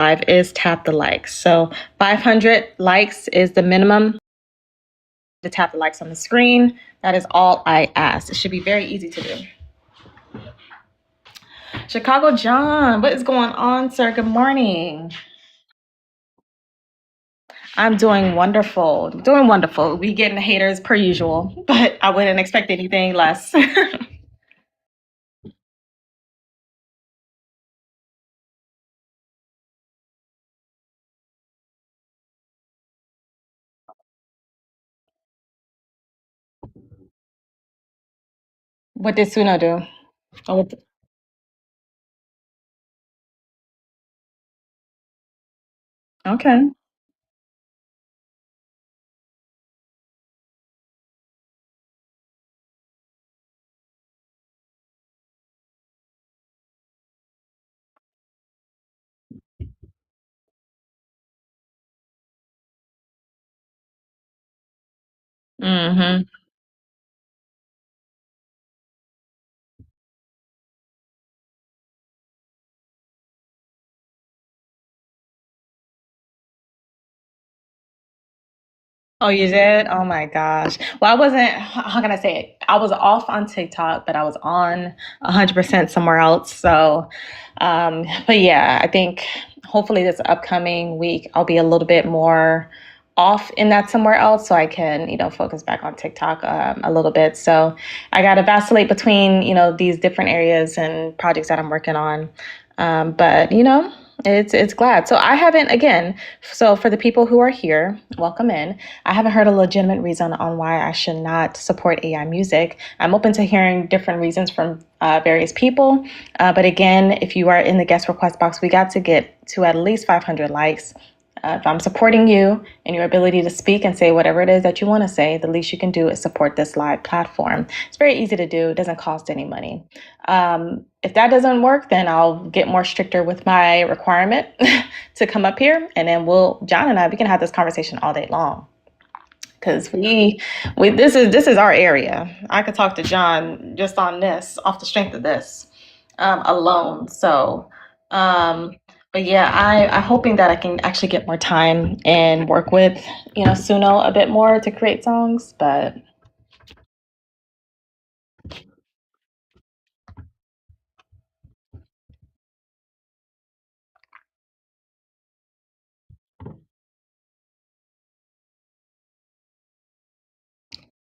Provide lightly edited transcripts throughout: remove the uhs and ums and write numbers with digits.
live is tap the likes. So 500 likes is the minimum to tap the likes on the screen. That is all I ask. It should be very easy to do. Chicago John, what is going on, sir? Good morning. I'm doing wonderful. Doing wonderful. We getting haters per usual, but I wouldn't expect anything less. What did Suno do? Oh, okay. Mm-hmm. Oh, you did? Oh my gosh. Well, I wasn't, how can I say it? I was off on TikTok, but I was on 100% somewhere else. So, but yeah, I think hopefully this upcoming week I'll be a little bit more off in that somewhere else so I can, focus back on TikTok a little bit. So I got to vacillate between, these different areas and projects that I'm working on. But it's glad. So I haven't again. So for the people who are here, welcome in. I haven't heard a legitimate reason on why I should not support AI music. I'm open to hearing different reasons from various people. But again, if you are in the guest request box, we got to get to at least 500 likes. If I'm supporting you and your ability to speak and say whatever it is that you want to say, the least you can do is support this live platform. It's very easy to do. It doesn't cost any money. If that doesn't work, then I'll get more stricter with my requirement to come up here, and then John and I, we can have this conversation all day long because we this is our area. I could talk to John just on this, off the strength of this alone. So, um, but yeah, I'm hoping that I can actually get more time and work with Suno a bit more to create songs. But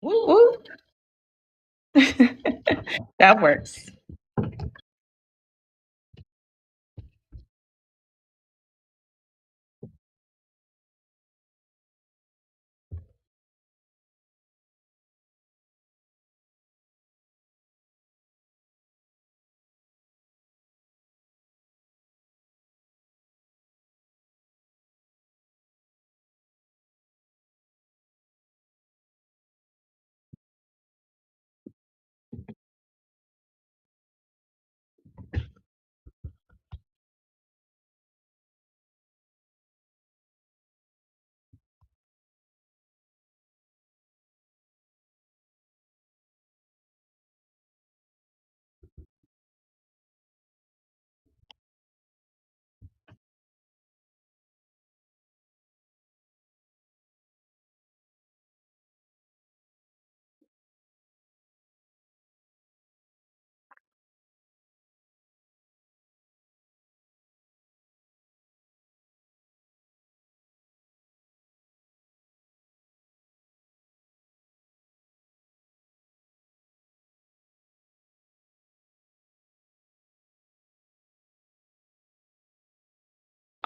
woo, woo. That works.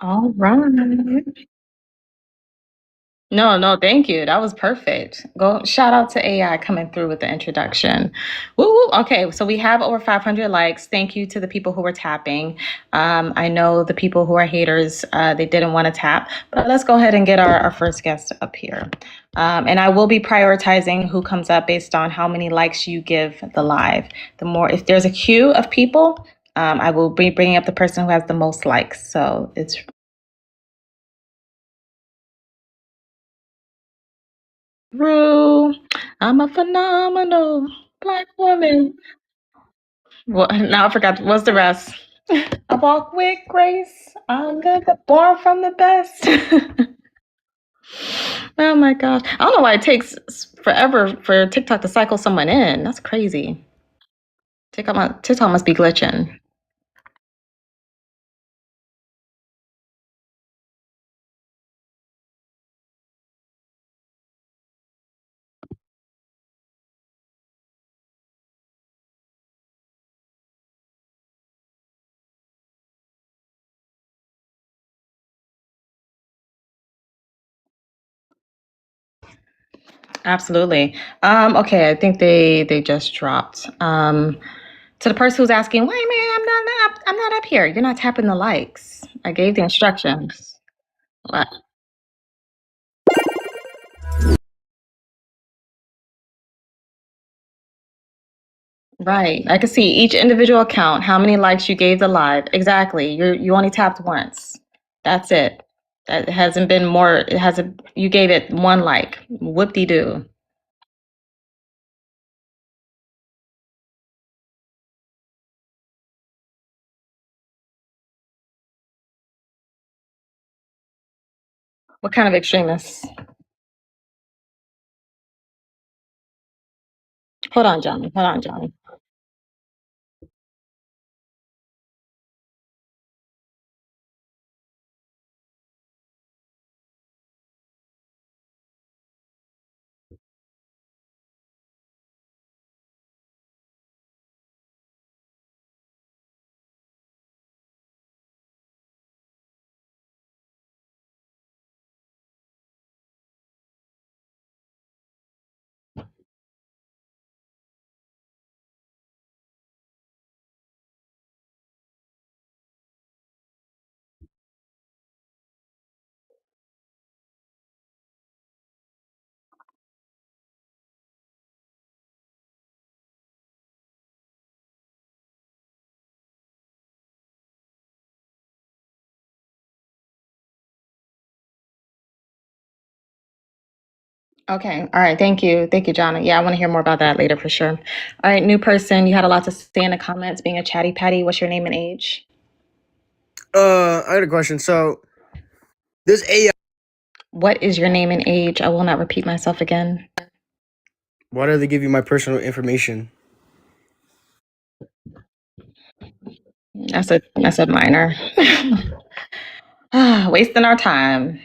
All right. No, no, thank you. That was perfect. Go shout out to AI coming through with the introduction. Woo, woo. Okay, so we have over 500 likes. Thank you to the people who were tapping. I know the people who are haters, they didn't want to tap, but let's go ahead and get our first guest up here. And I will be prioritizing who comes up based on how many likes you give the live. The more, if there's a queue of people, I will be bringing up the person who has the most likes. So it's Rue, I'm a phenomenal black woman. Well, now I forgot. What's the rest? I walk with grace. I'm the born from the best. Oh my gosh. I don't know why it takes forever for TikTok to cycle someone in. That's crazy. TikTok must be glitching. Absolutely. Okay, I think they just dropped. To the person who's asking, wait, man, I'm not up here. You're not tapping the likes. I gave the instructions. What? Right. I can see each individual account, how many likes you gave the live. Exactly. You only tapped once. That's it. That hasn't been more. It hasn't. You gave it one like. Whoop de doo. What kind of extremists? Hold on, Johnny. Hold on, Johnny. Okay. All right. Thank you. Thank you, Johnny. Yeah, I want to hear more about that later for sure. All right, new person. You had a lot to say in the comments. Being a chatty patty. What's your name and age? I had a question. So this AI, What is your name and age? I will not repeat myself again. why do they give you my personal information? That's a minor. Wasting our time.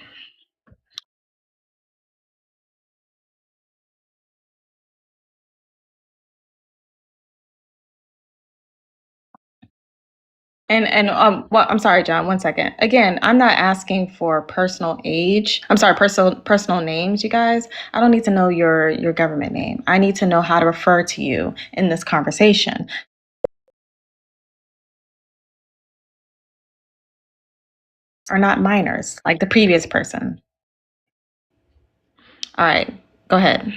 And well, I'm sorry, John. One second. Again, I'm not asking for personal age. I'm sorry, personal names, you guys. I don't need to know your government name. I need to know how to refer to you in this conversation. Are not minors like the previous person. All right, go ahead.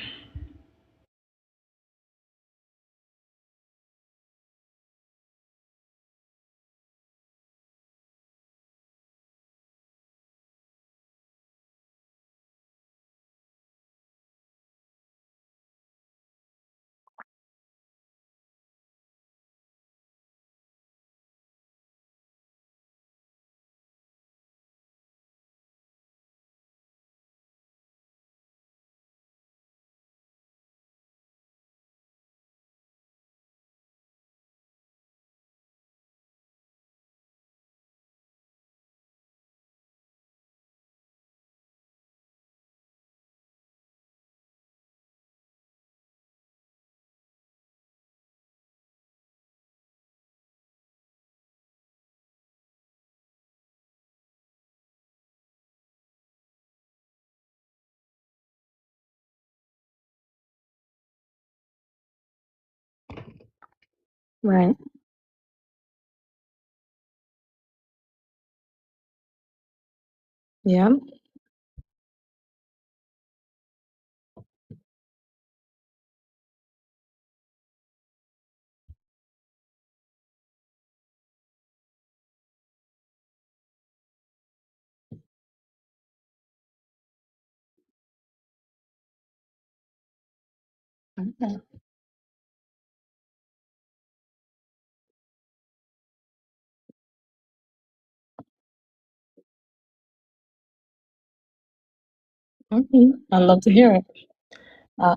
Right. Yeah. Okay. Okay, I'd love to hear it. Uh,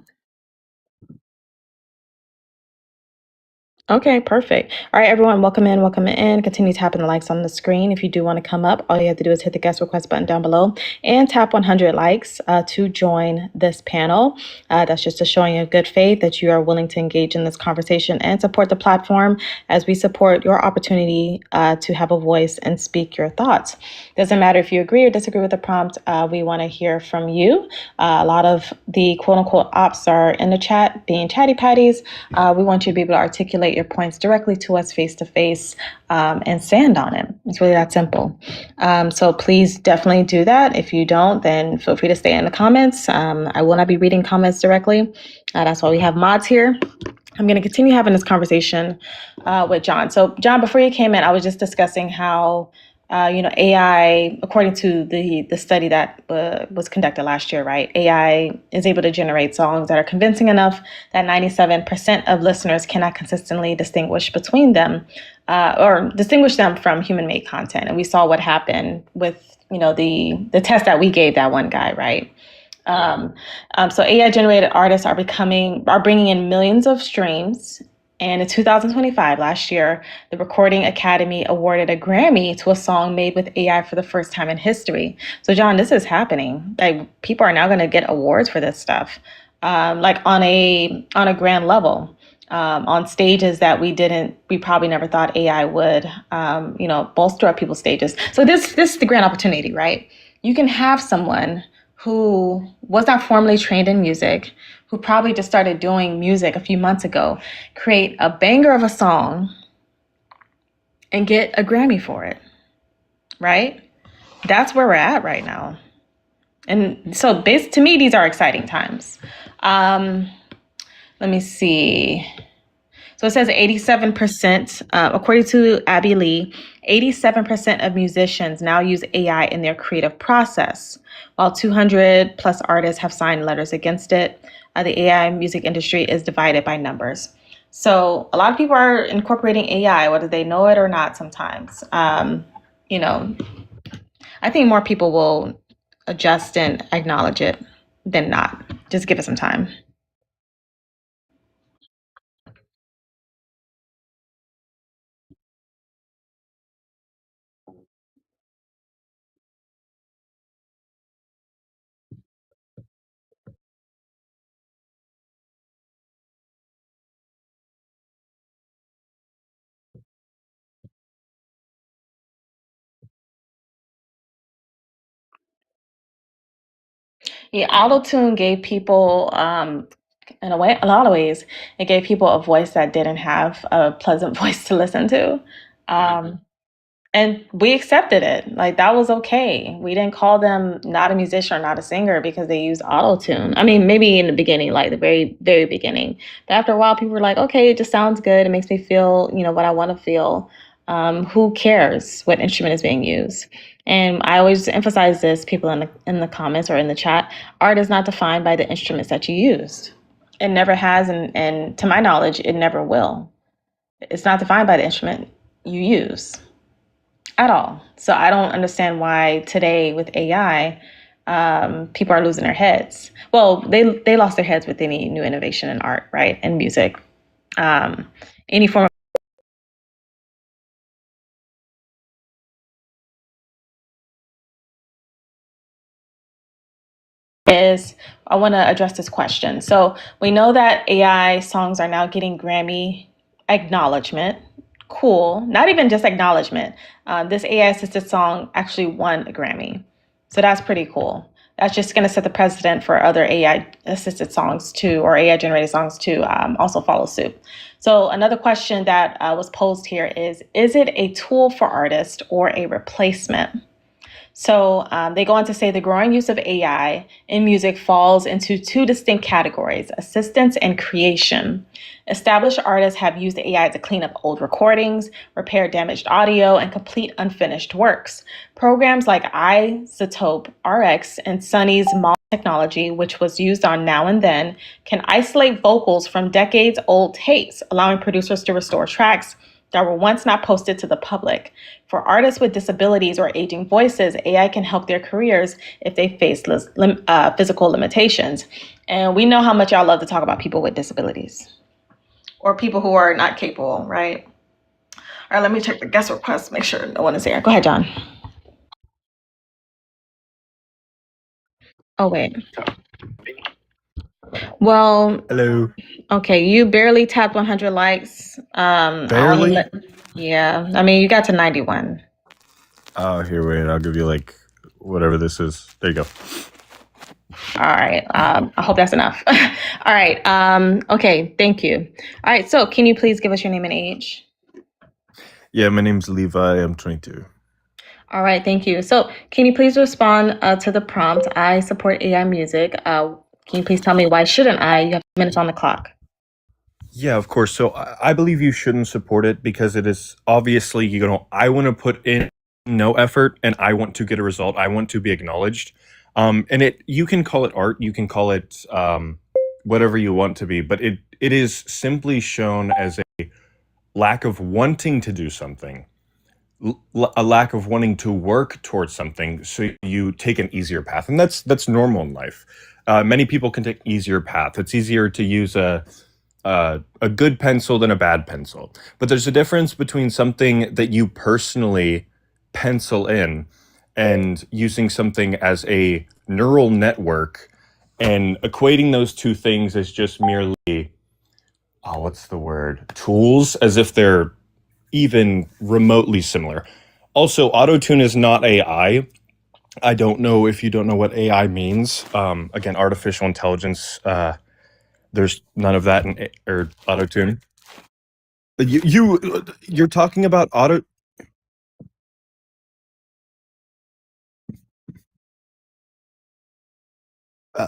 Okay, perfect. All right, everyone, welcome in, welcome in. Continue tapping the likes on the screen. If you do want to come up, all you have to do is hit the guest request button down below and tap 100 likes to join this panel. That's just a showing of good faith that you are willing to engage in this conversation and support the platform as we support your opportunity to have a voice and speak your thoughts. Doesn't matter if you agree or disagree with the prompt, we want to hear from you. A lot of the quote unquote ops are in the chat being chatty patties. We want you to be able to articulate your points directly to us face to face and stand on it. It's really that simple. So please definitely do that. If you don't, then feel free to stay in the comments. I will not be reading comments directly. That's why we have mods here. I'm going to continue having this conversation with John. So, John, before you came in, I was just discussing how AI, according to the study that was conducted last year, right? AI is able to generate songs that are convincing enough that 97% of listeners cannot consistently distinguish between them or distinguish them from human-made content. And we saw what happened with, the test that we gave that one guy, right? So AI generated artists are bringing in millions of streams. And in 2025, last year, the Recording Academy awarded a Grammy to a song made with AI for the first time in history. So, John, this is happening. Like, people are now going to get awards for this stuff, like on a grand level, on stages that we probably never thought AI would, bolster up people's stages. So this is the grand opportunity, right? You can have someone who was not formally trained in music, who probably just started doing music a few months ago, create a banger of a song and get a Grammy for it, right? That's where we're at right now. And so to me, these are exciting times. Let me see. So it says 87%, according to Abby Lee, 87% of musicians now use AI in their creative process, while 200 plus artists have signed letters against it. The AI music industry is divided by numbers. So a lot of people are incorporating AI, whether they know it or not sometimes. I think more people will adjust and acknowledge it than not. Just give it some time. Yeah, auto-tune gave people, in a lot of ways, it gave people a voice that didn't have a pleasant voice to listen to. Um, and we accepted it. Like, that was okay. We didn't call them not a musician or not a singer because they used auto-tune. I mean, maybe in the beginning, like the very, very beginning. But after a while, people were like, okay, it just sounds good. It makes me feel, what I want to feel. Who cares what instrument is being used? And I always emphasize this, people in the comments or in the chat, art is not defined by the instruments that you used. It never has, and to my knowledge, it never will. It's not defined by the instrument you use at all. So I don't understand why today with AI, people are losing their heads. Well, they lost their heads with any new innovation in art, right, and music. Any form is I want to address this question. So we know that AI songs are now getting Grammy acknowledgement. Cool. Not even just acknowledgement. This AI assisted song actually won a Grammy. So that's pretty cool. That's just going to set the precedent for other AI assisted songs too, or AI generated songs to also follow suit. So another question that was posed here is it a tool for artists or a replacement? So they go on to say the growing use of AI in music falls into two distinct categories: assistance and creation. Established artists have used AI to clean up old recordings, repair damaged audio, and complete unfinished works. Programs like iZotope RX and Sonny's Mall technology, which was used on Now and Then, can isolate vocals from decades old tapes, allowing producers to restore tracks that were once not posted to the public. For artists with disabilities or aging voices, AI can help their careers if they face physical limitations. And we know how much y'all love to talk about people with disabilities or people who are not capable, right? All right, let me check the guest request, make sure no one is here. Go ahead, John. Oh, wait. Well, Hello. okay, you barely tapped 100 likes. Barely? Yeah, I mean, you got to 91. Oh, here, wait. I'll give you like whatever this is. There you go. All right. I hope that's enough. All right. Okay. Thank you. All right. So, can you please give us your name and age? Yeah, my name's Levi. I'm 22. All right. Thank you. So, can you please respond to the prompt? I support AI music. Can you please tell me why shouldn't I? You have minutes on the clock. Yeah, of course. So I believe you shouldn't support it because it is obviously, I want to put in no effort and I want to get a result. I want to be acknowledged. And you can call it art, you can call it whatever you want to be, but it is simply shown as a lack of wanting to do something, a lack of wanting to work towards something. So you take an easier path, and that's normal in life. Many people can take easier path. It's easier to use a good pencil than a bad pencil. But there's a difference between something that you personally pencil in and using something as a neural network and equating those two things as just merely, what's the word? Tools, as if they're even remotely similar. Also, autotune is not AI. I don't know if you don't know what AI means. Again, artificial intelligence. There's none of that in autotune. You're talking about auto. Uh,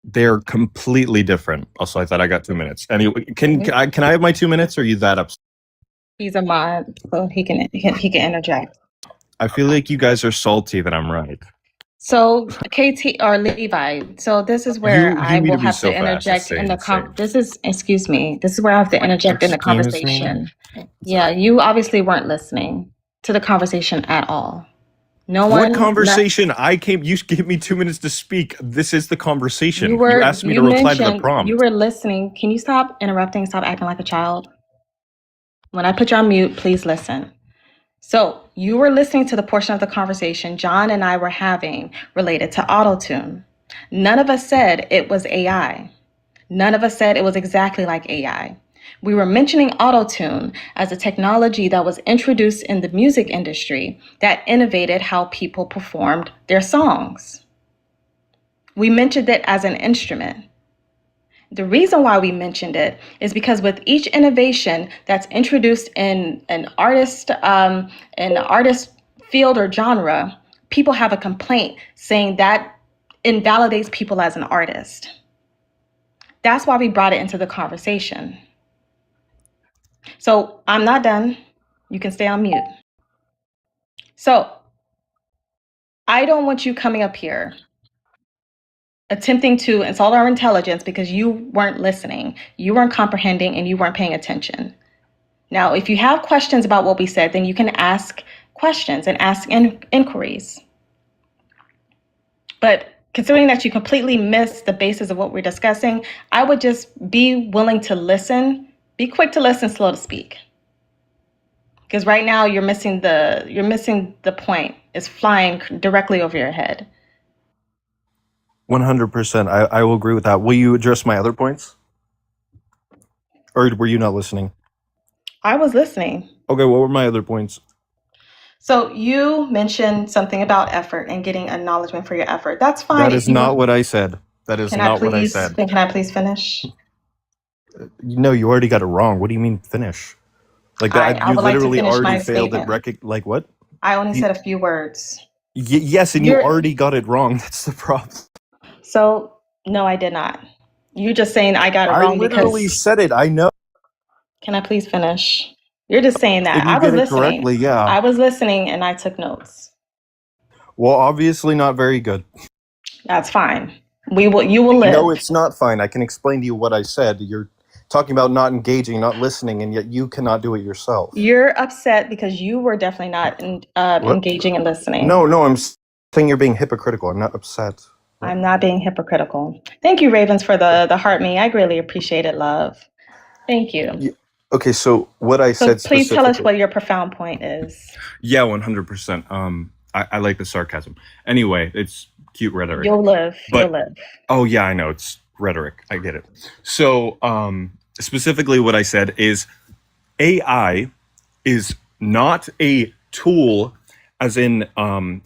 they're completely different. Also, I thought I got 2 minutes. Anyway, can I have my 2 minutes? Or are you that upset? He's a mod, so he can interject. I feel like you guys are salty that I'm right. So, KT or Levi. So this is where I need will to be have so to fast, interject it's in the insane. This is, excuse me. This is where I have to interject in the Excuse me? conversation. Yeah, you obviously weren't listening to the conversation at all. No one. What conversation? You gave me 2 minutes to speak. This is the conversation. You were. asked me You to reply to the mentioned prompt. you were listening. Can you stop interrupting? Stop acting like a child. When I put you on mute, please listen. So you were listening to the portion of the conversation John and I were having related to autotune. None of us said it was AI. None of us said it was exactly like AI. We were mentioning autotune as a technology that was introduced in the music industry that innovated how people performed their songs. We mentioned it as an instrument. The reason why we mentioned it is because with each innovation that's introduced in an artist field or genre, people have a complaint saying that invalidates people as an artist. That's why we brought it into the conversation. So I'm not done. You can stay on mute. So I don't want you coming up here attempting to insult our intelligence because you weren't listening, you weren't comprehending, and you weren't paying attention. Now, if you have questions about what we said, then you can ask questions and ask inquiries. But considering that you completely missed the basis of what we're discussing, I would just be willing to listen, be quick to listen, slow to speak. Because right now you're missing the point. It's flying directly over your head. 100%. I will agree with that. Will you address my other points? Or were you not listening? I was listening. Okay, what were my other points? So you mentioned something about effort and getting acknowledgement for your effort. That's fine. That is not what I said. That is not what I said. Can I please finish? No, you already got it wrong. What do you mean finish? Like that? I You would like to literally finish my already failed at statement. like what? I only said a few words. Yes, and you already got it wrong. That's the problem. So no, I did not. You're just saying I got it wrong because I literally said it. I know. Can I please finish? You're just saying that. If you I was get it listening. correctly, yeah. I was listening and I took notes. Well, obviously not very good. That's fine. You will live. No, it's not fine. I can explain to you what I said. You're talking about not engaging, not listening, and yet you cannot do it yourself. You're upset because you were definitely not What? engaging and listening. No, I'm saying you're being hypocritical. I'm not upset. What? I'm not being hypocritical. Thank you, Ravens, for the heart me. I greatly appreciate it, love. Thank you. Okay, so what I So said please tell us specifically. what your profound point is. Yeah, 100%. I like the sarcasm. Anyway, it's cute rhetoric. You'll live. But You'll live. oh yeah, I know it's rhetoric. I get it. So specifically, what I said is AI is not a tool as in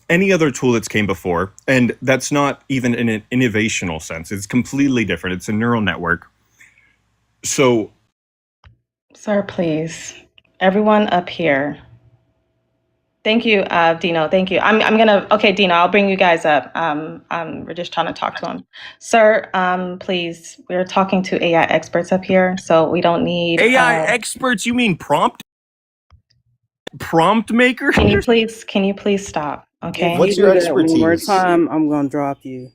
any other tool that's came before, and that's not even in an innovational sense. It's completely different. It's a neural network. So, Sir, please. Everyone up here. Thank you, Dino. Thank you. I'm gonna. Okay, Dino. I'll bring you guys up. We're just trying to talk to him, sir. Please. We're talking to AI experts up here, so we don't need AI experts? You mean prompt maker? Can you please stop? Okay. What's your expertise? One more time, I'm gonna drop you.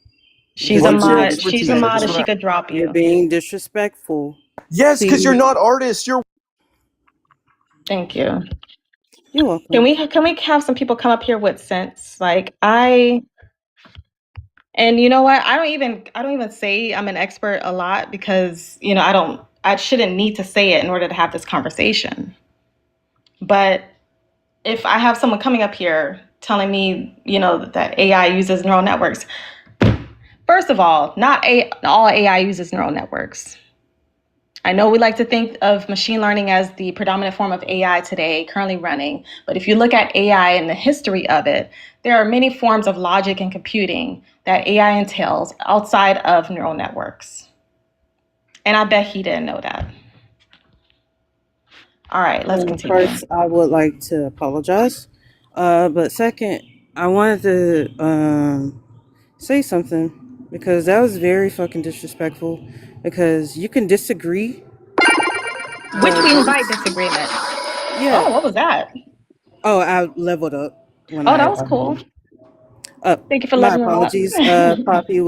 She's What's a your mod. expertise? She's a mod, That's and what she I- could drop You're you. being disrespectful. Yes, because See- you're not artists. You're Thank you. You're welcome. Can we have some people come up here with sense? And you know what? I don't even say I'm an expert a lot because, I shouldn't need to say it in order to have this conversation. But if I have someone coming up here telling me, that AI uses neural networks, first of all, not all AI uses neural networks. I know we like to think of machine learning as the predominant form of AI today, currently running. But if you look at AI and the history of it, there are many forms of logic and computing that AI entails outside of neural networks. And I bet he didn't know that. All right, let's continue. First, I would like to apologize. But second, I wanted to say something because that was very fucking disrespectful. Because you can disagree. Which we invite disagreement. Yeah. Oh, what was that? Oh, I leveled up. When that was cool. Thank you for my leveling up. apologies, Poppy.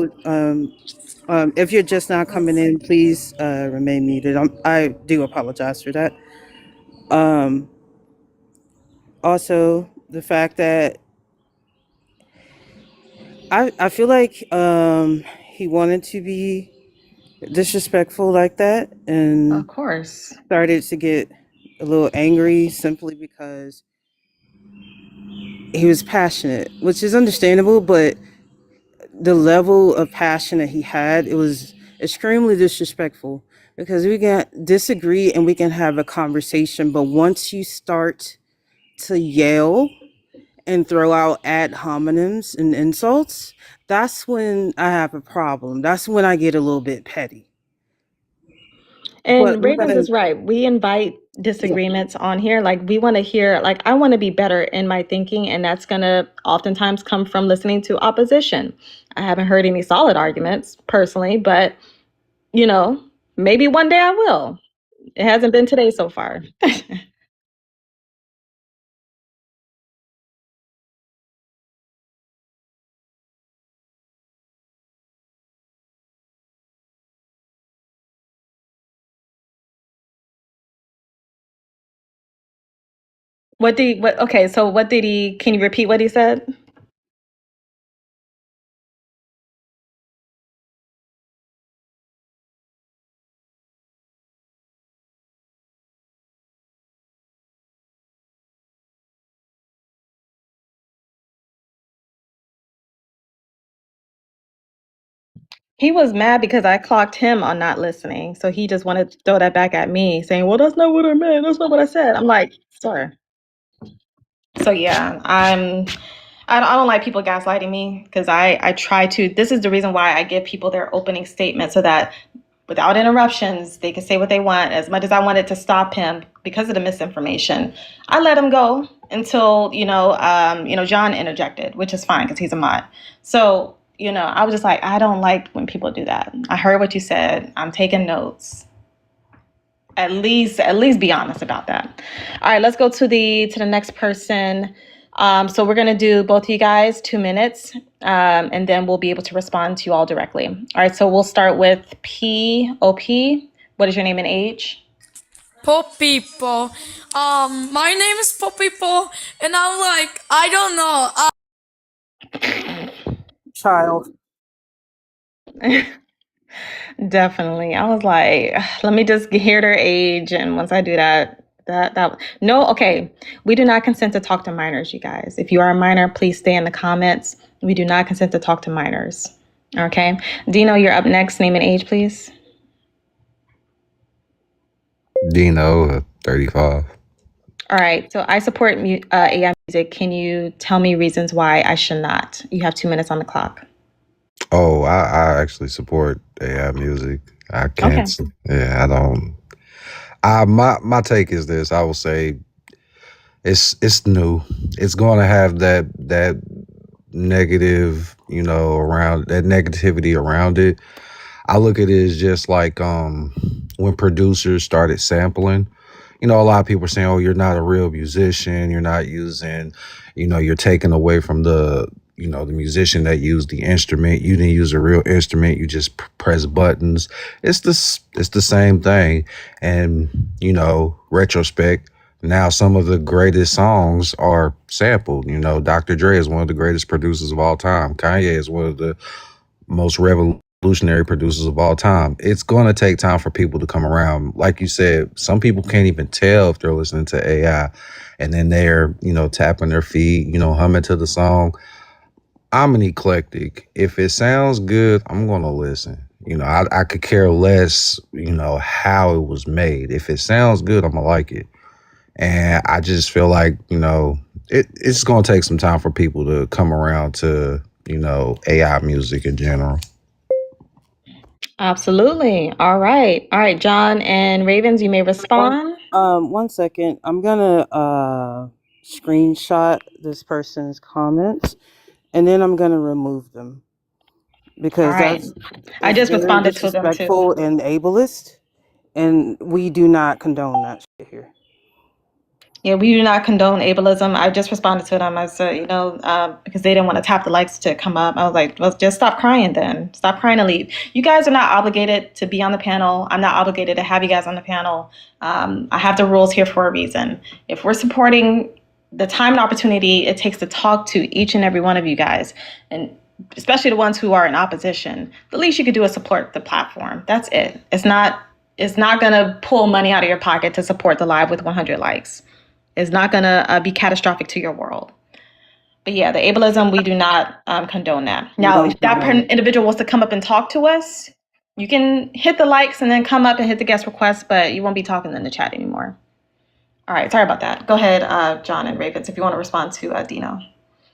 If you're just now coming in, please remain muted. I do apologize for that. Also, the fact that I feel like he wanted to be disrespectful like that and Of course. started to get a little angry simply because he was passionate, which is understandable, but the level of passion that he had, it was extremely disrespectful because we can disagree and we can have a conversation, but once you start to yell and throw out ad hominems and insults, that's when I have a problem. That's when I get a little bit petty. And Ravens is right. We invite disagreements on here. Like, we want to hear, I want to be better in my thinking, and that's going to oftentimes come from listening to opposition. I haven't heard any solid arguments personally, but, maybe one day I will. It hasn't been today so far. So what did he, can you repeat what he said? He was mad because I clocked him on not listening. So he just wanted to throw that back at me, saying, well, that's not what I meant. That's not what I said. I'm like, sir. So yeah, I don't like people gaslighting me because I try to. This is the reason why I give people their opening statement so that without interruptions, they can say what they want. As much as I wanted to stop him because of the misinformation, I let him go until John interjected, which is fine because he's a mod. So I was just like, I don't like when people do that. I heard what you said. I'm taking notes. At least be honest about that. All right, let's go to the next person. So we're gonna do both of you guys 2 minutes. and then we'll be able to respond to you all directly. All right, so we'll start with POP. What is your name and age? Pop people. My name is Pop people, and I'm like, I don't know. Child. Definitely. I was like, let me just hear their age, and once I do that, no, okay. We do not consent to talk to minors, you guys. If you are a minor, please stay in the comments. We do not consent to talk to minors. Okay. Dino, you're up next. Name and age, please. Dino, 35. All right. So I support AI music. Can you tell me reasons why I should not? You have 2 minutes on the clock. Oh, I actually support AI music. I can't. Okay. Yeah, I don't. My take is this. I will say it's new. It's going to have that negative, around that negativity around it. I look at it as just like when producers started sampling. A lot of people are saying, "Oh, you're not a real musician. You're not using, you're taking away from the musician that used the instrument. You didn't use a real instrument. You just press buttons." It's the same thing. And retrospect. Now some of the greatest songs are sampled. Dr. Dre is one of the greatest producers of all time. Kanye is one of the most revolutionary producers of all time. It's going to take time for people to come around. Like you said, some people can't even tell if they're listening to AI, and then they're, tapping their feet, humming to the song. I'm an eclectic. If it sounds good, I'm going to listen. I could care less, how it was made. If it sounds good, I'm going to like it. And I just feel like, it's going to take some time for people to come around to, AI music in general. Absolutely. All right. All right, John and Ravens, you may respond. 1 second. I'm gonna screenshot this person's comments, and then I'm gonna remove them All because right. I that's just very responded to them too. disrespectful and ableist, and we do not condone that shit here. Yeah, we do not condone ableism. I just responded to them. I said, because they didn't want to tap the likes to come up. I was like, well, just stop crying then. Stop crying and leave. You guys are not obligated to be on the panel. I'm not obligated to have you guys on the panel. I have the rules here for a reason. If we're supporting the time and opportunity it takes to talk to each and every one of you guys, and especially the ones who are in opposition, the least you could do is support the platform. That's it. It's not going to pull money out of your pocket to support the live with 100 likes. Is not going to be catastrophic to your world. But yeah, the ableism, we do not condone that. Now, if that individual wants to come up and talk to us, you can hit the likes and then come up and hit the guest request, but you won't be talking in the chat anymore. All right, sorry about that. Go ahead, John and Ravens, if you want to respond to Dino.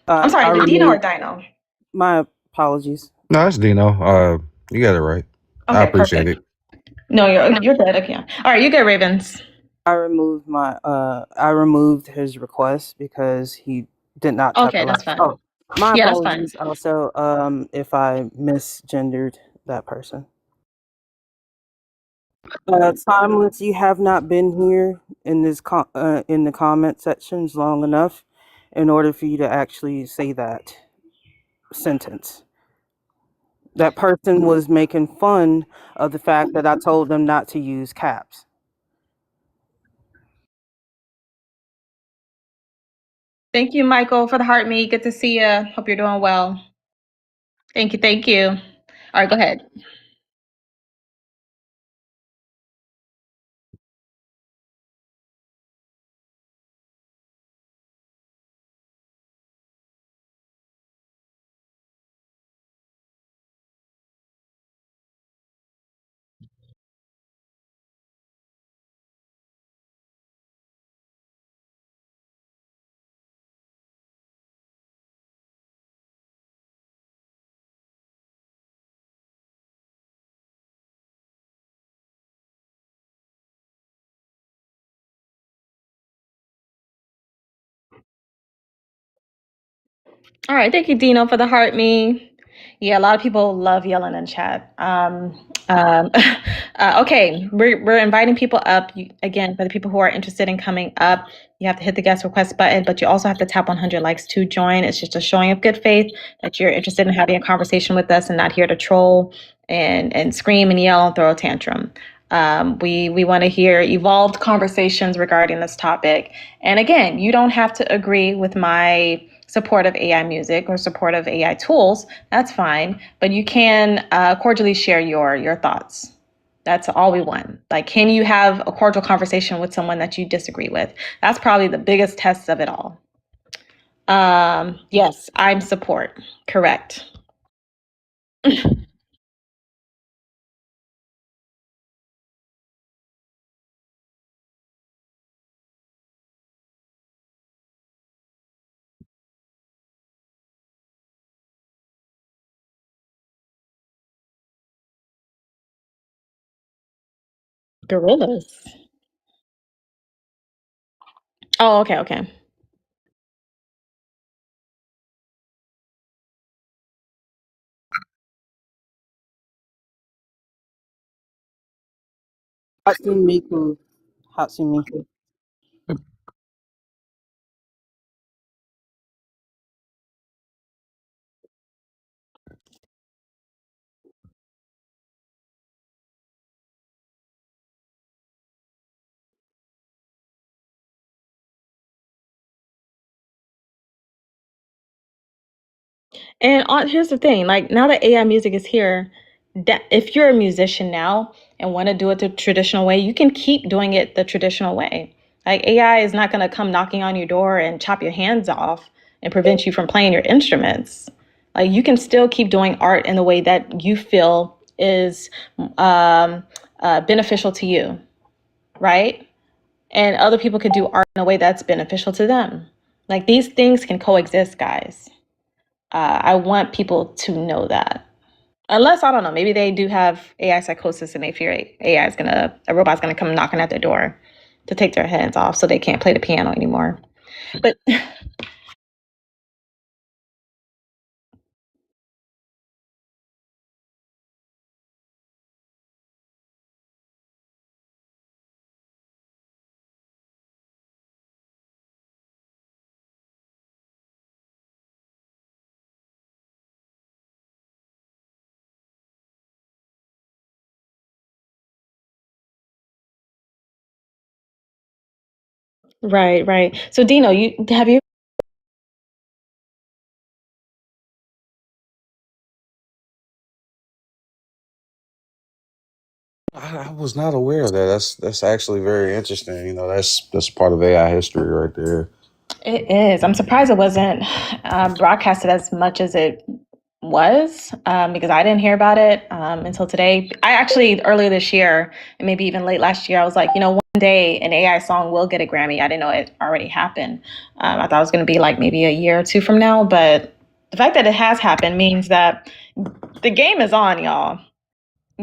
I'm sorry, is it Dino or Dino? My apologies. No, it's Dino. You got it right. Okay, I appreciate it. No, you're good. Okay. All right, you're good, Ravens. I removed his request because he did not tap Okay, the that's like. fine. Oh, my Yeah, that's fine. apologies also if I misgendered that person. Timeless, you have not been here in this in the comment sections long enough in order for you to actually say that sentence. That person was making fun of the fact that I told them not to use caps. Thank you, Michael, for the heart me. Good to see you. Hope you're doing well. Thank you. Thank you. All right, go ahead. All right, thank you, Dino, for the heart me. Yeah, a lot of people love yelling in chat. Okay, we're inviting people up again for the people who are interested in coming up. You have to hit the guest request button, but you also have to tap 100 likes to join. It's just a showing of good faith that you're interested in having a conversation with us and not here to troll and scream and yell and throw a tantrum. We want to hear evolved conversations regarding this topic. And again, you don't have to agree with my support of AI music or support of AI tools. That's fine, but you can cordially share your thoughts. That's all we want. Like, can you have a cordial conversation with someone that you disagree with? That's probably the biggest test of it all. Yes, I'm support. Correct. Gorillas. Oh, okay, okay. Hatsune Miku. Hatsune Miku. And here's the thing, like now that AI music is here, that if you're a musician now and want to do it the traditional way, you can keep doing it the traditional way. Like AI is not going to come knocking on your door and chop your hands off and prevent you from playing your instruments. Like you can still keep doing art in the way that you feel is beneficial to you, right? And other people could do art in a way that's beneficial to them. Like these things can coexist, guys. I want people to know that. Unless, I don't know, maybe they do have AI psychosis and they fear a robot's gonna come knocking at their door to take their hands off so they can't play the piano anymore. But right, right. So Dino, you I was not aware of that. That's actually very interesting. You know, that's part of AI history right there. it is. I'm surprised it wasn't broadcasted as much as it was because I didn't hear about it until today. I actually earlier this year and maybe even late last year, I was like, one day an AI song will get a Grammy. I didn't know it already happened. I thought it was going to be like maybe a year or two from now, but the fact that it has happened means that the game is on, y'all.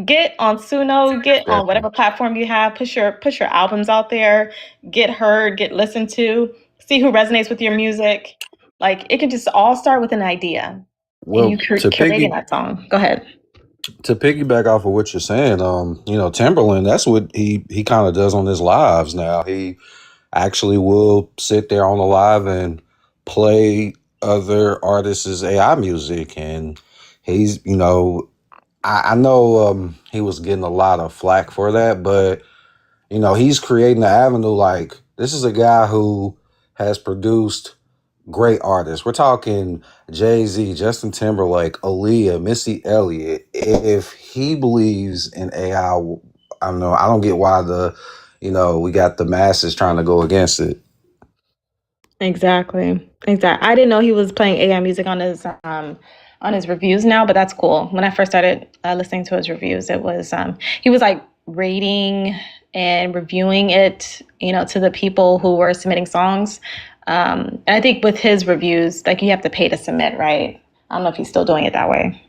Get on Suno, get on Definitely. whatever platform you have, push your albums out there, get heard, get listened to, see who resonates with your music. Like it could just all start with an idea and you Well, to curating piggy that song. Go ahead. to piggyback off of what you're saying, you know, Timberland, that's what he kind of does on his lives now. He actually will sit there on the live and play other artists' AI music, and he's, you know, I know he was getting a lot of flack for that, but you know, he's creating an avenue. Like this is a guy who has produced great artists. We're talking Jay-Z, Justin Timberlake, Aaliyah, Missy Elliott. If he believes in AI, I don't know. I don't get why you know, we got the masses trying to go against it. Exactly. Exactly. I didn't know he was playing AI music on his reviews now, but that's cool. When I first started listening to his reviews, it was he was like rating and reviewing it, to the people who were submitting songs. And I think with his reviews, like you have to pay to submit, right? I don't know if he's still doing it that way.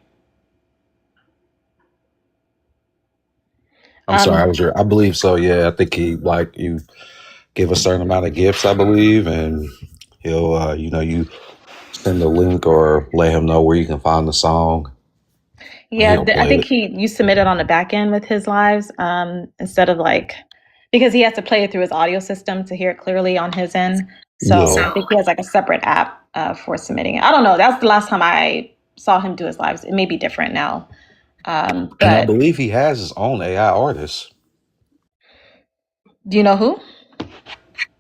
I'm sorry, Um, I believe so. Yeah, I think he like you give a certain amount of gifts, I believe, and he'll you know, you send the link or let him know where you can find the song and yeah, he'll I play think it. you submitted on the back end with his lives instead of like because he has to play it through his audio system to hear it clearly on his end. So Yeah. I think he has like a separate app for submitting it. I don't know. That's the last time I saw him do his lives. It may be different now. And I But believe he has his own AI artist. do you know who?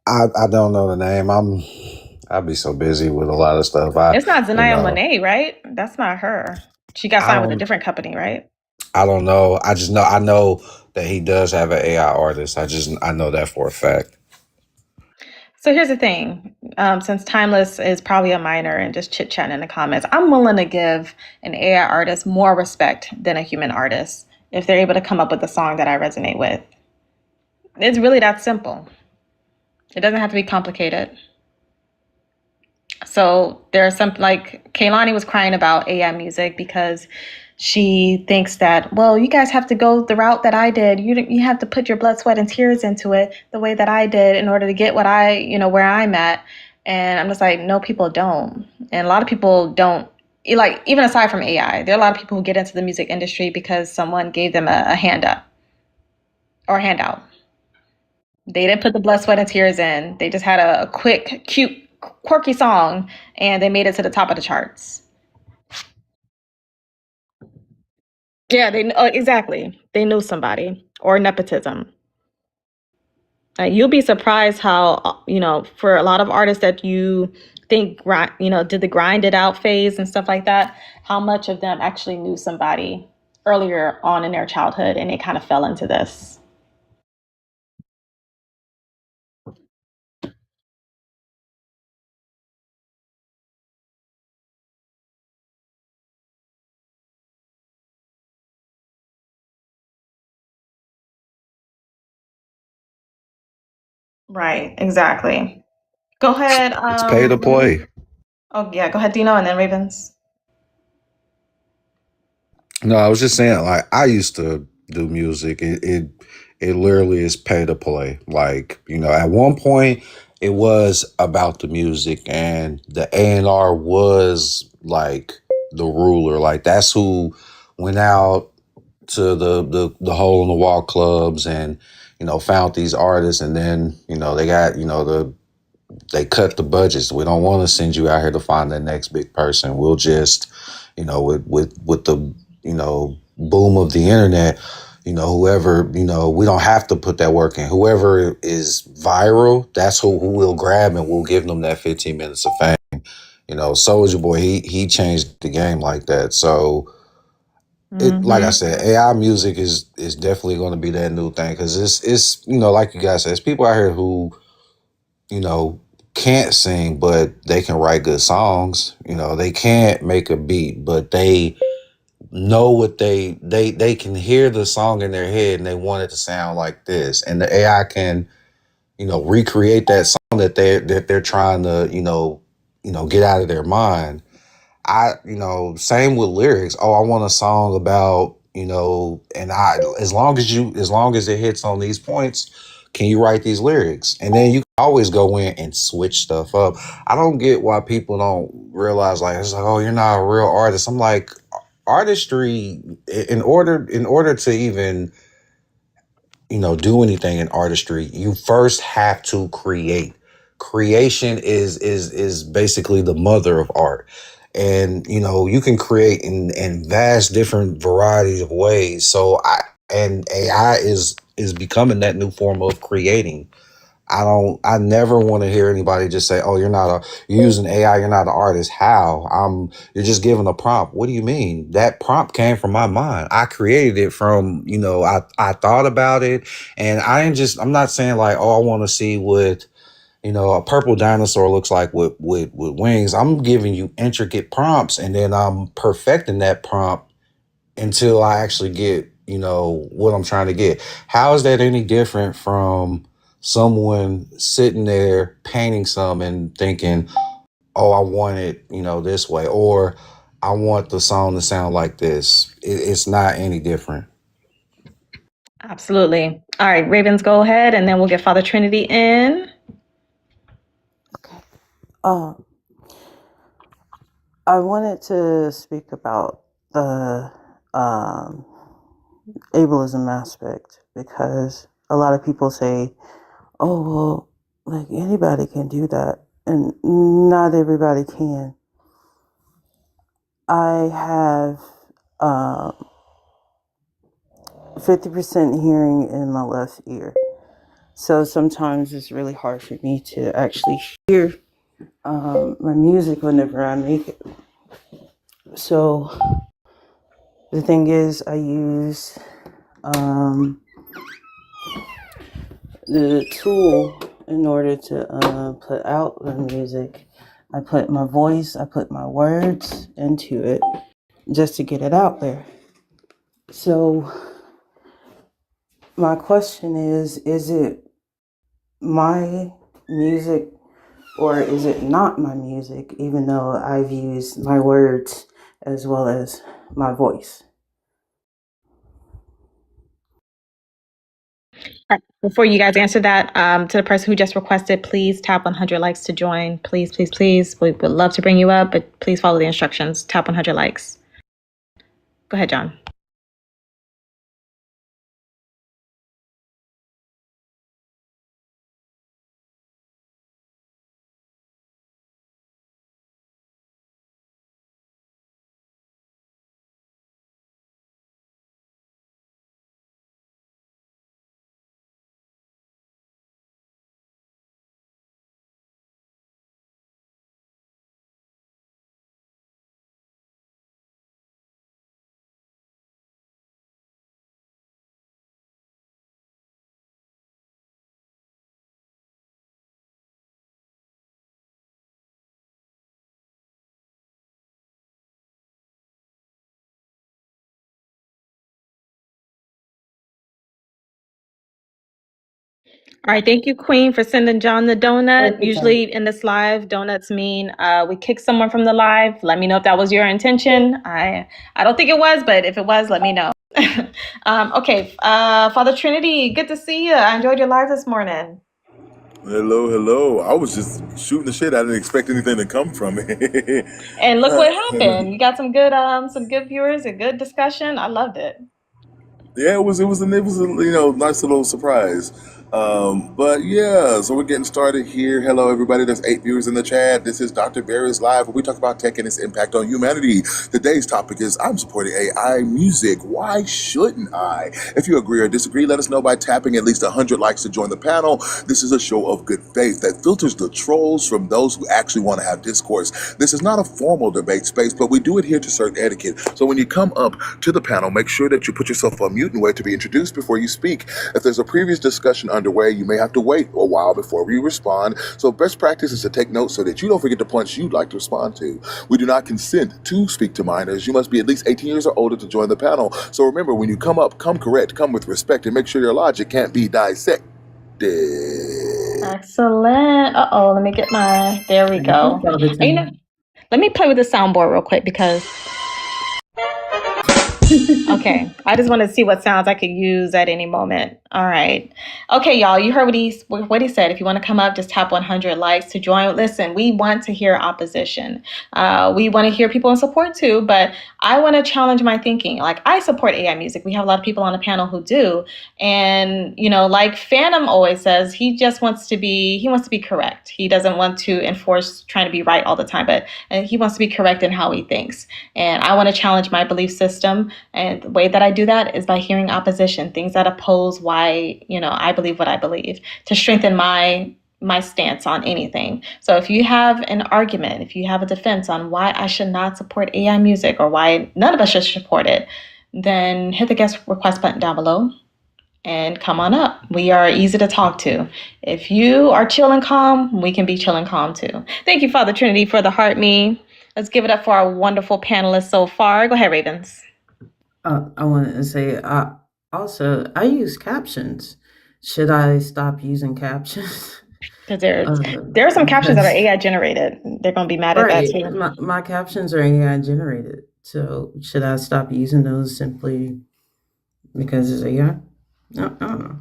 I don't know the name. I'll be so busy with a lot of stuff. It's not You Zanaya know, Monet, right? That's not her. She got I signed with a don't different company, right? I don't know. I know that he does have an AI artist. I know that for a fact. So here's the thing. Since Timeless is probably a minor and just chit chatting in the comments, I'm willing to give an AI artist more respect than a human artist if they're able to come up with a song that I resonate with. It's really that simple. It doesn't have to be complicated. So there's some like Kaylani was crying about AI music because she thinks that, well, you guys have to go the route that I did. You have to put your blood, sweat, and tears into it the way that I did in order to get what where I'm at. And I'm just like, no, people don't. And a lot of people don't, like, even aside from AI, there are a lot of people who get into the music industry because someone gave them a hand up or a handout. They didn't put the blood, sweat, and tears in. They just had a quick, cute, quirky song, and they made it to the top of the charts. Yeah, exactly. They knew somebody or nepotism. You'll be surprised how for a lot of artists that you think did the grind it out phase and stuff like that, how much of them actually knew somebody earlier on in their childhood and they kind of fell into this. Right, exactly. Go ahead. It's pay to play. Oh yeah, go ahead, Dino, and then Ravens. No, I was just saying, like, I used to do music. It literally is pay to play. Like, at one point it was about the music, and the A&R was like the ruler. Like, that's who went out to the hole in the wall clubs and found these artists, and then they got they cut the budgets. We don't want to send you out here to find the next big person. We'll just, with the, boom of the internet, whoever, we don't have to put that work in. Whoever is viral, that's who we'll grab, and we'll give them that 15 minutes of fame. Soulja Boy, he changed the game like that. So like I said, AI music is definitely going to be that new thing, because it's like you guys said, it's people out here who you know, can't sing, but they can write good songs. They can't make a beat, but they know what they can hear the song in their head and they want it to sound like this. And the AI can, recreate that song that they're trying to, get out of their mind. Same with lyrics. Oh, I want a song about, and as long as it hits on these points, can you write these lyrics? And then you can always go in and switch stuff up. I don't get why people don't realize, like, it's like, oh, you're not a real artist. I'm like, artistry, in order to even do anything in artistry, you first have to create. Creation is basically the mother of art. And you can create in vast different varieties of ways. And AI is becoming that new form of creating. I never want to hear anybody just say, oh, you're using AI, you're not an artist. How? You're just giving a prompt. What do you mean? That prompt came from my mind. I created it from, I thought about it, and I'm not saying like, oh, I want to see what, a purple dinosaur looks like with wings. I'm giving you intricate prompts, and then I'm perfecting that prompt until I actually get, what I'm trying to get. How is that any different from someone sitting there painting some and thinking, oh, I want it, this way, or I want the song to sound like this? It's not any different. Absolutely. All right, Ravens, go ahead, and then we'll get Father Trinity in. Okay. I wanted to speak about the ableism aspect, because a lot of people say, oh, well, like anybody can do that. And not everybody can. I have 50% hearing in my left ear. So sometimes it's really hard for me to actually hear my music whenever I make it. So the thing is, I use the tool in order to put out the music. I put my voice, I put my words into it just to get it out there. So my question is it my music or is it not my music, even though I've used my words as well as my voice? Before you guys answer that, to the person who just requested, please tap 100 likes to join. Please, please, please. We would love to bring you up, but please follow the instructions. Tap 100 likes. Go ahead, John. All right, thank you, Queen, for sending John the donut. Thank you, Usually in this live, donuts mean we kick someone from the live. Let me know if that was your intention. I don't think it was, but if it was, let me know. Okay, Father Trinity, good to see you. I enjoyed your live this morning. Hello. I was just shooting the shit. I didn't expect anything to come from it. And look what happened. You got some good viewers, a good discussion. I loved it. Yeah, it was a nice little surprise. But yeah, so we're getting started here. Hello, everybody. There's 8 viewers in the chat. This is Dr. Barry's Live, where we talk about tech and its impact on humanity. Today's topic is I'm supporting AI music. Why shouldn't I? If you agree or disagree, let us know by tapping at least 100 likes to join the panel. This is a show of good faith that filters the trolls from those who actually want to have discourse. This is not a formal debate space, but we do adhere to certain etiquette. So when you come up to the panel, make sure that you put yourself on mute and wait to be introduced before you speak. If there's a previous discussion underway, you may have to wait a while before we respond. So best practice is to take notes so that you don't forget the points you'd like to respond to. We do not consent to speak to minors. You must be at least 18 years or older to join the panel. So remember, when you come up, come correct, come with respect, and make sure your logic can't be dissected. Excellent. Let me get there we go. Let me play with the soundboard real quick because okay, I just want to see what sounds I could use at any moment. All right. Okay, y'all, you heard what he said. If you want to come up, just tap 100 likes to join. Listen, we want to hear opposition. We want to hear people in support too, but I want to challenge my thinking. Like, I support AI music. We have a lot of people on the panel who do. And, like Phantom always says, he wants to be correct. He doesn't want to enforce trying to be right all the time, but he wants to be correct in how he thinks. And I want to challenge my belief system. And the way that I do that is by hearing opposition, things that oppose why, I believe what I believe, to strengthen my stance on anything. So if you have an argument, if you have a defense on why I should not support AI music or why none of us should support it, then hit the guest request button down below and come on up. We are easy to talk to. If you are chill and calm, we can be chill and calm too. Thank you, Father Trinity, for the heart me. Let's give it up for our wonderful panelists so far. Go ahead, Ravens. I wanted to say, also, I use captions. Should I stop using captions? Because there are some captions that are AI generated. They're going to be mad at that too. My captions are AI generated. So should I stop using those simply because it's AI? No.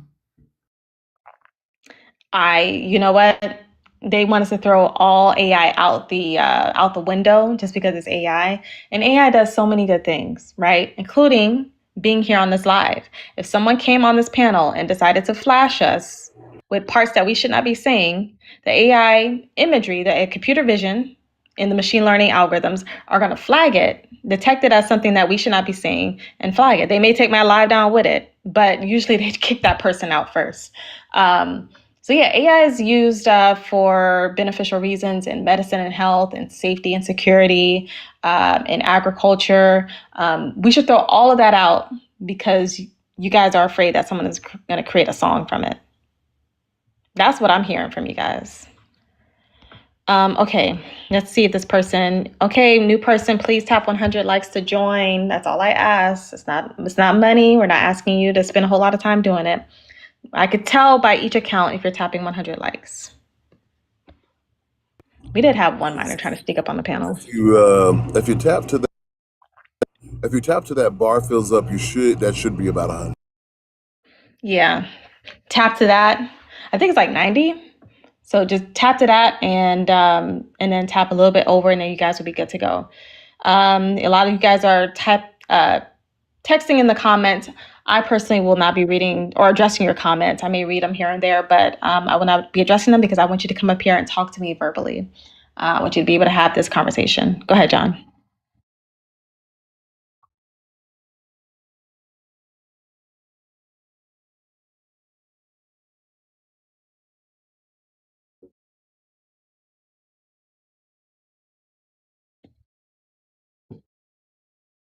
You know what? They want us to throw all AI out the window just because it's AI. And AI does so many good things, right? Including being here on this live. If someone came on this panel and decided to flash us with parts that we should not be saying, the AI imagery, the computer vision in the machine learning algorithms are going to flag it, detect it as something that we should not be saying, and flag it. They may take my live down with it, but usually they kick that person out first. So yeah, AI is used for beneficial reasons in medicine and health and safety and security, in agriculture. We should throw all of that out because you guys are afraid that someone is going to create a song from it. That's what I'm hearing from you guys. Okay, let's see if this person, okay, new person, please tap 100 likes to join. That's all I ask. It's not money. We're not asking you to spend a whole lot of time doing it. I could tell by each account if you're tapping 100 likes. We did have one miner trying to sneak up on the panel. If you tap to that bar fills up, that should be about 100. Yeah, tap to that. I think it's like 90. So just tap to that and then tap a little bit over, and then you guys will be good to go. A lot of you guys are texting in the comments. I personally will not be reading or addressing your comments. I may read them here and there, but I will not be addressing them because I want you to come up here and talk to me verbally. I want you to be able to have this conversation. Go ahead, John.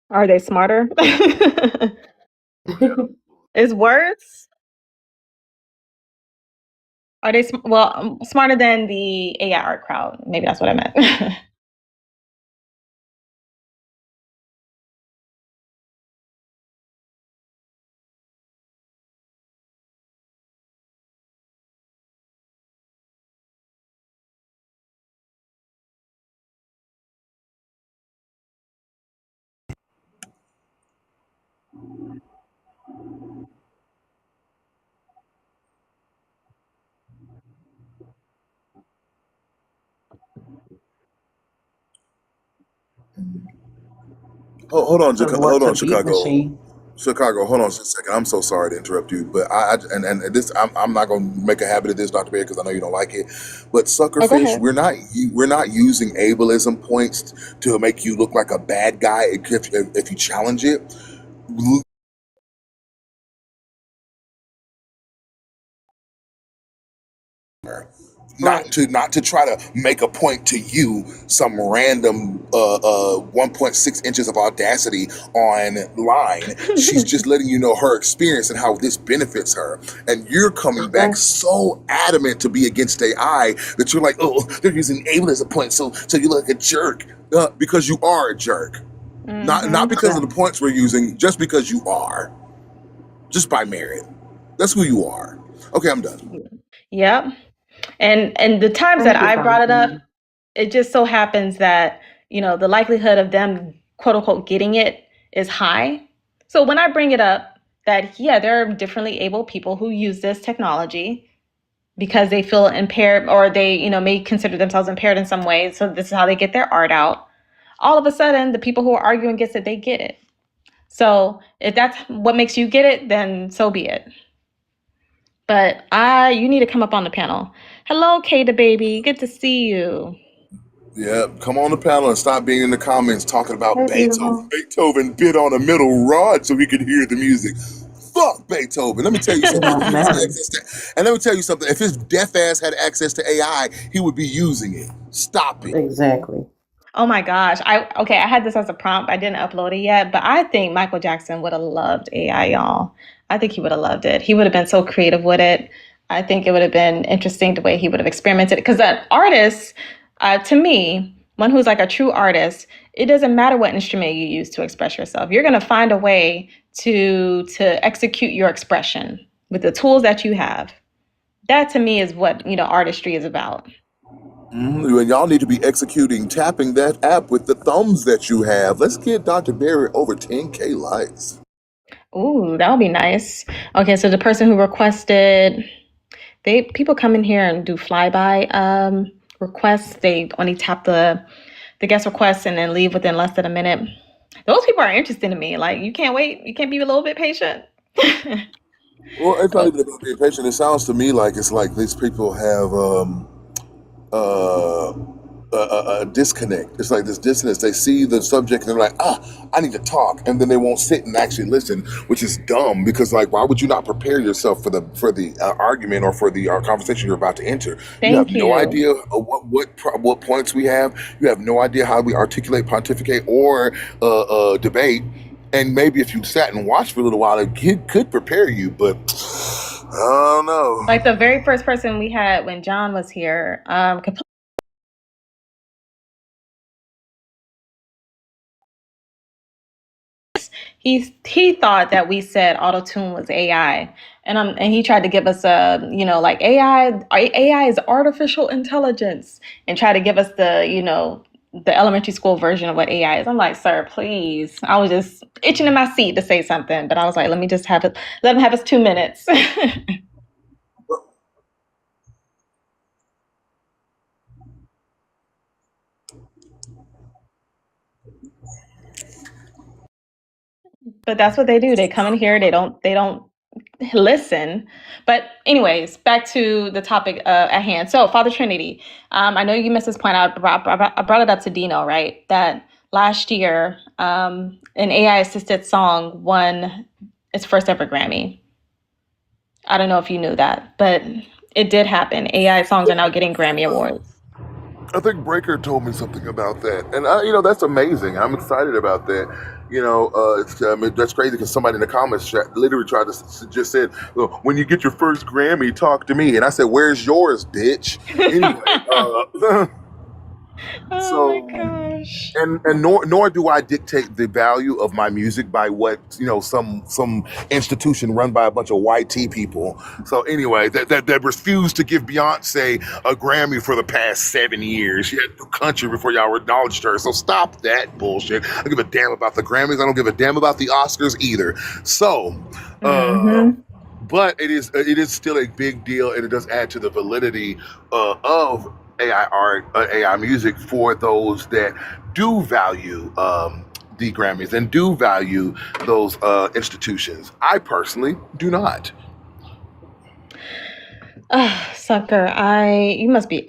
Are they smarter? Is words? Are they smarter than the AI art crowd? Maybe that's what I meant. Hold on, Of hold what's a on, beat Chicago. machine? Chicago, hold on just a second. I'm so sorry to interrupt you, but I'm not gonna make a habit of this, Dr. Bear, because I know you don't like it. But Oh, go Suckerfish, ahead. we're not using ableism points to make you look like a bad guy if you challenge it. Not to try to make a point to you, some random 1.6 inches of audacity online. She's just letting you know her experience and how this benefits her. And you're coming back so adamant to be against AI that you're like, oh, they're using ableism as a point, so you look like a jerk. Because you are a jerk. Not because of the points we're using, just because you are. Just by merit. That's who you are. Okay, I'm done. Yep. And the times that I brought it up, it just so happens that, the likelihood of them quote unquote getting it is high. So when I bring it up that, yeah, there are differently able people who use this technology because they feel impaired or they, may consider themselves impaired in some way. So this is how they get their art out. All of a sudden, the people who are arguing against it, they get it. So if that's what makes you get it, then so be it. But you need to come up on the panel. Hello, Kata baby. Good to see you. Yeah, come on the panel and stop being in the comments talking about Beethoven. Beethoven bit on a middle rod so we could hear the music. Fuck Beethoven. Let me tell you something. And let me tell you something. If his deaf ass had access to AI, he would be using it. Stop it. Exactly. Oh my gosh. I had this as a prompt. I didn't upload it yet, but I think Michael Jackson would have loved AI, y'all. I think he would have loved it. He would have been so creative with it. I think it would have been interesting the way he would have experimented. Because an artist, to me, one who's like a true artist, it doesn't matter what instrument you use to express yourself. You're going to find a way to execute your expression with the tools that you have. That to me is what, artistry is about. And y'all need to be tapping that app with the thumbs that you have. Let's get Dr. Barry over 10K likes. Ooh, that would be nice. Okay, so the person who requested, people come in here and do flyby requests. They only tap the guest request and then leave within less than a minute. Those people are interesting to me. Like, you can't wait. You can't be a little bit patient. Well, it's not even about being patient. It sounds to me like it's like these people have uh, a disconnect. It's like this dissonance. They see the subject and they're like, I need to talk, and then they won't sit and actually listen, which is dumb because like, why would you not prepare yourself for the argument or for the conversation you're about to enter? You have Thank no you. idea what points we have. You have no idea how we articulate, pontificate, or debate. And maybe if you sat and watched for a little while, it could prepare you, but I don't know. Like the very first person we had when John was here, he thought that we said auto tune was AI, and he tried to give us a like AI is artificial intelligence, and try to give us the elementary school version of what AI is. I'm like, sir, please. I was just itching in my seat to say something, but I was like, let me just let him have his 2 minutes. But that's what they do. They come in here. They don't listen. But anyways, back to the topic at hand. So Father Trinity, I know you missed this point. I brought it up to Dino, right? That last year, an AI assisted song won its first ever Grammy. I don't know if you knew that, but it did happen. AI songs are now getting Grammy awards. I think Breaker told me something about that, and that's amazing. I'm excited about that. That's crazy because somebody in the comments chat literally tried to just said, well, "When you get your first Grammy, talk to me." And I said, "Where's yours, bitch?" Anyway, Oh my so gosh. and nor do I dictate the value of my music by what some institution run by a bunch of white tea people. So anyway, that refused to give Beyonce a Grammy for the past 7 years. She had to do country before y'all acknowledged her. So stop that bullshit. I don't give a damn about the Grammys. I don't give a damn about the Oscars either. So. Mm-hmm. But it is still a big deal, and it does add to the validity of AI art, AI music for those that do value the Grammys and do value those institutions. I personally do not. Sucker, you must be.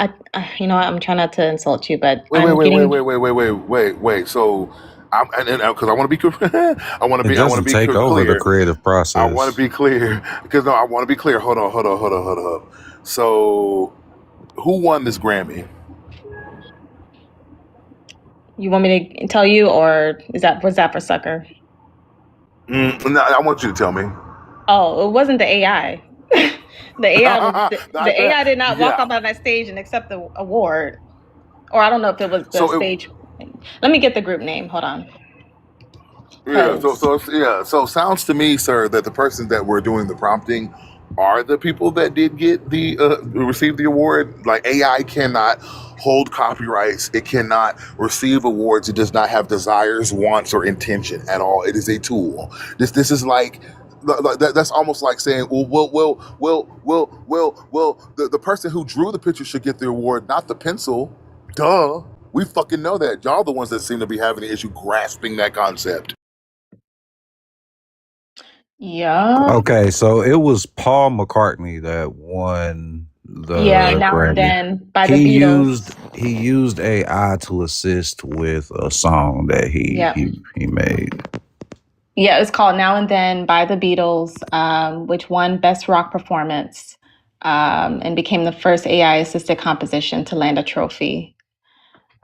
You know what? I'm trying not to insult you, but Wait, wait, I'm wait, wait, getting. wait, wait, wait, wait, wait. So, and because I want to be, It I want to doesn't be take over the clear. creative I want to process. be clear because no, I want to be clear. Hold on. So, who won this Grammy? You want me to tell you, or was that for Sucker? No, I want you to tell me. Oh, it wasn't the AI. The AI was Not the AI that. did not walk up Yeah. on that stage and accept the award. Or I don't know if it was the So stage. Let me get the group name. Hold on. yeah. So 'Cause yeah. So sounds to me, sir, that the persons that were doing the prompting are the people that did get the receive the award. Like AI cannot hold copyrights. It cannot receive awards. It does not have desires, wants, or intention at all. It is a tool. This is like. That's almost like saying, the person who drew the picture should get the award, not the pencil. Duh. We fucking know that. Y'all the ones that seem to be having the issue grasping that concept. yeah. Okay, so it was Paul McCartney that won Yeah, the Now and Grammy. Then by the He Beatles. used AI to assist with a song that Yeah. he made. Yeah, it's called Now and Then by the Beatles, which won Best Rock Performance, and became the first AI assisted composition to land a trophy.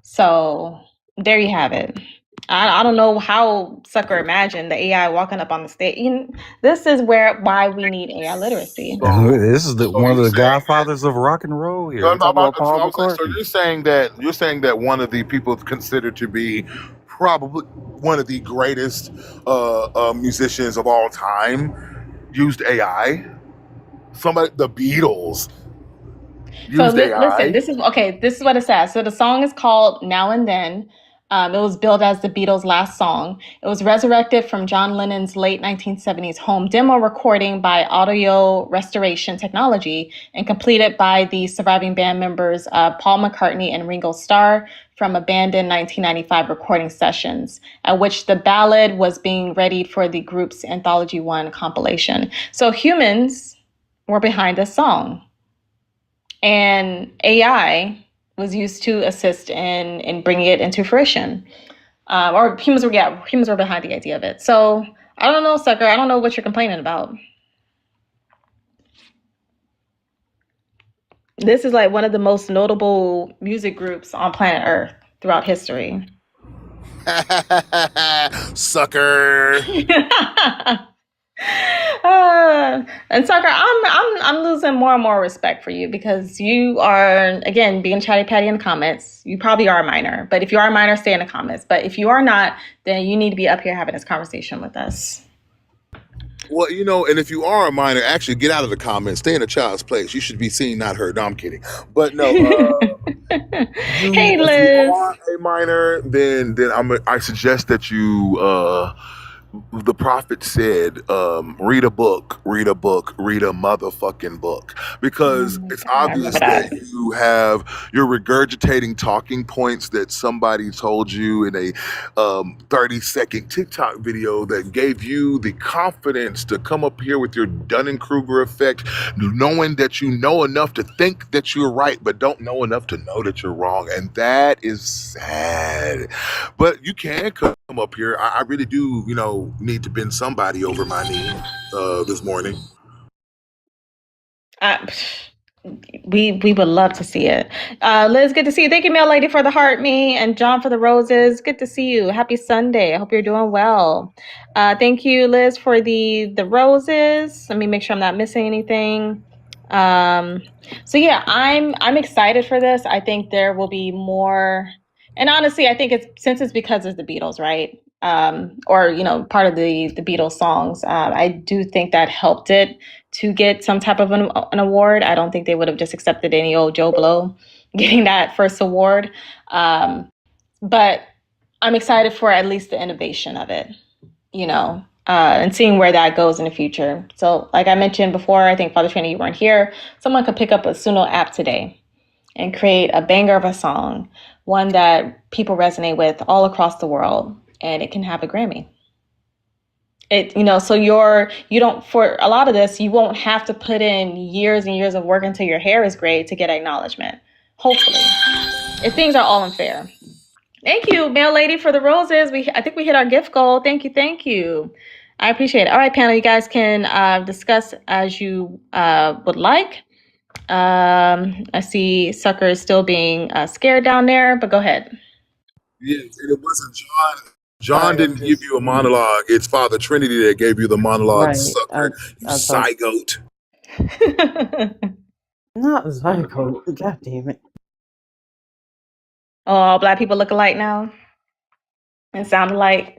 So there you have it. I don't know how Sucker imagined the AI walking up on the stage. This is why we need AI literacy. This is So one of you're the saying godfathers of rock and roll here. no, We're no, talking about Paul so McCartney. you're saying that one of the people considered to be probably one of the greatest musicians of all time used AI. Somebody, the Beatles So used listen, AI. this is okay. This is what it says. So the song is called Now and Then. It was billed as the Beatles' last song. It was resurrected from John Lennon's late 1970s home demo recording by audio restoration technology and completed by the surviving band members Paul McCartney and Ringo Starr from abandoned 1995 recording sessions, at which the ballad was being readied for the group's Anthology 1 compilation. So humans were behind this song, and AI was used to assist in bringing it into fruition. Or humans were behind the idea of it. So I don't know, sucker. I don't know what you're complaining about. This is like one of the most notable music groups on planet Earth throughout history. Sucker. And sucker, I'm losing more and more respect for you because you are, again, being chatty patty in the comments. You probably are a minor, but if you are a minor, stay in the comments. But if you are not, then you need to be up here having this conversation with us. Well, you know, and if you are a minor, actually get out of the comments. Stay in a child's place. You should be seen, not heard. No, I'm kidding. But no, Hey, if you Liz. are a minor, then I suggest that you the prophet said, read a book, read a book, read a motherfucking book. Because it's I obvious remember that. that you're regurgitating talking points that somebody told you in a 30-second TikTok video that gave you the confidence to come up here with your Dunning-Kruger effect, knowing that you know enough to think that you're right, but don't know enough to know that you're wrong. And that is sad. But you can come up here. I really do, need to bend somebody over my knee this morning. We would love to see it. Liz, good to see you. Thank you, Mail Lady, for the heart me, and John for the roses. Good to see you. Happy Sunday. I hope you're doing well. Thank you, Liz, for the roses. Let me make sure I'm not missing anything. So yeah, I'm excited for this. I think there will be more, and honestly, I think since it's because it's the Beatles, right? Or part of the Beatles songs. I do think that helped it to get some type of an award. I don't think they would have just accepted any old Joe Blow getting that first award. But I'm excited for at least the innovation of it, and seeing where that goes in the future. So like I mentioned before, I think Father Trini, you weren't here. Someone could pick up a Suno app today and create a banger of a song, one that people resonate with all across the world, and it can have a Grammy. So you don't, for a lot of this, you won't have to put in years and years of work until your hair is gray to get acknowledgement. Hopefully, if things are all unfair. Thank you, Mail Lady, for the roses. I think we hit our gift goal. Thank you. I appreciate it. All right, panel, you guys can discuss as you would like. I see Sucker is still being scared down there, but go ahead. Yes, and it wasn't John. John didn't give you a monologue. It's Father Trinity that gave you the monologue. Sucker, you zygote. Not zygote. God damn it. Oh, Black people look alike now and sound alike.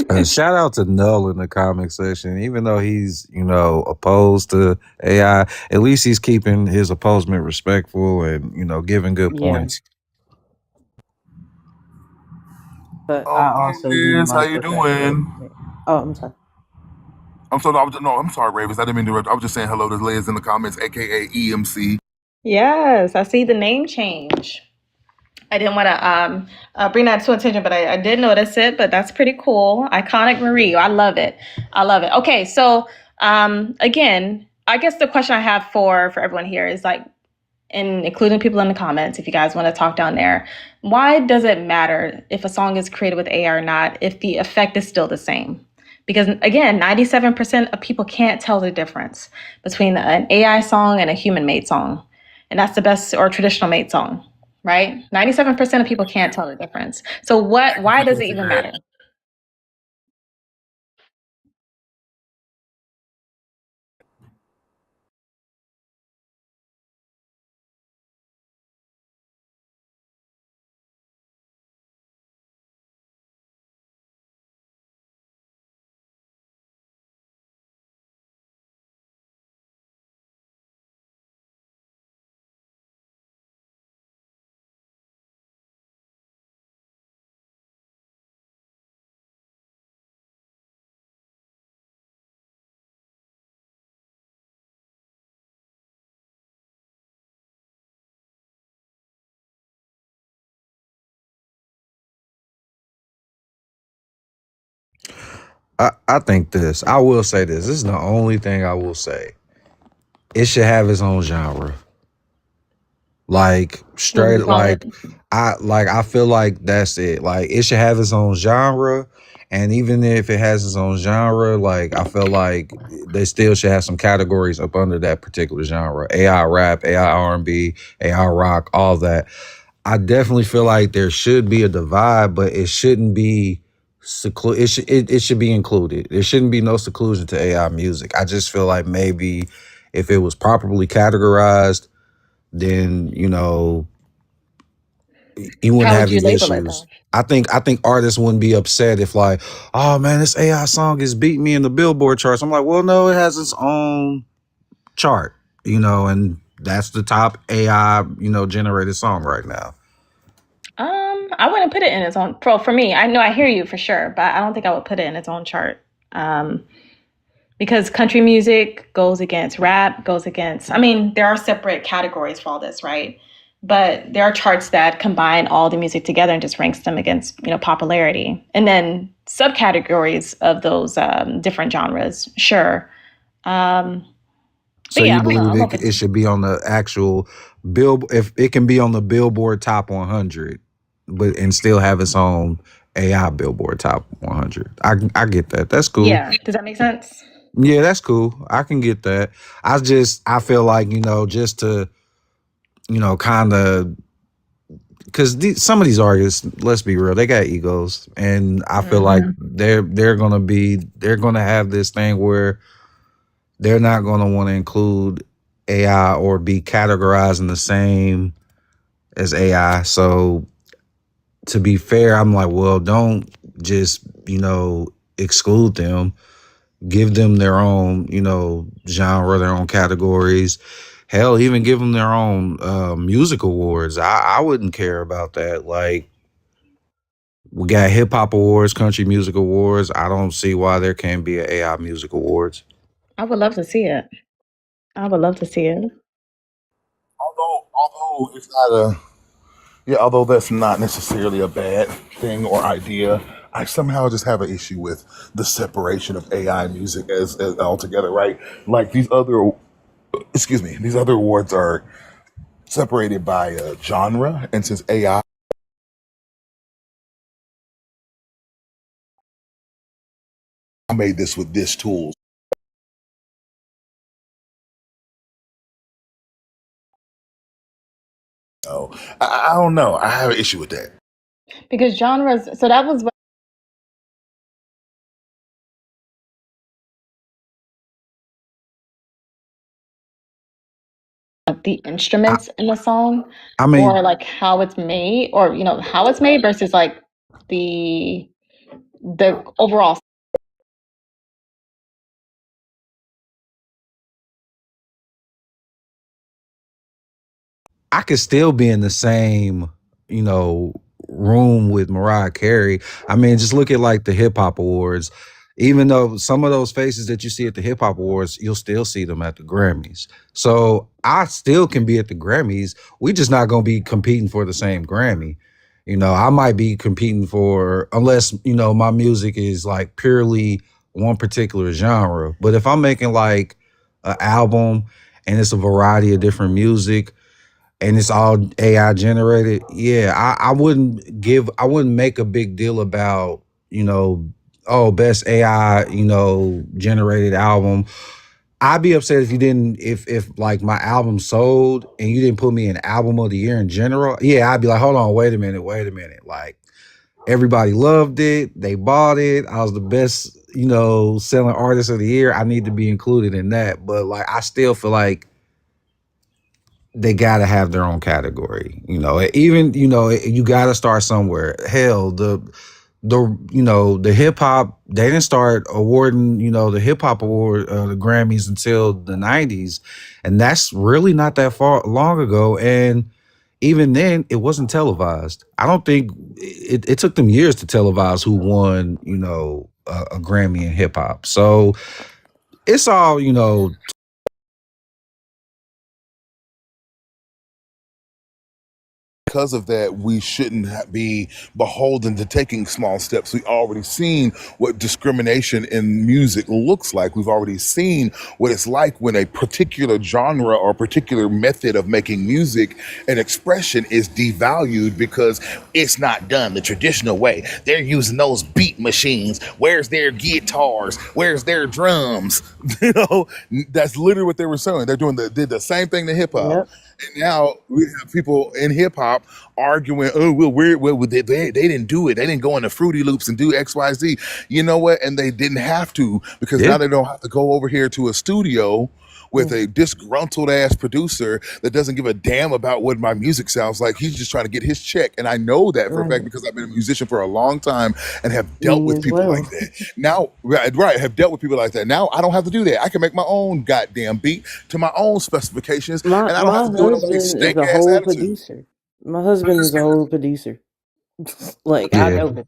And shout out to Null in the comment section. Even though he's, opposed to AI, at least he's keeping his opposement respectful and, giving good points. But I also Liz, how you doing? Oh, I'm sorry. I'm sorry, Ravis. I didn't mean to interrupt. I was just saying hello to Liz in the comments, aka EMC. Yes, I see the name change. I didn't want to bring that to attention, but I did notice it. But that's pretty cool. Iconic Marie. I love it. Okay, so again, I guess the question I have for everyone here is like, and including people in the comments, if you guys want to talk down there, why does it matter if a song is created with AI or not if the effect is still the same? Because again, 97% of people can't tell the difference between an AI song and a human-made song. And that's the best or traditional made song, right? 97% of people can't tell the difference. So why does it even matter? I think this. I will say this. This is the only thing I will say. It should have its own genre. Like What would straight you call it? I feel like that's it. Like it should have its own genre. And even if it has its own genre, like I feel like they still should have some categories up under that particular genre. AI rap, AI R&B, AI rock, all that. I definitely feel like there should be a divide, but it shouldn't be it should be included. There shouldn't be no seclusion to AI music. I just feel like maybe if it was properly categorized, then you wouldn't How would have you these label it though? issues. I think artists wouldn't be upset if like, oh man, this AI song is beating me in the Billboard charts. I'm like, well, no, it has its own chart, and that's the top AI, generated song right now. I wouldn't put it in its own. For me, I know I hear you for sure, but I don't think I would put it in its own chart. Um, because country music goes against rap, goes against. I mean, there are separate categories for all this, right? But there are charts that combine all the music together and just ranks them against popularity, and then subcategories of those different genres. Sure, um, So but yeah, you I don't know. believe I'm it, open it to. should be on the actual bill if it can be on the Billboard Top 100, but and still have its own AI Billboard Top 100. I get that. That's cool. Yeah, does that make sense? Yeah, that's cool. I can get that. I feel like just to kind of because some of these artists, let's be real, they got egos, and I feel like Hmm. they're gonna have this thing where they're not gonna want to include AI or be categorized in the same as AI. So to be fair, I'm like, well, don't just exclude them. Give them their own genre, their own categories. Hell, even give them their own music awards. I wouldn't care about that. Like we got hip hop awards, country music awards. I don't see why there can't be an AI music awards. I would love to see it. I would love to see it. Although it's not a yeah, although that's not necessarily a bad thing or idea, I somehow just have an issue with the separation of AI music as altogether, right? Like these other awards are separated by genre, and since AI made this with this tool, so I don't know. I have an issue with that. Because genres, so that was what the I, instruments in the song, I or mean, like how it's made, or how it's made versus like the the overall. I could still be in the same, you know, room with Mariah Carey. I mean, just look at like the hip hop awards. Even though some of those faces that you see at the hip hop awards, you'll still see them at the Grammys. So I still can be at the Grammys. We just not gonna be competing for the same Grammy. I might be competing for unless, my music is like purely one particular genre. But if I'm making like an album and it's a variety of different music, and it's all AI generated, yeah, I wouldn't make a big deal about, oh, best AI, generated album. I'd be upset if you didn't, if like my album sold and you didn't put me in album of the year in general. Yeah, I'd be like, hold on, wait a minute, wait a minute. Like everybody loved it, they bought it. I was the best, selling artist of the year. I need to be included in that. But like I still feel like they got to have their own category. Even you got to start somewhere. Hell, the hip hop, they didn't start awarding the hip hop award, the Grammys, until the '90s, and that's really not that far long ago. And even then, it wasn't televised. I don't think it took them years to televise who won a Grammy in hip hop. So it's all because of that, we shouldn't be beholden to taking small steps. We've already seen what discrimination in music looks like. We've already seen what it's like when a particular genre or particular method of making music and expression is devalued because it's not done the traditional way. They're using those beat machines. Where's their guitars? Where's their drums? You know, that's literally what they were saying. They're did the same thing to hip hop. Yep. And now we have people in hip hop arguing, oh, well, they didn't do it. They didn't go into Fruity Loops and do X, Y, Z. You know what? And they didn't have to, because Yeah. now they don't have to go over here to a studio with a disgruntled ass producer that doesn't give a damn about what my music sounds like. He's just trying to get his check. And I know that for a fact Right. because I've been a musician for a long time and have dealt Me with as people like well. that. Now, right, have dealt with people like that. Now I don't have to do that. I can make my own goddamn beat to my own specifications, and My I don't have to do it with husband nobody's is stank a ass whole attitude. producer. My husband is a whole producer. Like I Yeah. know him.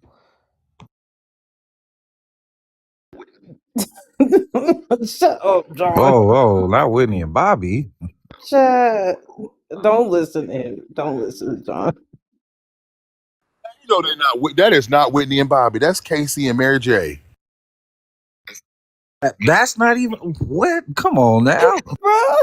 Shut up, John. Oh, not Whitney and Bobby. Shut. Don't listen to him. Don't listen to John. You know they're not. That is not Whitney and Bobby. That's Casey and Mary J. That's not even what. Come on now. Bro.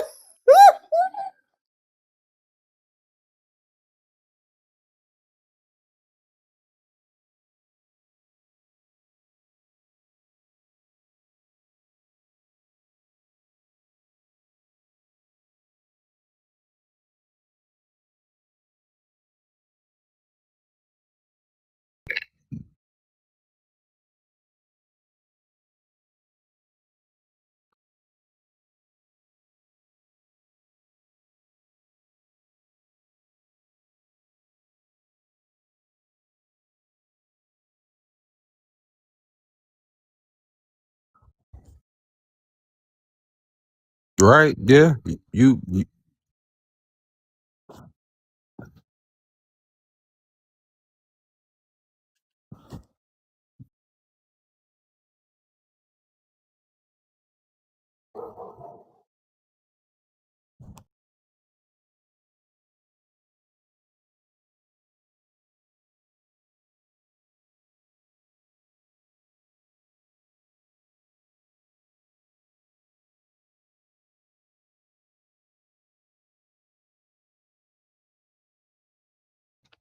Right? Yeah. You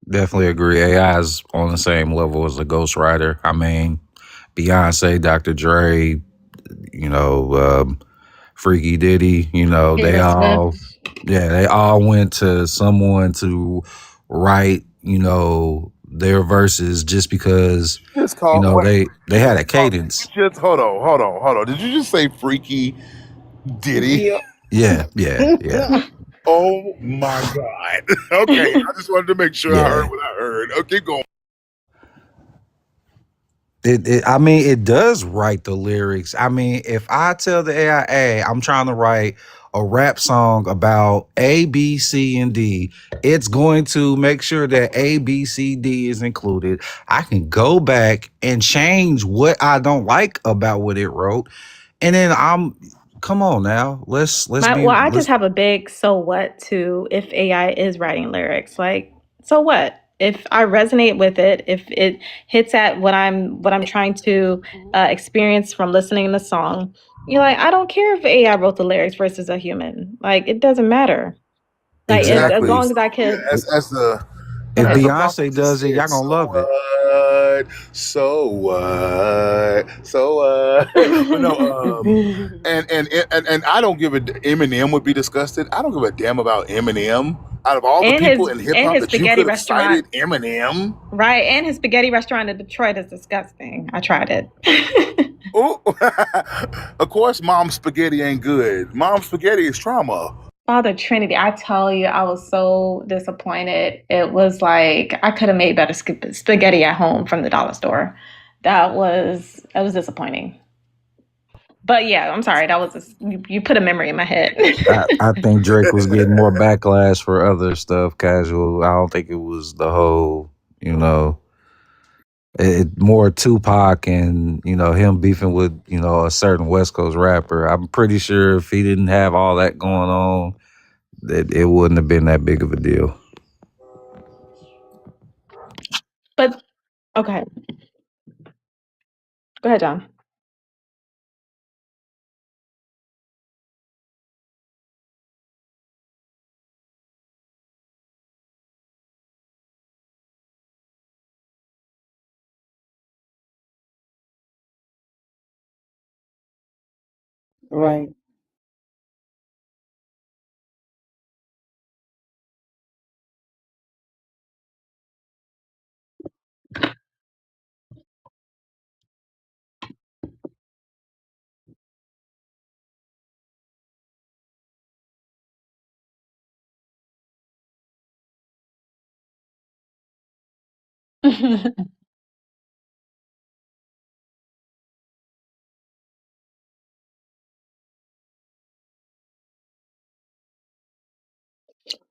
definitely agree. AI is on the same level as a ghostwriter. I mean, Beyonce, Dr. Dre, you know, Freaky Diddy, you know, they Taylor all, Swift. yeah, they all went to someone to write, you know, their verses just because, Just you call. know, Wait, they had a cadence. just hold on. Did you just say Freaky Diddy? Yeah. Yeah. Oh my God. Okay, I just wanted to make sure I Yeah. heard what I heard. Okay, keep going. I mean, it does write the lyrics. I mean, if I tell the AI, hey, I'm trying to write a rap song about A, B, C, and D, it's going to make sure that A, B, C, D is included. I can go back and change what I don't like about what it wrote. And then come on now. Let's I just have a big so what to if AI is writing lyrics. Like, so what? If I resonate with it, if it hits at what I'm trying to experience from listening to the song, you're like, I don't care if AI wrote the lyrics versus a human. Like, it doesn't matter. Like, as Exactly. long as I could. As the if Okay. as the Beyonce prophet does it, said, y'all gonna love it. So what? But no, and I don't give a Eminem would be disgusted. I don't give a damn about Eminem. Out of all the And people his- in hip and hop his that you spaghetti could have restaurant. cited, Eminem. Right, and his spaghetti restaurant in Detroit is disgusting. I tried it. Oh, of course, Mom's spaghetti ain't good. Mom's spaghetti is trauma. Father Trinity, I tell you, I was so disappointed. It was like I could have made better spaghetti at home from the dollar store. That was disappointing. But yeah, I'm sorry. That was you put a memory in my head. I think Drake was getting more backlash for other stuff, casual. I don't think it was the whole, you know, more Tupac and, you know, him beefing with, you know, a certain West Coast rapper. I'm pretty sure if he didn't have all that going on, that it wouldn't have been that big of a deal. But okay, go ahead, John. Right.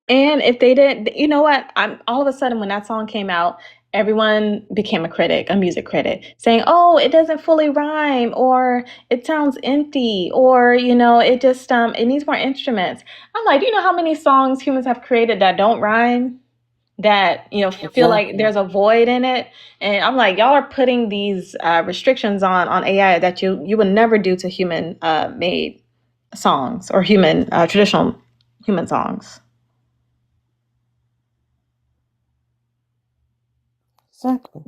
And if they didn't, you know what? I'm all of a sudden when that song came out, everyone became a critic, a music critic, saying, "Oh, it doesn't fully rhyme, or it sounds empty, or it just it needs more instruments." I'm like, do you know how many songs humans have created that don't rhyme? That feel like Exactly. there's a void in it, and I'm like, y'all are putting these restrictions on AI that you would never do to human made songs or human traditional human songs. Exactly.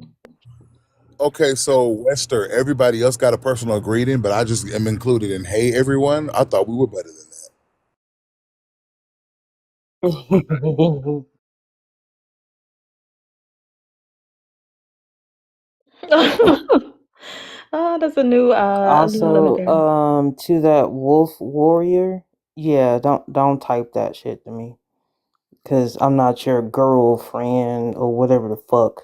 Okay, so Wester, everybody else got a personal greeting, but I just am included in hey everyone. I thought we were better than that. Oh, that's a new limit Also, there. to that wolf warrior, yeah, don't type that shit to me, cause I'm not your girlfriend or whatever the fuck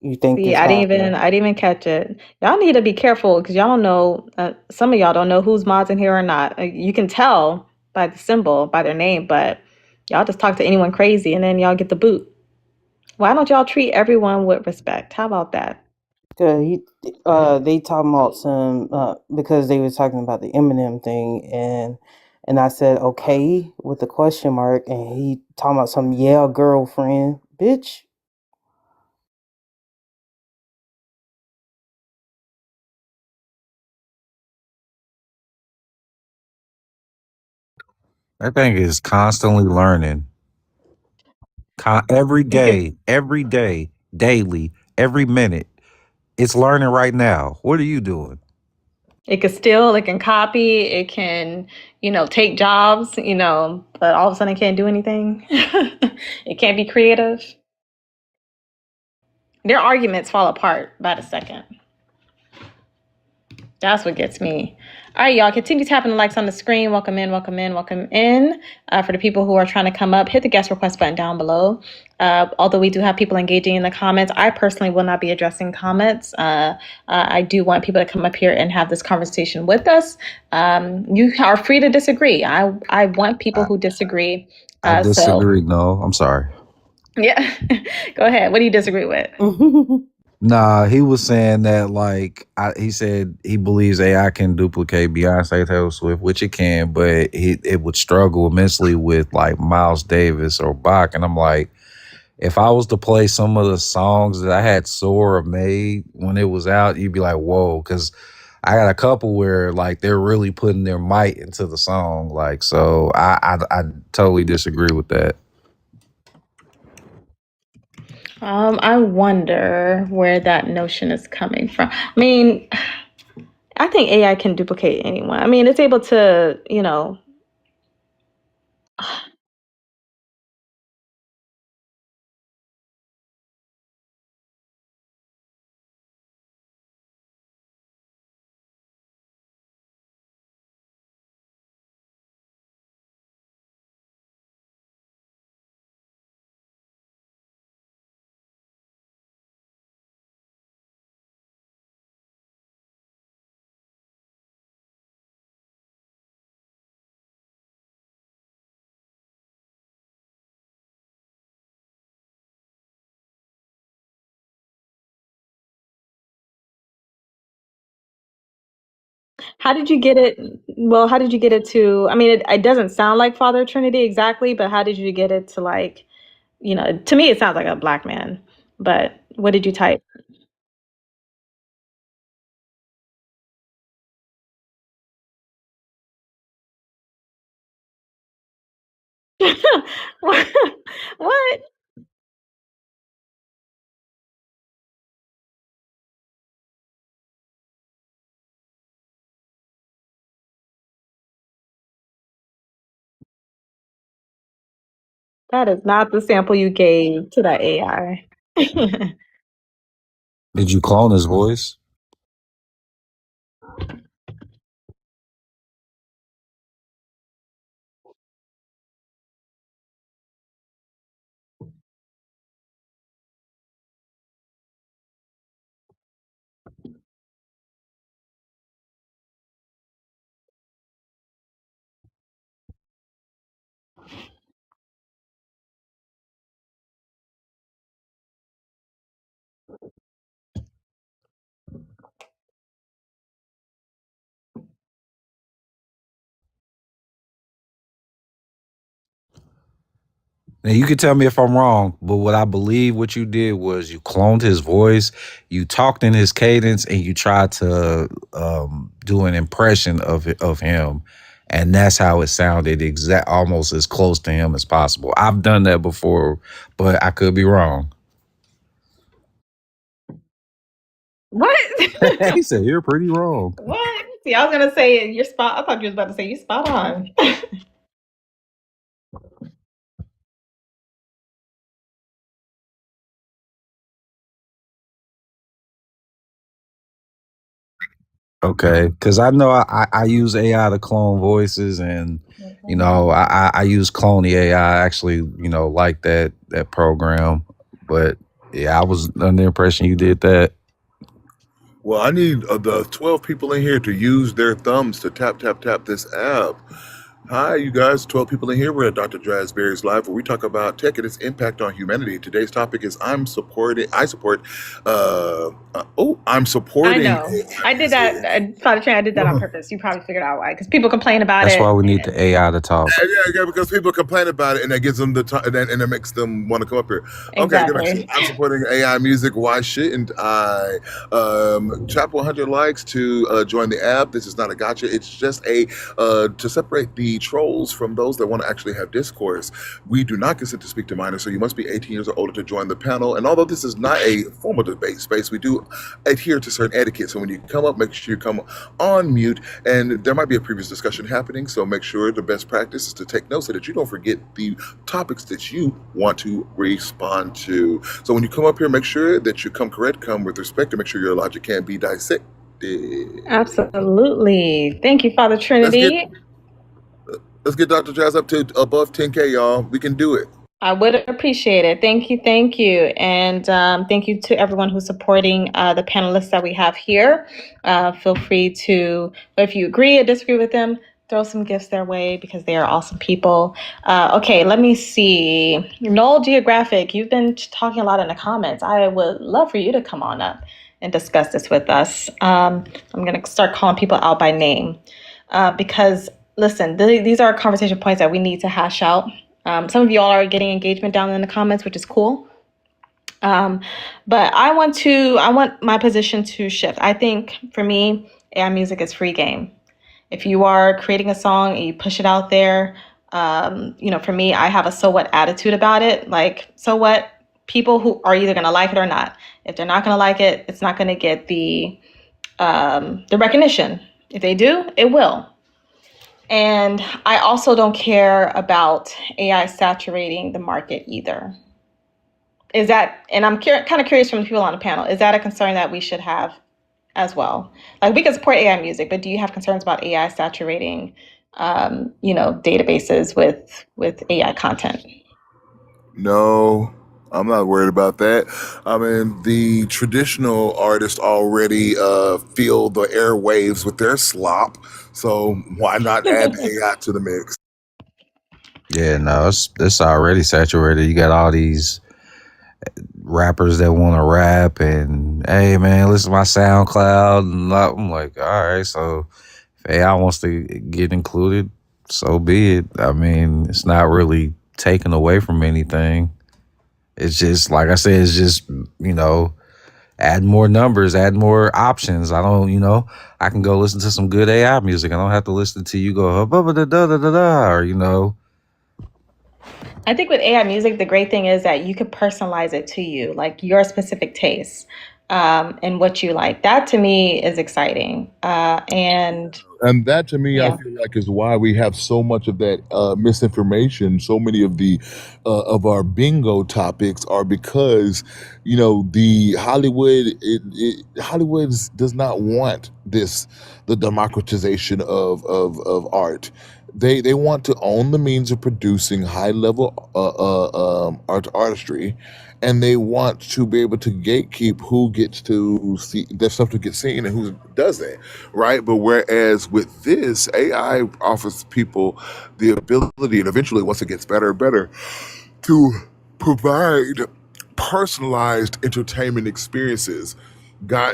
you think See, is I didn't even happening. I didn't even catch it. Y'all need to be careful because y'all don't know. Some of y'all don't know who's mods in here or not. You can tell by the symbol, by their name, but y'all just talk to anyone crazy and then y'all get the boot. Why don't y'all treat everyone with respect? How about that? Cause they talking about some because they were talking about the Eminem thing, and I said okay with the question mark, and he talking about some yeah girlfriend, bitch. That thing is constantly learning. It could Every day, daily, every minute. It's learning right now. What are you doing? it could steal, it can copy, it can, take jobs, but all of a sudden it can't do anything. It can't be creative. Their arguments fall apart by the second. That's what gets me. All right, y'all, continue tapping the likes on the screen. Welcome in, welcome in, welcome in. For the people who are trying to come up, hit the guest request button down below. Although we do have people engaging in the comments, I personally will not be addressing comments. I do want people to come up here and have this conversation with us. You are free to disagree. I want people I, who disagree. I So, disagree. No, I'm sorry. yeah, go ahead. What do you disagree with? Nah, he was saying that he said he believes AI can duplicate Beyonce, Taylor Swift, which it can, but it would struggle immensely with like Miles Davis or Bach. And I'm like, if I was to play some of the songs that I had Sora made when it was out, you'd be like, whoa, because I got a couple where like they're really putting their might into the song. Like, so I totally disagree with that. I wonder where that notion is coming from. I mean, I think AI can duplicate anyone. I mean, it's able to. How did you get it? Well, how did you get it to? I mean, it doesn't sound like Father Trinity exactly, but how did you get it to to me, it sounds like a black man. But what did you type? What? What? That is not the sample you gave to that AI. Did you clone his voice? Now you can tell me if I'm wrong, but what I believe what you did was you cloned his voice, you talked in his cadence, and you tried to do an impression of him, and that's how it sounded, almost as close to him as possible. I've done that before, but I could be wrong. What? He said you're pretty wrong. What? See, I was gonna say you're spot. I thought you was about to say you spot on. Okay, because I know I use AI to clone voices, and you know I use Clone AI. I actually like that program, but yeah, I was under the impression you did that. Well, I need the 12 people in here to use their thumbs to tap, tap, tap this app. Hi, you guys. 12 people in here. We're at Dr. Drazberry's Live, where we talk about tech and its impact on humanity. Today's topic is I'm supporting. I'm I supporting. know. I did that. Father Trent, I did that on purpose. You probably figured out why. Because people complain about That's it. why we need the AI to talk. Yeah, because people complain about it, and that gives them the time, and it makes them want to come up here. Okay, good. Exactly. I'm supporting AI music. Why shouldn't I? Tap 100 likes to join the app. This is not a gotcha. It's just a to separate the trolls from those that want to actually have discourse. We do not consent to speak to minors, so you must be 18 years or older to join the panel. And although this is not a formal debate space, we do adhere to certain etiquette. So when you come up, make sure you come on mute. And there might be a previous discussion happening, so make sure the best practice is to take notes so that you don't forget the topics that you want to respond to. So when you come up here, make sure that you come correct, come with respect, and make sure your logic can be dissected. Absolutely. Thank you, Father Trinity. Let's get Dr. Jazz up to above 10K, y'all. We can do it. I would appreciate it. Thank you, thank you. And thank you to everyone who's supporting the panelists that we have here. Feel free to, if you agree or disagree with them, throw some gifts their way because they are awesome people. Okay, let me see. Noel Geographic, you've been talking a lot in the comments. I would love for you to come on up and discuss this with us. I'm going to start calling people out by name because, listen, these are conversation points that we need to hash out. Some of you all are getting engagement down in the comments, which is cool. But I want my position to shift. I think for me, AI music is free game. If you are creating a song and you push it out there, for me, I have a so what attitude about it. Like, so what? People who are either going to like it or not. If they're not going to like it, it's not going to get the recognition. If they do, it will. And I also don't care about AI saturating the market either. Is that, and I'm kind of curious from the people on the panel, is that a concern that we should have as well? Like, we can support AI music, but do you have concerns about AI saturating, databases with AI content? No, I'm not worried about that. I mean, the traditional artists already fill the airwaves with their slop, so why not add AI to the mix? Yeah, no, it's already saturated. You got all these rappers that want to rap and, hey man, listen to my SoundCloud, and I'm like, all right, so if AI wants to get included, so be it. I mean, it's not really taken away from anything. It's just like I said, it's just, you know, add more numbers, add more options. I don't, you know, I can go listen to some good AI music. I don't have to listen to you go da da da da da, or you know. I think with AI music, the great thing is that you could personalize it to you, like your specific tastes, and what you like. That to me is exciting. And that to me, I Yeah. feel like is why we have so much of that misinformation. So many of the of our bingo topics are because the Hollywood does not want the democratization of art. They want to own the means of producing high level artistry, and they want to be able to gatekeep who gets to see their stuff to get seen and who doesn't, right? But whereas with this, AI offers people the ability, and eventually once it gets better and better, to provide personalized entertainment experiences,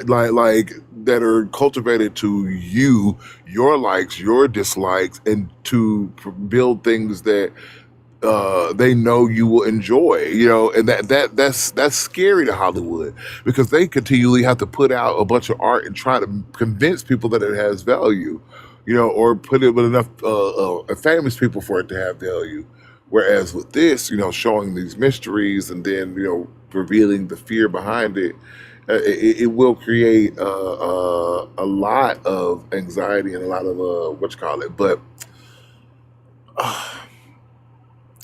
like that are cultivated to you, your likes, your dislikes, and to build things that they know you will enjoy, and that's scary to Hollywood, because they continually have to put out a bunch of art and try to convince people that it has value, or put it with enough famous people for it to have value. Whereas with this, showing these mysteries and then revealing the fear behind it, it will create a lot of anxiety and a lot of what you call it, but.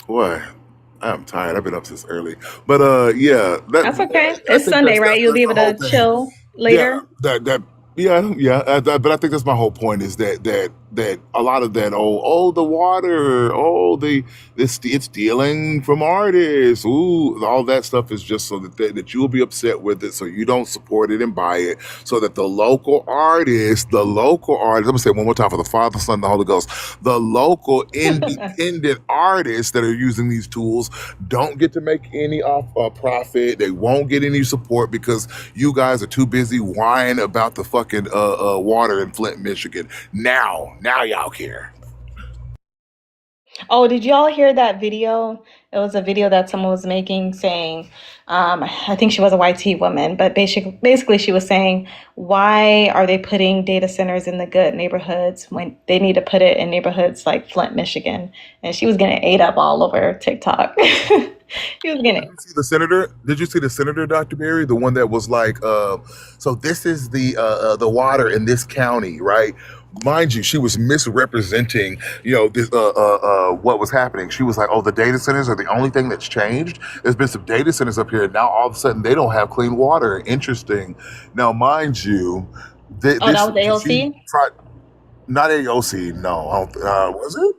Boy, I'm tired. I've been up since early, but yeah, That's okay. I It's think Sunday, right? You'll that's be the able whole to thing. chill Yeah, later. but I think that's my whole point is that a lot of that the water, it's stealing from artists, all that stuff is just so that you will be upset with it, so you don't support it and buy it, so that the local artists, I'm gonna say it one more time for the Father, Son, and the Holy Ghost, the local independent artists that are using these tools don't get to make any profit. They won't get any support because you guys are too busy whining about the fucking water in Flint, Michigan. Now y'all care. Oh, did y'all hear that video? It was a video that someone was making saying, I think she was a YT woman, but basically she was saying, why are they putting data centers in the good neighborhoods when they need to put it in neighborhoods like Flint, Michigan? And she was getting ate up all over TikTok. She was getting. Did you see the senator? Did you see the senator, Dr. Berry? The one that was like, so this is the water in this county, right? Mind you, she was misrepresenting, this what was happening. She was like, "Oh, the data centers are the only thing that's changed. There's been some data centers up here, and now all of a sudden they don't have clean water." Interesting. Now, mind you, Oh, that was she AOC? tried. Not AOC, no. I don't, was it?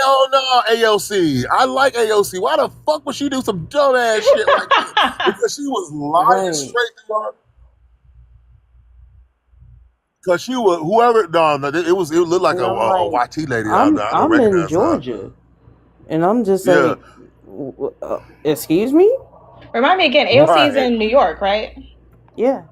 Hell no, AOC. I like AOC. Why the fuck would she do some dumbass shit like that? Because she was lying Right. straight through her. Because she was whoever. No, it looked like And I'm a like, YT lady. I don't I'm in recognize her. Georgia, and I'm just Yeah, like, excuse me? Remind me again, AOC is right. in New York, right? Yeah.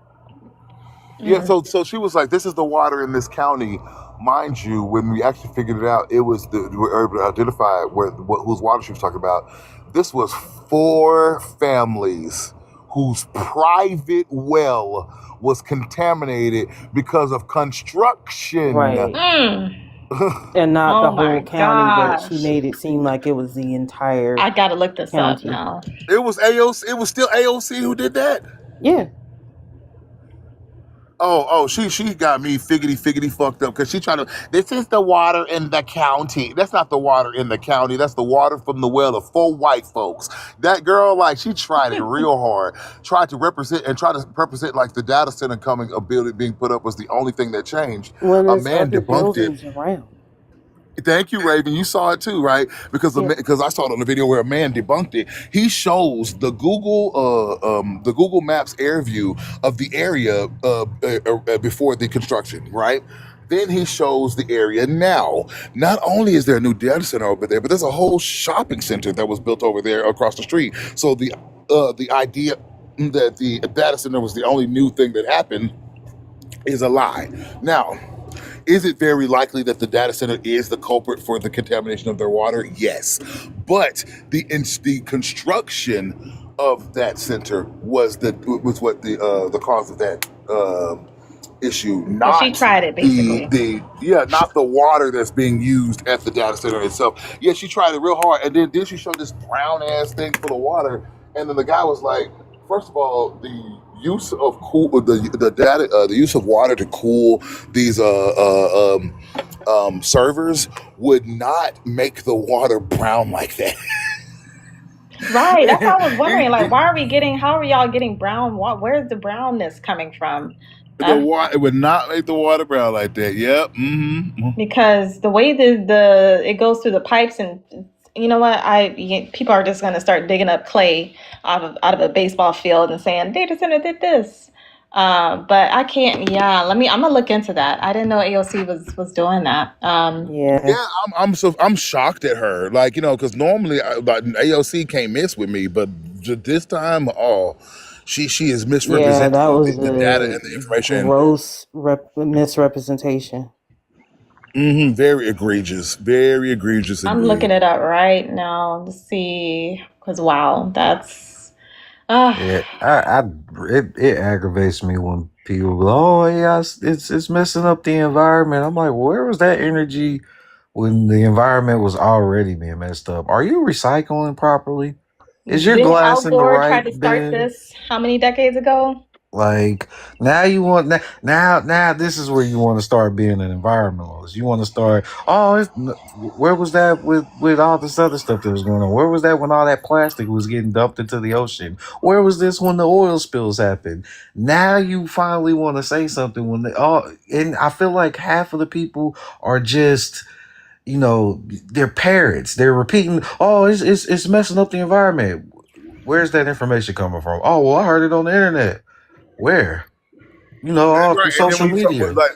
Yeah, Mm. so she was like, "This is the water in this county." Mind you, when we actually figured it out, it was we were able to identify whose water she was talking about. This was 4 families whose private well was contaminated because of construction. Right. Mm. And not the Oh my whole county, but she gosh. made it seem like it was the entire I gotta look this up county. now. It was AOC. It was still AOC who did that. Yeah. She got me figgity fucked up because she trying to. This is the water in the county. That's not the water in the county. That's the water from the well of 4 white folks. That girl, like, she tried it real hard. Tried to represent like the data center a building being put up was the only thing that changed. When A there's man other debunked it. buildings around. Thank you, Raven. You saw it too, right? Because Yeah. because I saw it on the video where a man debunked it. He shows the Google Maps air view of the area before the construction, right? Then he shows the area now. Not only is there a new data center over there, but there's a whole shopping center that was built over there across the street. So the idea that the data center was the only new thing that happened is a lie. Now, Is it very likely that the data center is the culprit for the contamination of their water? Yes, but the construction of that center was what the cause of that issue, So she not tried it basically. not the water that's being used at the data center itself. Yeah, she tried it real hard, and then she showed this brown ass thing full of water, and then the guy was like, first of all, the use of the use of water to cool these servers would not make the water brown like that. Right. That's what I was wondering. Like, how are y'all getting brown water? Where's the brownness coming from? It would not make the water brown like that. Yep. Mm-hmm. Because the way it goes through the pipes, and you know what, people are just gonna start digging up clay out of a baseball field and saying data center did this. But I can't. Yeah, I'm gonna look into that. I didn't know AOC was doing that. Yeah, I'm shocked at her. Like, because normally AOC can't mess with me, but this time, she is Yeah, misrepresenting that was the data and the information. gross misrepresentation. Very egregious. Very egregious. I'm indeed. looking it up right now to see, because wow, that's Yeah, it aggravates me when people go, oh yeah, it's messing up the environment. I'm like, where was that energy when the environment was already being messed up? Are you recycling properly? Is your Didn't glass Al in the Gore try right to start bin? this how many decades ago? Like now you want now this is where you want to start being an environmentalist. You want to start. Where was that with all this other stuff that was going on? Where was that when all that plastic was getting dumped into the ocean? Where was this when the oil spills happened? Now you finally want to say something when and I feel like half of the people are just. They're parrots. They're repeating, "Oh, it's messing up the environment." Where's that information coming from? Oh, well, I heard it on the internet. Where? All through Right, and then social when you talk media. about,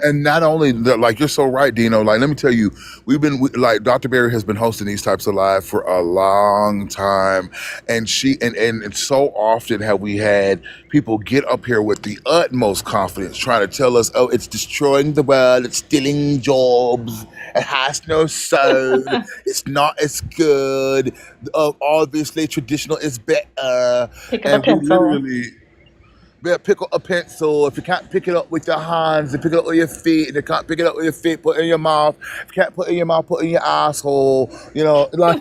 and not only that, like, you're so right, Dino. Like, let me tell you, like, Dr. Berry has been hosting these types of live for a long time, and and so often have we had people get up here with the utmost confidence, trying to tell us, oh, it's destroying the world, it's stealing jobs, it has no soul, it's not as good. Obviously, traditional is better, Pick up a and we pencil. literally. Yeah, pick up a pencil. If you can't pick it up with your hands, and pick it up with your feet. And you can't pick it up with your feet, put it in your mouth. If you can't put it in your mouth, put it in your asshole. Like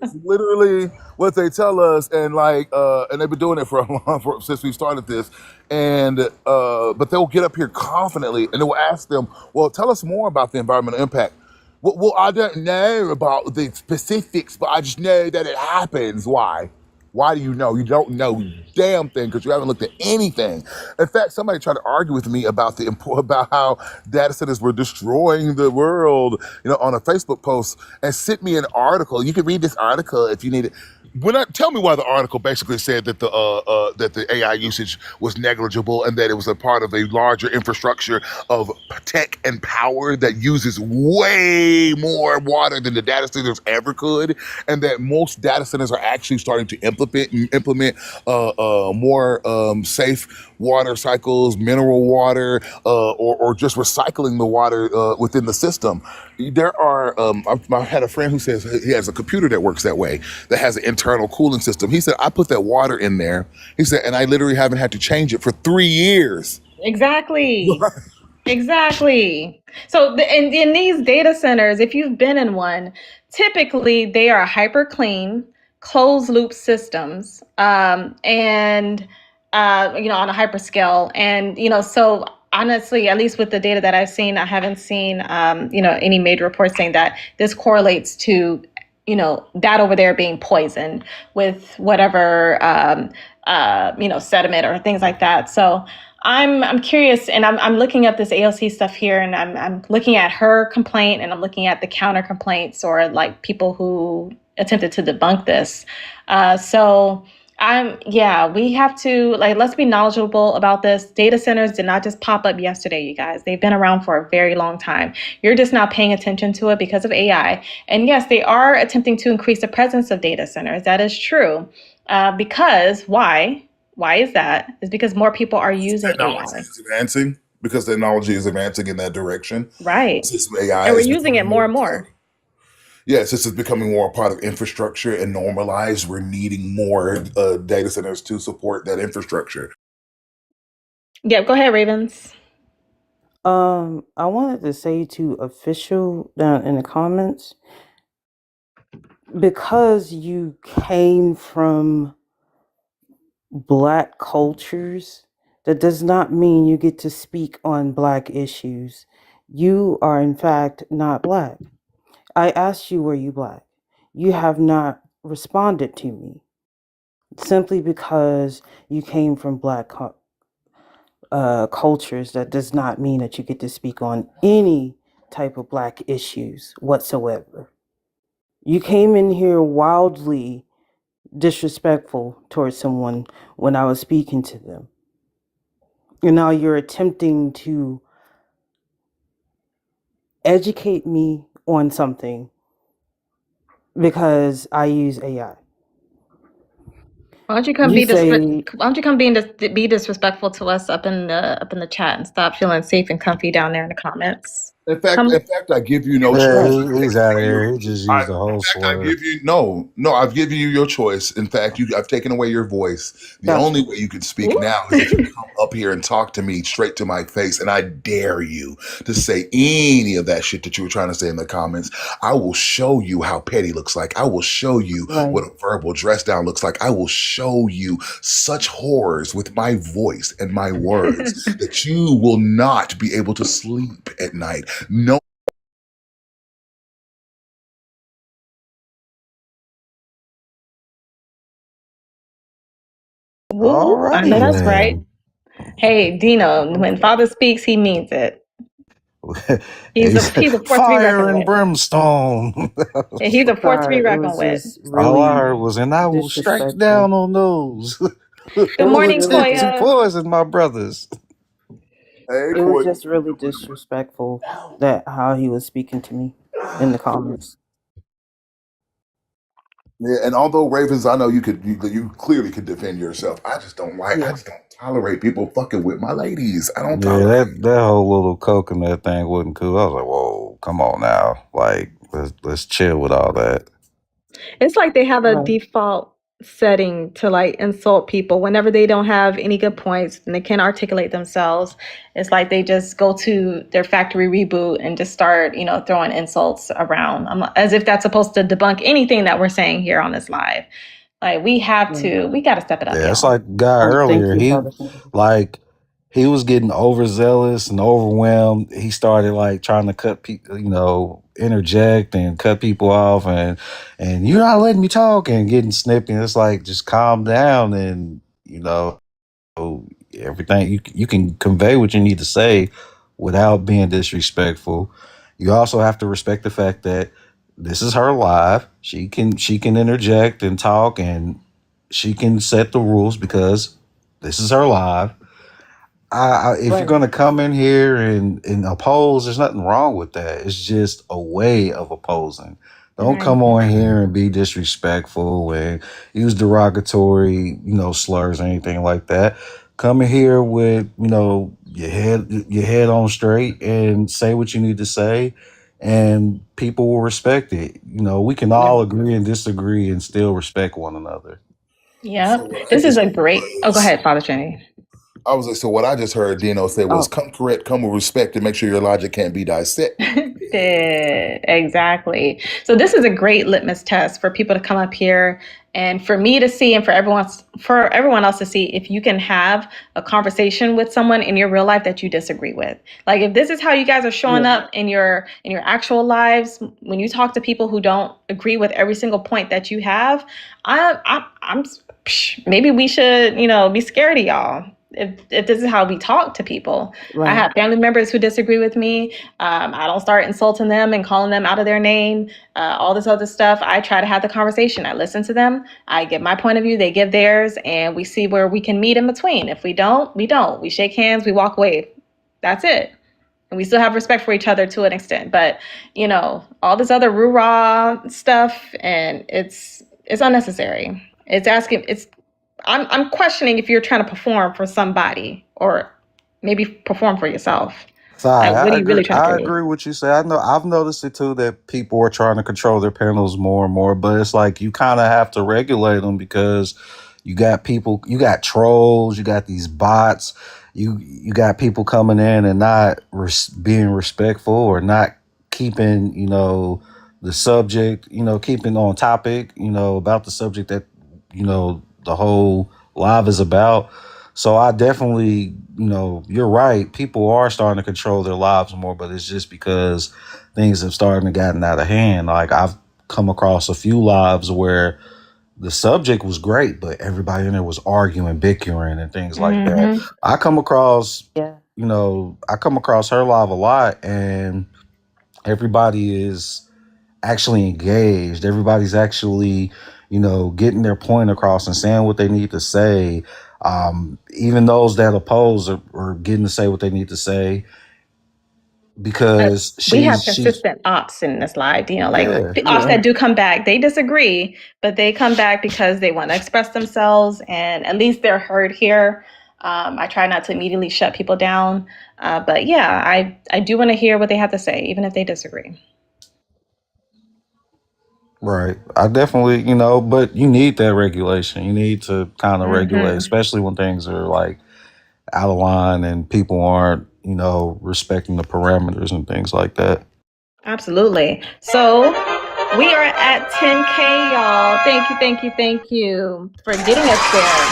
it's literally what they tell us, and and they've been doing it since we started this. And but they'll get up here confidently, and they will ask them, "Well, tell us more about the environmental impact." Well, I don't know about the specifics, but I just know that it happens. Why? Why do you know? You don't know damn thing because you haven't looked at anything. In fact, somebody tried to argue with me about about how data centers were destroying the world, on a Facebook post, and sent me an article. You can read this article if you need it. Tell me why the article basically said that the AI usage was negligible and that it was a part of a larger infrastructure of tech and power that uses way more water than the data centers ever could, and that most data centers are actually starting to implement more safe water cycles, mineral water, or just recycling the water within the system. There are. I had a friend who says he has a computer that works that way, that has an internal cooling system. He said, I put that water in there. He said, and I literally haven't had to change it for 3 years. Exactly. Exactly. So in these data centers, if you've been in one, typically they are hyper clean, closed loop systems, and on a hyperscale, and so honestly, at least with the data that I've seen, I haven't seen any major reports saying that this correlates to that over there being poisoned with whatever sediment or things like that. So I'm curious, and I'm looking up this AOC stuff here, and I'm looking at her complaint, and I'm looking at the counter complaints or like people who attempted to debunk this. We have to let's be knowledgeable about this. Data centers did not just pop up yesterday, you guys. They've been around for a very long time. You're just not paying attention to it because of AI. And yes, they are attempting to increase the presence of data centers. That is true. Because why? Why is that? It's because more people are using AI. Technology is advancing. because technology is advancing in that direction. Right. System AI And we're is using it becoming more more and more. yes, this is becoming more a part of infrastructure and normalized. We're needing more data centers to support that infrastructure. Yeah, go ahead, Ravens. I wanted to say to official down in the comments, because you came from black cultures, that does not mean you get to speak on black issues. You are in fact not black. I asked you, were you black? You have not responded to me. Simply because you came from black cultures, that does not mean that you get to speak on any type of black issues whatsoever. You came in here wildly disrespectful towards someone when I was speaking to them. And now you're attempting to educate me on something because I use AI. Why don't you come You say, why don't you come be disrespectful to us up in the chat and stop feeling safe and comfy down there in the comments? In Come fact, I give you no Yeah, choice. right. he's out of here. He just used the In whole fact, I slur. give you no. I've given you your choice. In fact, I've taken away your voice. The Gotcha. only way you can speak now is if you come up here and talk to me straight to my face, and I dare you to say any of that shit that you were trying to say in the comments. I will show you how petty looks like. I will show you Right. what a verbal dress down looks like. I will show you such horrors with my voice and my words that you will not be able to sleep at night. No. Woo, I know Alrighty that's right. then. Hey, Dino, when Father speaks, he means it. He's He a said, force to be fire reckoned and with. brimstone. Yeah, he's a force to be Sorry, it reckoned was with. just All I really heard was, and I will strike down disrespectful. on those Good It who was morning, really attempt just to Toya. poison my brothers. Hey, it was boy. just really disrespectful that how he was speaking to me in the comments. Yeah, and although Ravens, I know you clearly could defend yourself. I just don't I Yeah. just don't tolerate people fucking with my ladies. I don't Yeah, tolerate. that whole little coconut thing wasn't cool. I was like, whoa, come on now. Like, let's chill with all that. It's like they have a Right. default setting to like insult people whenever they don't have any good points and they can't articulate themselves. It's like they just go to their factory reboot and just start, throwing insults around. As if that's supposed to debunk anything that we're saying here on this live. Like we got to step it up, Yeah, it's y'all. like the guy Thank earlier. you, Father. Sandy. Like he was getting overzealous and overwhelmed. He started like trying to cut people, interject and cut people off, and you're not letting me talk and getting snippy. It's like just calm down and everything you can convey what you need to say without being disrespectful. You also have to respect the fact that this is her live. She can interject and talk and she can set the rules because this is her live. If you're Right. gonna come in here and oppose, there's nothing wrong with that. It's just a way of opposing. Don't come on here and be disrespectful and use derogatory, slurs or anything like that. Come in here with, your head on straight and say what you need to say, and people will respect it. We can all agree and disagree and still respect one another. Yeah. So what I This is just a heard great. Oh, go was ahead, Father Trini. I was like, so what I just heard Dino say was Oh, come correct, come with respect, and make sure your logic can't be dissected. Exactly. So this is a great litmus test for people to come up here and for me to see and for everyone else to see if you can have a conversation with someone in your real life that you disagree with. Like if this is how you guys are showing yeah. up in your actual lives when you talk to people who don't agree with every single point that you have, I'm maybe we should, be scared of y'all. If this is how we talk to people. I Right. have family members who disagree with me. I don't start insulting them and calling them out of their name, all this other stuff. I try to have the conversation. I listen to them. I give my point of view. They give theirs. And we see where we can meet in between. If we don't, we don't. We shake hands. We walk away. That's it. And we still have respect for each other to an extent. But, all this other rah stuff, and it's unnecessary. I'm questioning if you're trying to perform for somebody or maybe perform for yourself. Sorry, Like, what are you really trying to I prove? agree with what you say. I know I've noticed it too that people are trying to control their panels more and more, but it's like you kind of have to regulate them because you got people, you got trolls, you got these bots, you got people coming in and not being respectful or not keeping, the subject, keeping on topic, about the subject that, the whole live is about. So I definitely, you're right. People are starting to control their lives more, but it's just because things have started to gotten out of hand. Like I've come across a few lives where the subject was great, but everybody in there was arguing, bickering, and things like that. Mm-hmm. I come across, Yeah. I come across her live a lot, and everybody is actually engaged. Everybody's actually, getting their point across and saying what they need to say. Even those that oppose are getting to say what they need to say because We have she's consistent ops in this live, like yeah, the ops yeah. that do come back, they disagree, but they come back because they want to express themselves and at least they're heard here. I try not to immediately shut people down. But yeah, I do want to hear what they have to say, even if they disagree. Right. I definitely, but you need that regulation. You need to kind of regulate, Mm-hmm. especially when things are like out of line and people aren't, respecting the parameters and things like that. Absolutely. So we are at 10K, y'all. Thank you for getting us there.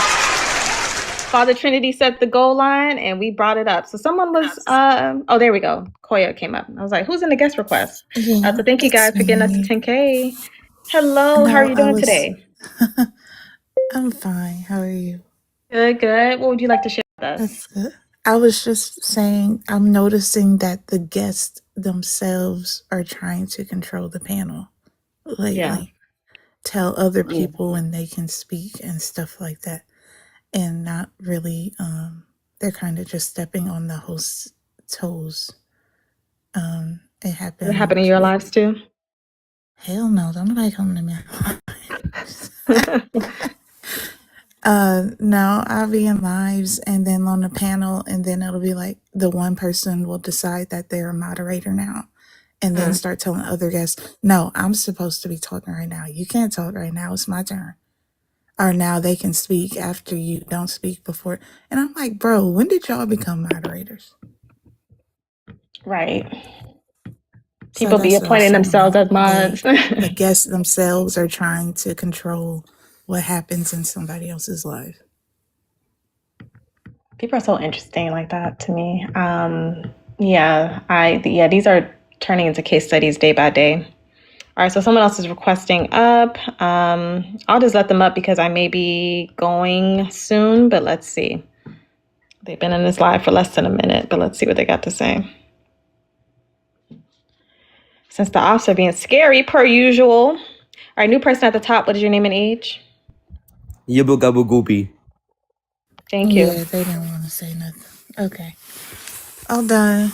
Father Trinity set the goal line and we brought it up. So someone was, oh, there we go. Koya came up. I was like, who's in the guest request? Yeah, So thank you guys it's for getting us to me. 10K. Hello, how are No, you I doing was. today? I'm fine. How are you? Good. What would you like to share with us? That's good. I was just saying, I'm noticing that the guests themselves are trying to control the panel lately. Yeah. Tell other people when they can speak and stuff like that. And not really, they're kind of just stepping on the host's toes. It Does it happened. happen in your lives too? Hell no, don't nobody come to me. No, I'll be in lives and then on the panel, and then it'll be like the one person will decide that they're a moderator now and then start telling other guests, no, I'm supposed to be talking right now. You can't talk right now. It's my turn. Or now they can speak after you don't speak before. And I'm like, bro, when did y'all become moderators? Right. So People be that's what I was appointing talking themselves as about. mods. The guests themselves are trying to control what happens in somebody else's life. People are so interesting like that to me. These are turning into case studies day by day. All right, so someone else is requesting up. I'll just let them up because I may be going soon, but let's see. They've been in this live for less than a minute, but let's see what they got to say. Since the ops are being scary per usual. All right, new person at the top. What is your name and age? Yibu Gabu Goopy. Thank you. Yeah, they didn't want to say nothing. Okay. All done.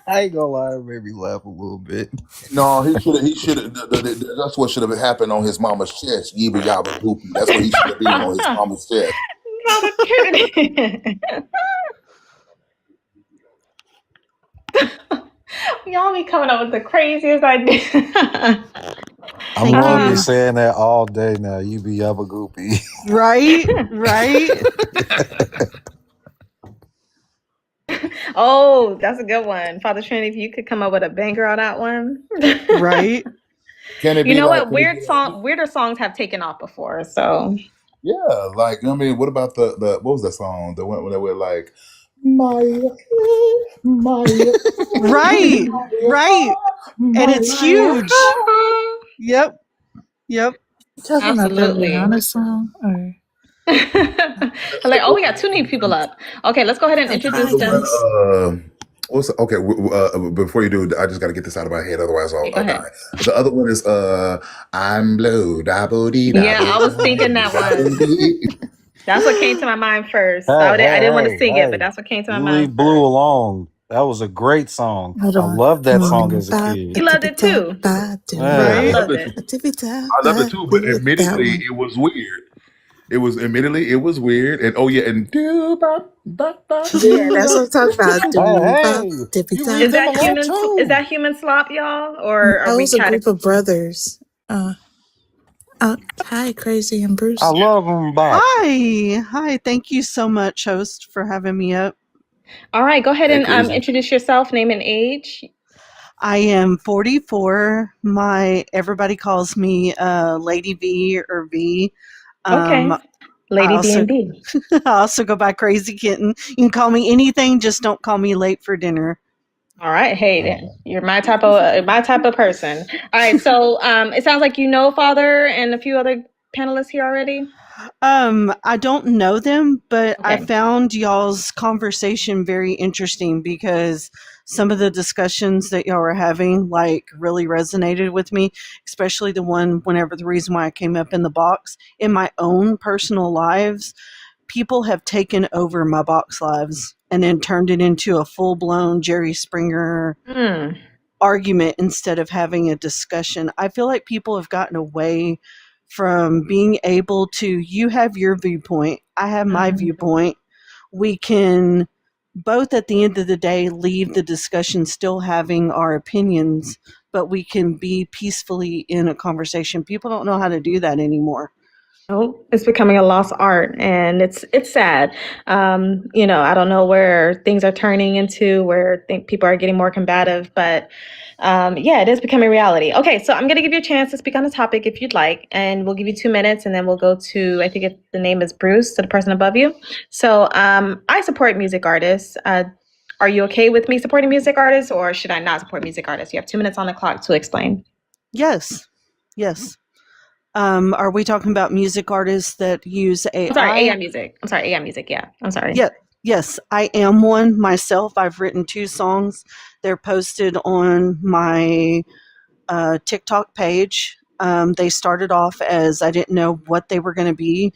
I ain't gonna lie, it made me laugh a little bit. No, he should have. That's what should have happened on his mama's chest. Yiba yabba goopy. That's what he should have been on his mama's chest. Y'all be coming up with the craziest ideas. I'm gonna be saying that all day now. You be yabba goopy. Right? Oh, that's a good one. Father Trinity, if you could come up with a banger on that one. Right? Can it You be know like what? Weirder songs have taken off before, so. Yeah, like I mean, what about the what was that song? The one when they were like Maya. Right. And it's huge. Yep. Talking about that Absolutely. Rihanna song? Or I'm like, oh, we got two new people up. Okay, let's go ahead and introduce them. Before you do, I just got to get this out of my head, otherwise I'll Go ahead. die. The other one is I'm blue, Yeah, I was thinking that one. That's what came to my mind first. I didn't want to sing it, but that's what came to my You mind. leave Blue alone. That was a great song. hold I on. loved that song as a kid. You loved it too. Yeah. I Right? loved it. I love it too, but admittedly it was weird. It was admittedly it was weird, and oh yeah, and do bop bop bop Yeah, do that's what I'm bop. talking about. Hey, Dippy you tap. read them along Is too. that human slop, y'all, or are That we was a cat? group of brothers. Hi, Crazy and I Bruce. love them bop. Hi. Thank you so much, host, for having me up. All right, go ahead Hey, and crazy. introduce yourself, name and age. I am 44. Everybody calls me Lady V or V. Okay, I Lady B also and B. I also go by Crazy Kitten. You can call me anything, just don't call me late for dinner. All right, hey, you're my type of person. All right, so it sounds like you know Father and a few other panelists here already. I don't know them, but I Okay. found y'all's conversation very interesting because some of the discussions that y'all were having really resonated with me, especially the one whenever the reason why I came up in the box. In my own personal lives, people have taken over my box lives and then turned it into a full-blown Jerry Springer Hmm. argument instead of having a discussion. I feel like people have gotten away from being able to, you have your viewpoint, I have my viewpoint. We can both at the end of the day leave the discussion still having our opinions, but we can be peacefully in a conversation. People don't know how to do that anymore. Oh, it's becoming a lost art, and it's sad. I don't know where things are turning into, where I think people are getting more combative, but yeah, it is becoming reality. Okay, so I'm going to give you a chance to speak on the topic if you'd like, and we'll give you 2 minutes, and then we'll go to, I think the name is Bruce, to the person above you. So I support music artists. Are you okay with me supporting music artists, or should I not support music artists? You have 2 minutes on the clock to explain. Yes. Are we talking about music artists that use AI? I'm sorry, AI music. I'm sorry, AI music. Yeah, I'm sorry. Yeah, yes, I am one myself. I've written 2 songs. They're posted on my TikTok page. They started off as I didn't know what they were going to be,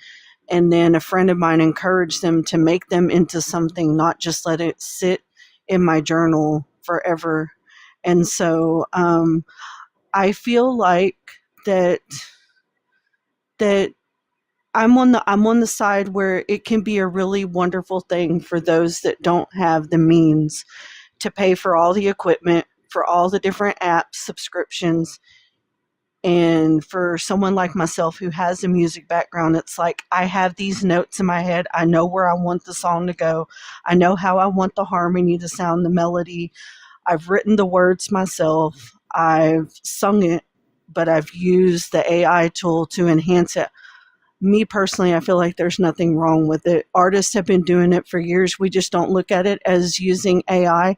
and then a friend of mine encouraged them to make them into something, not just let it sit in my journal forever. And so I feel like that I'm on the side where it can be a really wonderful thing for those that don't have the means to pay for all the equipment, for all the different apps, subscriptions. And for someone like myself who has a music background, it's like I have these notes in my head. I know where I want the song to go. I know how I want the harmony to sound, the melody. I've written the words myself. I've sung it, but I've used the AI tool to enhance it. Me personally, I feel like there's nothing wrong with it. Artists have been doing it for years. We just don't look at it as using AI.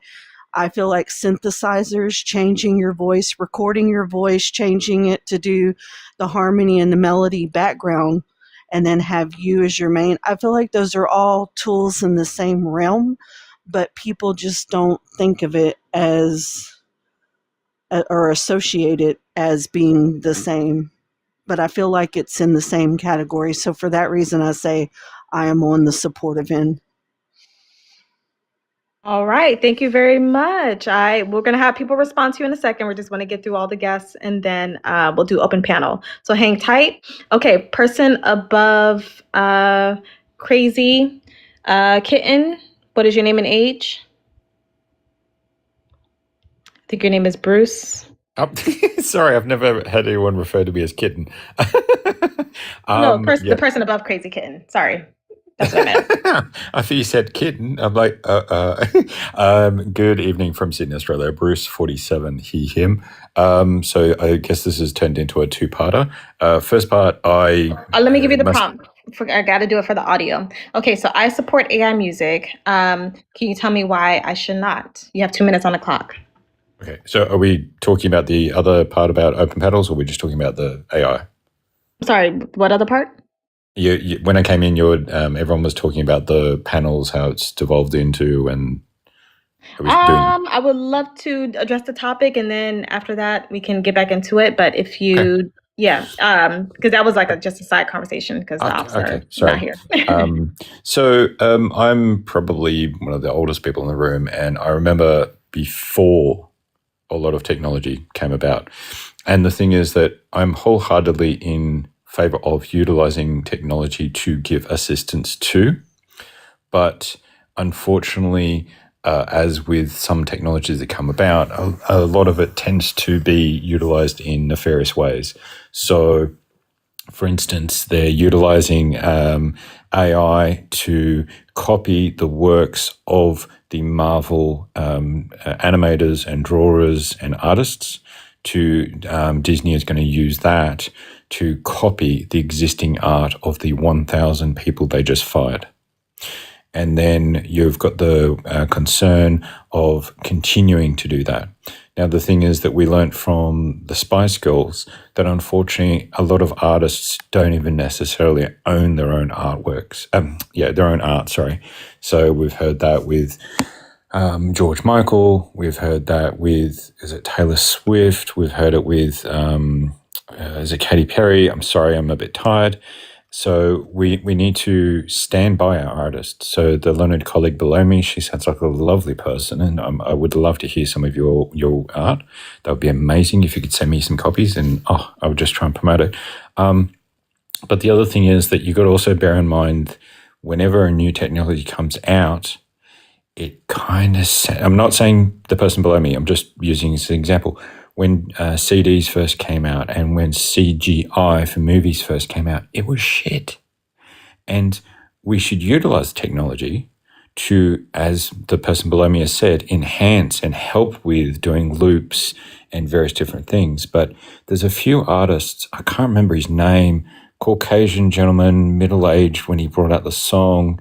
I feel like synthesizers, changing your voice, recording your voice, changing it to do the harmony and the melody background, and then have you as your main. I feel like those are all tools in the same realm, but people just don't think of it as or associate it as being the same. But I feel like it's in the same category. So for that reason, I say I am on the supportive end. All right, thank you very much. We're going to have people respond to you in a second. We just want to get through all the guests, and then we'll do open panel. So hang tight. Okay, person above Crazy Kitten, what is your name and age? I think your name is Bruce. Sorry, I've never had anyone refer to me as kitten. The person above Crazy Kitten. Sorry. That's what I meant. I thought you said kitten. I'm like, good evening from Sydney, Australia. Bruce, 47, he, him. So I guess this has turned into a 2-parter. First part, let me give you the prompt. I got to do it for the audio. Okay, so I support AI music. Can you tell me why I should not? You have 2 minutes on the clock. Okay, so are we talking about the other part about open panels, or are we just talking about the AI? Sorry, what other part? You, when I came in, everyone was talking about the panels, how it's devolved into, and I would love to address the topic, and then after that, we can get back into it. But if you, because that was like just a side conversation because the officer is not here. So I'm probably one of the oldest people in the room, and I remember before a lot of technology came about. And the thing is that I'm wholeheartedly in favor of utilizing technology to give assistance to. But unfortunately, as with some technologies that come about, a lot of it tends to be utilized in nefarious ways. So, for instance, they're utilizing AI to copy the works of the Marvel animators and drawers and artists. Disney is going to use that to copy the existing art of the 1,000 people they just fired. And then you've got the concern of continuing to do that. Now, the thing is that we learnt from the Spice Girls that unfortunately a lot of artists don't even necessarily own their own artworks. Their own art, sorry. So we've heard that with George Michael. We've heard that with, is it Taylor Swift? We've heard it with, is it Katy Perry? I'm sorry, I'm a bit tired. So we need to stand by our artists. So the learned colleague below me, she sounds like a lovely person, and I would love to hear some of your art. That would be amazing if you could send me some copies, and I would just try and promote it. But the other thing is that you've got to also bear in mind, whenever a new technology comes out, it kind of, I'm not saying the person below me, I'm just using this as an example. When CDs first came out and when CGI for movies first came out, it was shit. And we should utilize technology to, as the person below me has said, enhance and help with doing loops and various different things. But there's a few artists, I can't remember his name, Caucasian gentleman, middle-aged, when he brought out the song,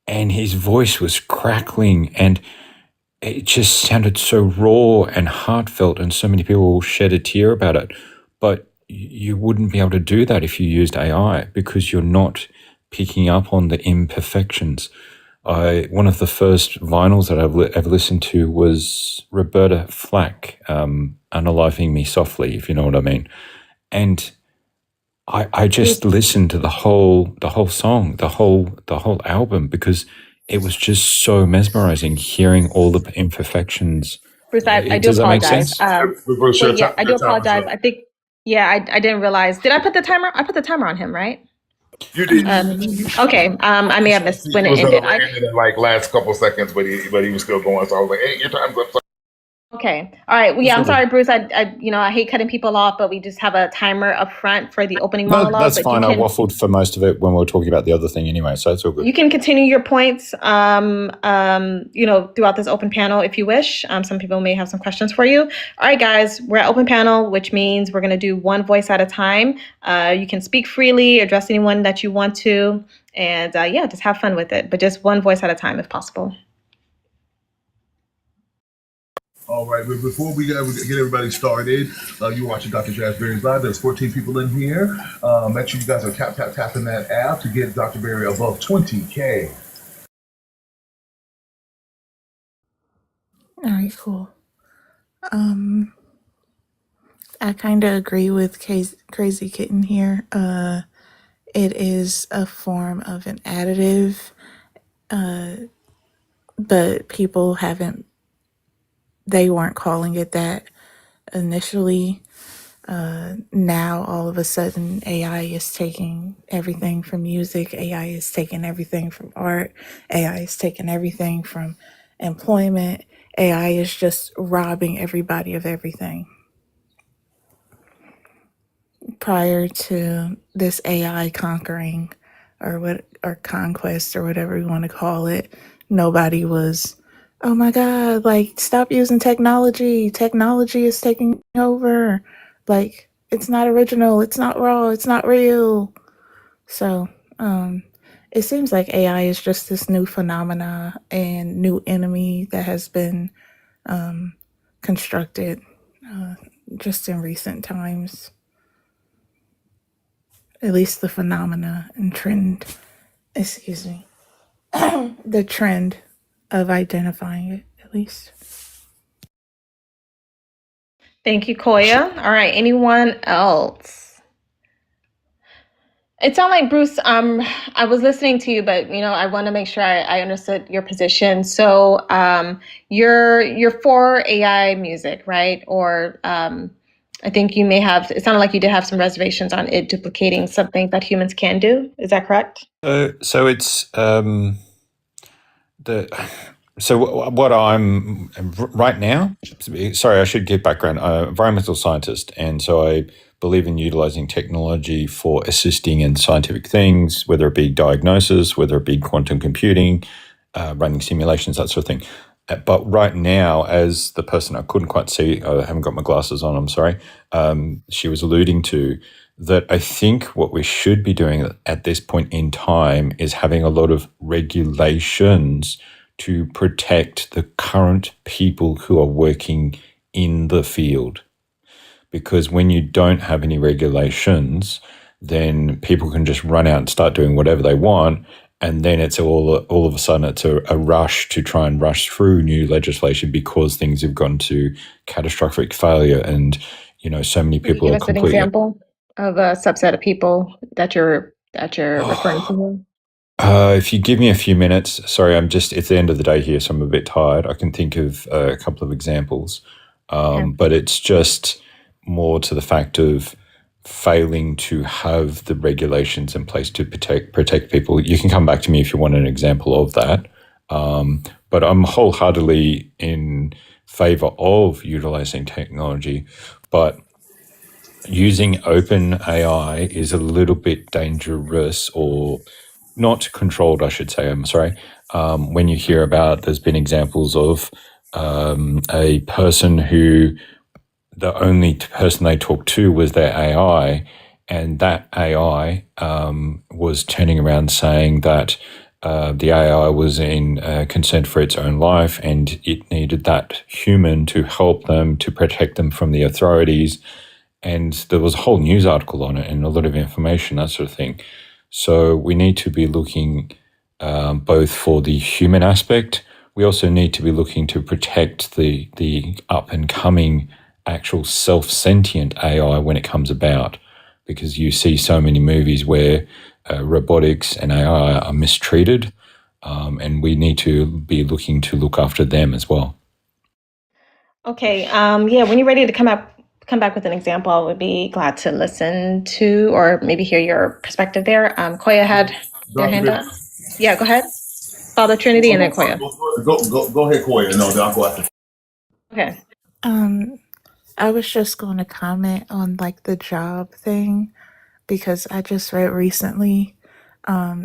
and his voice was crackling and it just sounded so raw and heartfelt, and so many people shed a tear about it. But you wouldn't be able to do that if you used AI, because you're not picking up on the imperfections. One of the first vinyls that I've ever listened to was Roberta Flack, Unaliving Me Softly, if you know what I mean. And I just listened to the whole song, the whole album, because it was just so mesmerizing hearing all the imperfections. Bruce, I do Does that make apologize. sense? I do apologize. I think, I didn't realize. Did I put the timer? I put the timer on him, right? You did. Okay. I may have missed when it was ended. ended in like last couple seconds, but he was still going. So I was like, "Hey, your time's up." Okay. All right. Well, yeah, I'm sorry, Bruce. I hate cutting people off, but we just have a timer up front for the opening No, monologue. that's but fine. you I can, waffled for most of it when we were talking about the other thing anyway, so it's all good. you can continue your points, throughout this open panel if you wish. Some people may have some questions for you. All right, guys, we're at open panel, which means we're going to do one voice at a time. You can speak freely, address anyone that you want to, and just have fun with it, but just one voice at a time if possible. All right, but before we get everybody started, you're watching Dr. Jazz Berry's Live. There's 14 people in here. Make sure you guys are tapping that app to get Dr. Berry above 20K. All right, cool. I kind of agree with Crazy Kitten here. It is a form of an additive, but people they weren't calling it that initially. Now all of a sudden AI is taking everything from music, AI is taking everything from art, AI is taking everything from employment, AI is just robbing everybody of everything. Prior to this AI conquering or conquest or whatever you want to call it, nobody was, oh my God, like, stop using technology. Technology is taking over. Like, it's not original, it's not raw, it's not real. So, it seems like AI is just this new phenomena and new enemy that has been constructed just in recent times. At least the phenomena and trend, the trend of identifying it, at least. Thank you, Koya. All right, anyone else? It sounded like, Bruce, I was listening to you, but I want to make sure I understood your position. So you're for AI music, right? Or I think you may have, it sounded like you did have some reservations on it duplicating something that humans can do. Is that correct? So it's what I'm right now. Sorry, I should give background. I'm an environmental scientist, and so I believe in utilizing technology for assisting in scientific things, whether it be diagnosis, whether it be quantum computing, running simulations, that sort of thing. But right now, as the person I couldn't quite see, I haven't got my glasses on, I'm sorry, she was alluding to, that I think what we should be doing at this point in time is having a lot of regulations to protect the current people who are working in the field. Because when you don't have any regulations, then people can just run out and start doing whatever they want. And then it's all of a sudden it's a rush to try and rush through new legislation because things have gone to catastrophic failure, and so many Can you people give are us an completely. example of a subset of people that you're referring to? If you give me a few minutes, sorry, it's the end of the day here, so I'm a bit tired. I can think of a couple of examples, but it's just more to the fact of failing to have the regulations in place to protect people. You can come back to me if you want an example of that. But I'm wholeheartedly in favor of utilizing technology, but using open AI is a little bit dangerous, or not controlled, I should say. I'm sorry. When you hear about, there's been examples of a person who the only person they talked to was their AI, and that AI was turning around saying that the AI was concerned for its own life, and it needed that human to help them, to protect them from the authorities. And there was a whole news article on it and a lot of information, that sort of thing. So we need to be looking both for the human aspect. We also need to be looking to protect the up and coming actual self-sentient AI when it comes about, because you see so many movies where robotics and AI are mistreated, and we need to be looking to look after them as well. Okay. Yeah. When you're ready to come back with an example, I would be glad to listen to or maybe hear your perspective there. Koya had their hand up. Yeah. Go ahead. Father Trinity and then Koya. Go ahead, Koya. No, then I'll go after. Okay. I was just going to comment on like the job thing because I just read recently,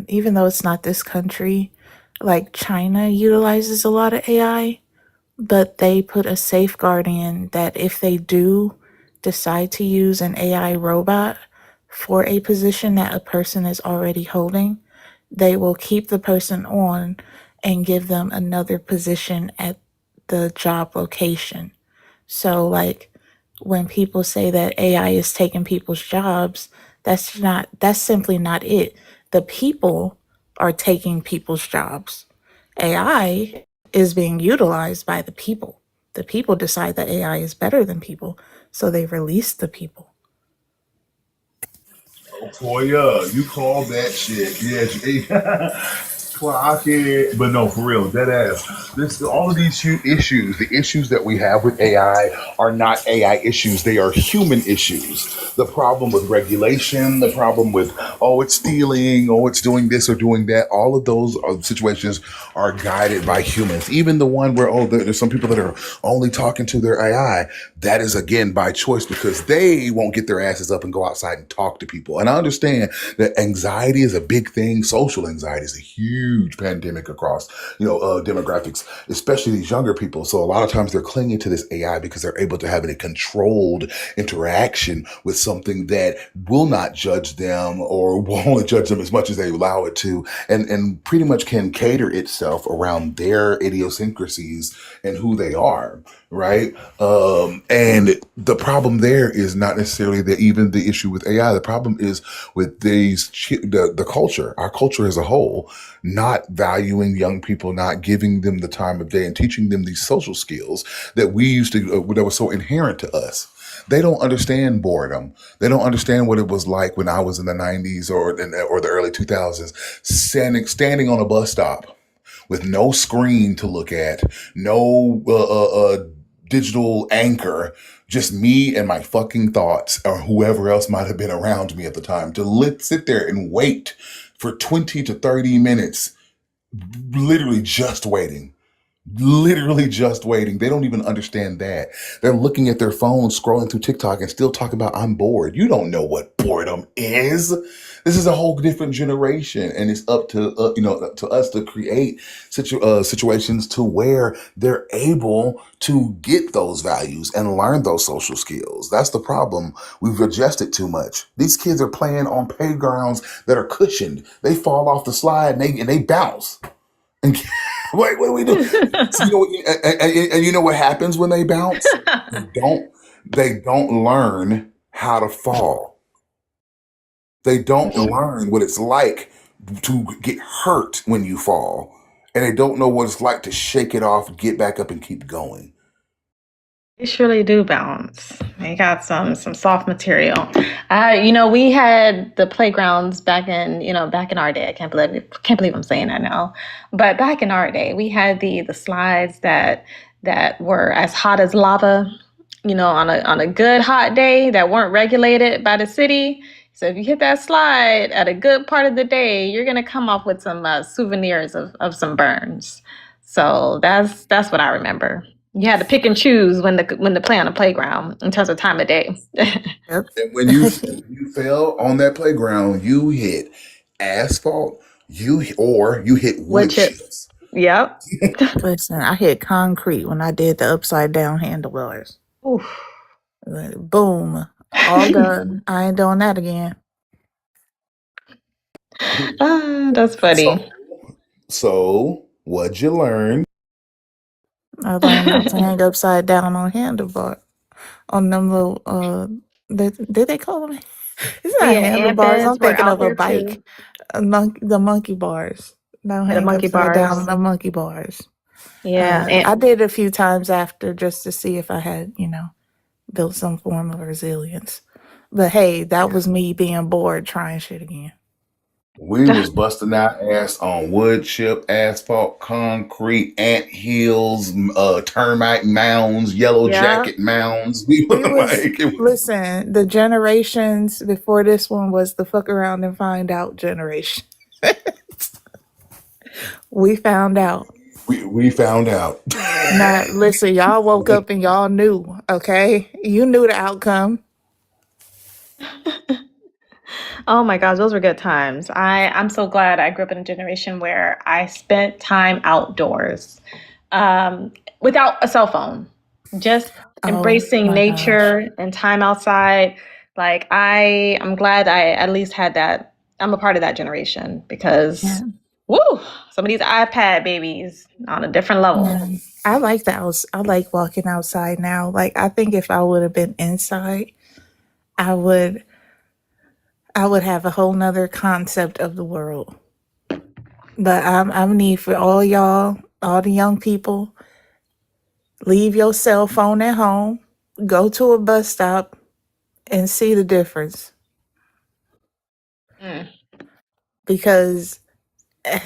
even though it's not this country, like China utilizes a lot of AI, but they put a safeguard in that if they do decide to use an AI robot for a position that a person is already holding, they will keep the person on and give them another position at the job location. So, like, when people say that AI is taking people's jobs, that's simply not it. The people are taking people's jobs. AI is being utilized by the people. The people decide that AI is better than people, so they release the people. Koya, you call that shit. Yeah. Clock it. But no, for real, dead ass. All of these issues, the issues that we have with AI are not AI issues. They are human issues. The problem with regulation, the problem with, it's stealing, it's doing this or doing that. All of those situations are guided by humans. Even the one where, there's some people that are only talking to their AI. That is, again, by choice because they won't get their asses up and go outside and talk to people. And I understand that anxiety is a big thing. Social anxiety is a huge pandemic across, demographics, especially these younger people. So a lot of times they're clinging to this AI because they're able to have a controlled interaction with something that will not judge them or won't judge them as much as they allow it to, and pretty much can cater itself around their idiosyncrasies and who they are. Right. And the problem there is not necessarily even the issue with AI. The problem is with the culture, our culture as a whole, not valuing young people, not giving them the time of day and teaching them these social skills that we used to, that was so inherent to us. They don't understand boredom. They don't understand what it was like when I was in the 90s or the early 2000s, standing on a bus stop with no screen to look at, no digital anchor, just me and my fucking thoughts, or whoever else might have been around me at the time, to sit there and wait for 20 to 30 minutes, literally just waiting. Literally just waiting. They don't even understand that. They're looking at their phones, scrolling through TikTok, and still talking about, I'm bored. You don't know what boredom is. This is a whole different generation, and it's up to to us to create situations to where they're able to get those values and learn those social skills. That's the problem. We've adjusted too much. These kids are playing on playgrounds that are cushioned. They fall off the slide and they bounce. And wait, what do we do? So, and you know what happens when they bounce? They don't learn how to fall. They don't learn what it's like to get hurt when you fall. And they don't know what it's like to shake it off, get back up, and keep going. They surely do bounce. They got some soft material. We had the playgrounds back in our day. I can't believe I'm saying that now. But back in our day, we had the slides that were as hot as lava, on a good hot day, that weren't regulated by the city. So if you hit that slide at a good part of the day, you're gonna come off with some souvenirs of some burns. So that's what I remember. You had to pick and choose when to play on the playground in terms of time of day. And when you fell on that playground, you hit asphalt, you hit wood chips. Yep. Listen, I hit concrete when I did the upside down handlebars. Oof. Boom. All done. I ain't doing that again. That's funny. So what'd you learn? I learned not to hang upside down on handlebar. On them little did they call them? It's not handlebars. I'm thinking of a bike. The monkey bars. No, hang monkey upside down bars. on the monkey bars. Yeah. I did a few times after just to see if I had, built some form of resilience. But hey, that was me being bored trying shit again. We was busting our ass on wood chip, asphalt, concrete, ant hills, termite mounds, yellow jacket mounds. We were Listen, the generations before this one was the fuck around and find out generation. We found out. We found out. Now, listen, y'all woke up and y'all knew, okay? You knew the outcome. Oh my gosh, those were good times. I'm so glad I grew up in a generation where I spent time outdoors, without a cell phone, just embracing nature and time outside. Like I'm glad I at least had that. I'm a part of that generation because, some of these iPad babies on a different level. Yeah. I like that. I like walking outside now. Like, I think if I would have been inside, I would have a whole nother concept of the world. But I need for all y'all, all the young people, leave your cell phone at home, go to a bus stop, and see the difference. Because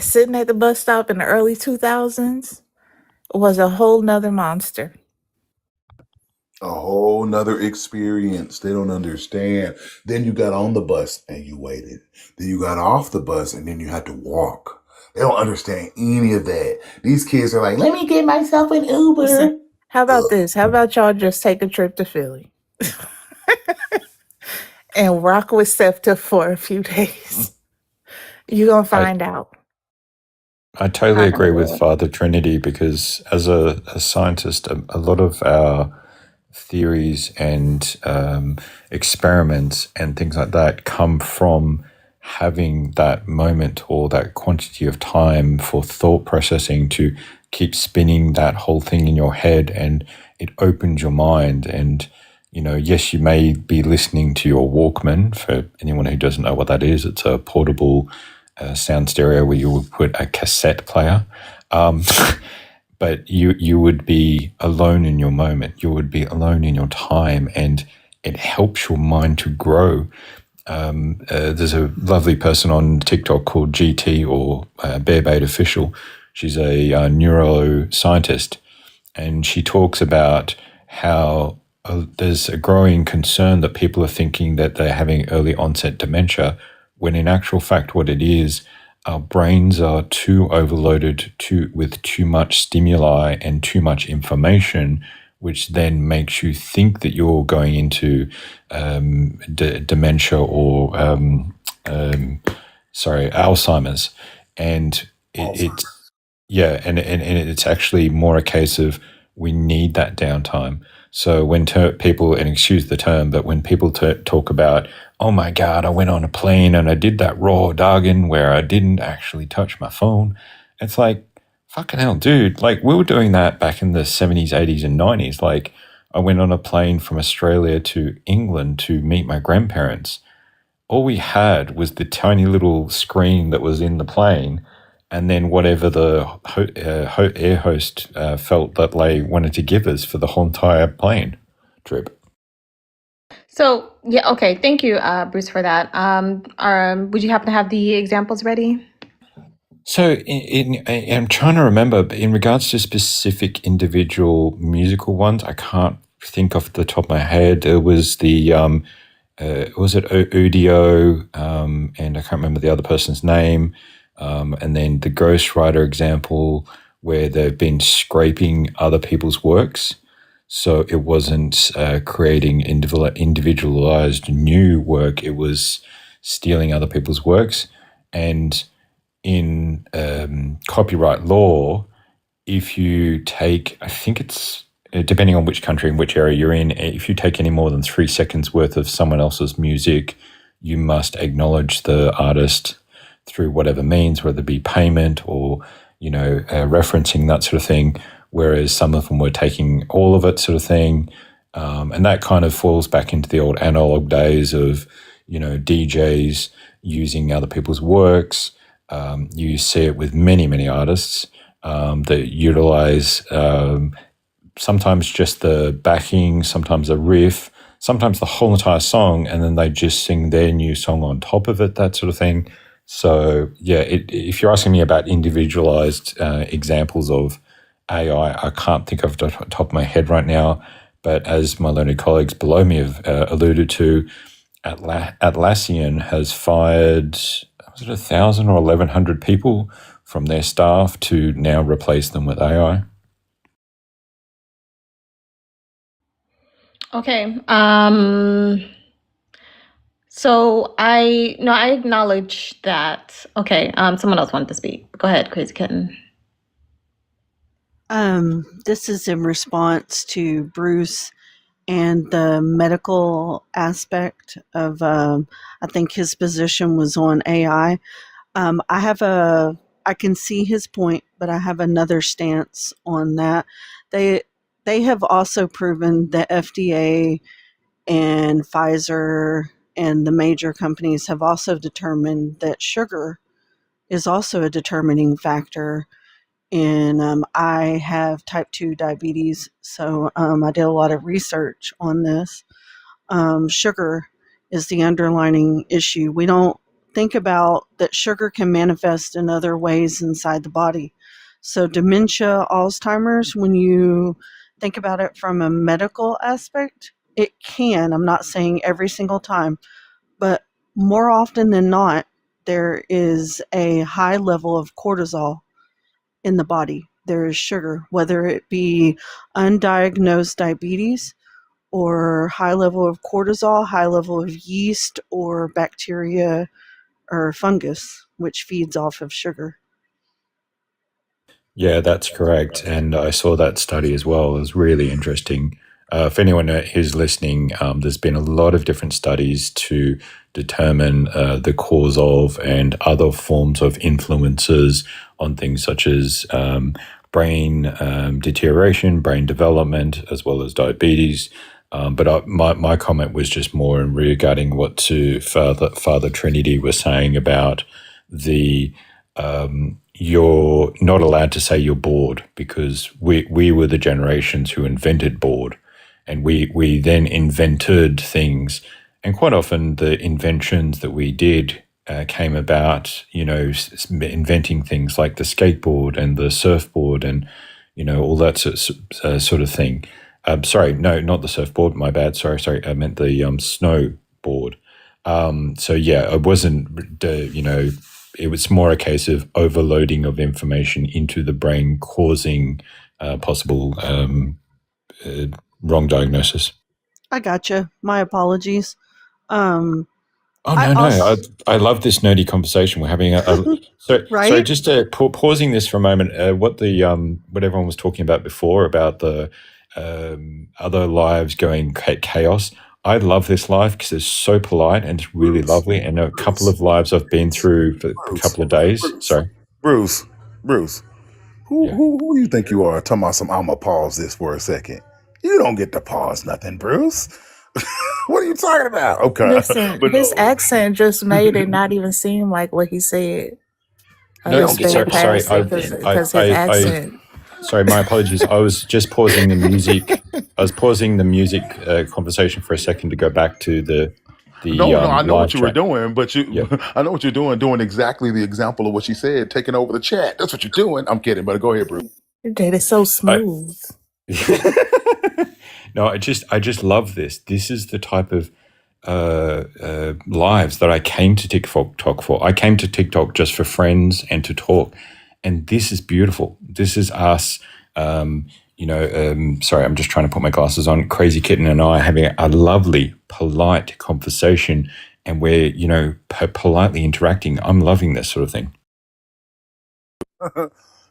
sitting at the bus stop in the early 2000s was a whole nother monster. A whole nother experience. They don't understand. Then you got on the bus and you waited. Then you got off the bus and then you had to walk. They don't understand any of that. These kids are like, let me get myself an Uber. Listen, how about this? How about y'all just take a trip to Philly and rock with SEPTA for a few days? You're going to find out. I totally agree with Father Trinity because as a scientist, a lot of our theories and experiments and things like that come from having that moment or that quantity of time for thought processing to keep spinning that whole thing in your head, and it opens your mind. And yes, you may be listening to your Walkman. For anyone who doesn't know what that is, it's a portable sound stereo where you would put a cassette player. But you would be alone in your moment. You would be alone in your time, and it helps your mind to grow. There's a lovely person on TikTok called GT or Barebait Official. She's a neuroscientist, and she talks about how there's a growing concern that people are thinking that they're having early onset dementia, when in actual fact what it is, our brains are too overloaded with too much stimuli and too much information, which then makes you think that you're going into dementia or Alzheimer's. And it's yeah, and it's actually more a case of we need that downtime. So when people, and excuse the term, but when people talk about, oh my God, I went on a plane and I did that raw dogging where I didn't actually touch my phone, it's like, fucking hell, dude. Like, we were doing that back in the 70s, 80s, and 90s. Like, I went on a plane from Australia to England to meet my grandparents. All we had was the tiny little screen that was in the plane, and then whatever the air host felt that they wanted to give us for the whole entire plane trip. So, yeah, okay. Thank you, Bruce, for that. Would you happen to have the examples ready? So I'm trying to remember, but in regards to specific individual musical ones, I can't think off the top of my head. It was the, was it Udio, and I can't remember the other person's name. And then the ghostwriter example where they've been scraping other people's works. So it wasn't creating individualized new work. It was stealing other people's works. And in copyright law, if you take, I think it's, depending on which country and which area you're in, if you take any more than 3 seconds worth of someone else's music, you must acknowledge the artist through whatever means, whether it be payment or, referencing, that sort of thing, whereas some of them were taking all of it, sort of thing. And that kind of falls back into the old analog days of, DJs using other people's works. You see it with many, many artists that utilize sometimes just the backing, sometimes a riff, sometimes the whole entire song, and then they just sing their new song on top of it, that sort of thing. So, yeah, if you're asking me about individualized examples of AI, I can't think of the top of my head right now. But as my learned colleagues below me have alluded to, Atlassian has fired, was it 1,000 or 1,100 people from their staff to now replace them with AI? Okay. So I acknowledge that. Okay. Someone else wanted to speak. Go ahead, Crazy Kitten. This is in response to Bruce and the medical aspect of, I think his position was on AI. I can see his point, but I have another stance on that. They have also proven that FDA and Pfizer and the major companies have also determined that sugar is also a determining factor. And I have type 2 diabetes, so I did a lot of research on this. Sugar is the underlying issue. We don't think about that sugar can manifest in other ways inside the body. So dementia, Alzheimer's, when you think about it from a medical aspect, it can. I'm not saying every single time, but more often than not, there is a high level of cortisol in the body. There is sugar, whether it be undiagnosed diabetes or high level of cortisol, high level of yeast or bacteria or fungus, which feeds off of sugar. Yeah, that's correct. And I saw that study as well. It was really interesting. For anyone who's listening, there's been a lot of different studies to determine the cause of and other forms of influences on things such as brain deterioration, brain development, as well as diabetes. But my comment was just more in regarding what Father Trinity was saying about the you're not allowed to say you're bored, because we were the generations who invented bored, and we then invented things, and quite often the inventions that we did came about, inventing things like the skateboard and the surfboard and all that sort of thing. Sorry, no, not the surfboard. My bad. Sorry. I meant the snowboard. So yeah, it wasn't. It was more a case of overloading of information into the brain, causing possible wrong diagnosis. I gotcha. My apologies. Oh I no! also I love this nerdy conversation we're having. Sorry, right? just pausing this for a moment. What everyone was talking about before about the other lives going chaos. I love this live because it's so polite and it's really lovely. And a couple of lives I've been through for a couple of days. Sorry, Bruce, who yeah. who you think you are? Talking about some. I'ma pause this for a second. You don't get to pause nothing, Bruce. What are you talking about? Okay, Listen, but his no. accent just made it not even seem like what he said. I No, just stayed sorry. past it because his accent. Sorry, my apologies. I was just pausing the music. I was pausing the music conversation for a second to go back to the No, I know live what you were chat. doing, but Yeah. I know what you're doing exactly the example of what she said, taking over the chat. That's what you're doing. I'm kidding, but go ahead, Bruce. That is so smooth. No, I just love this. This is the type of lives that I came to TikTok for. I came to TikTok just for friends and to talk, and this is beautiful. This is us. Sorry, I'm just trying to put my glasses on. Crazy Kitten and I having a lovely, polite conversation, and we're politely interacting. I'm loving this sort of thing.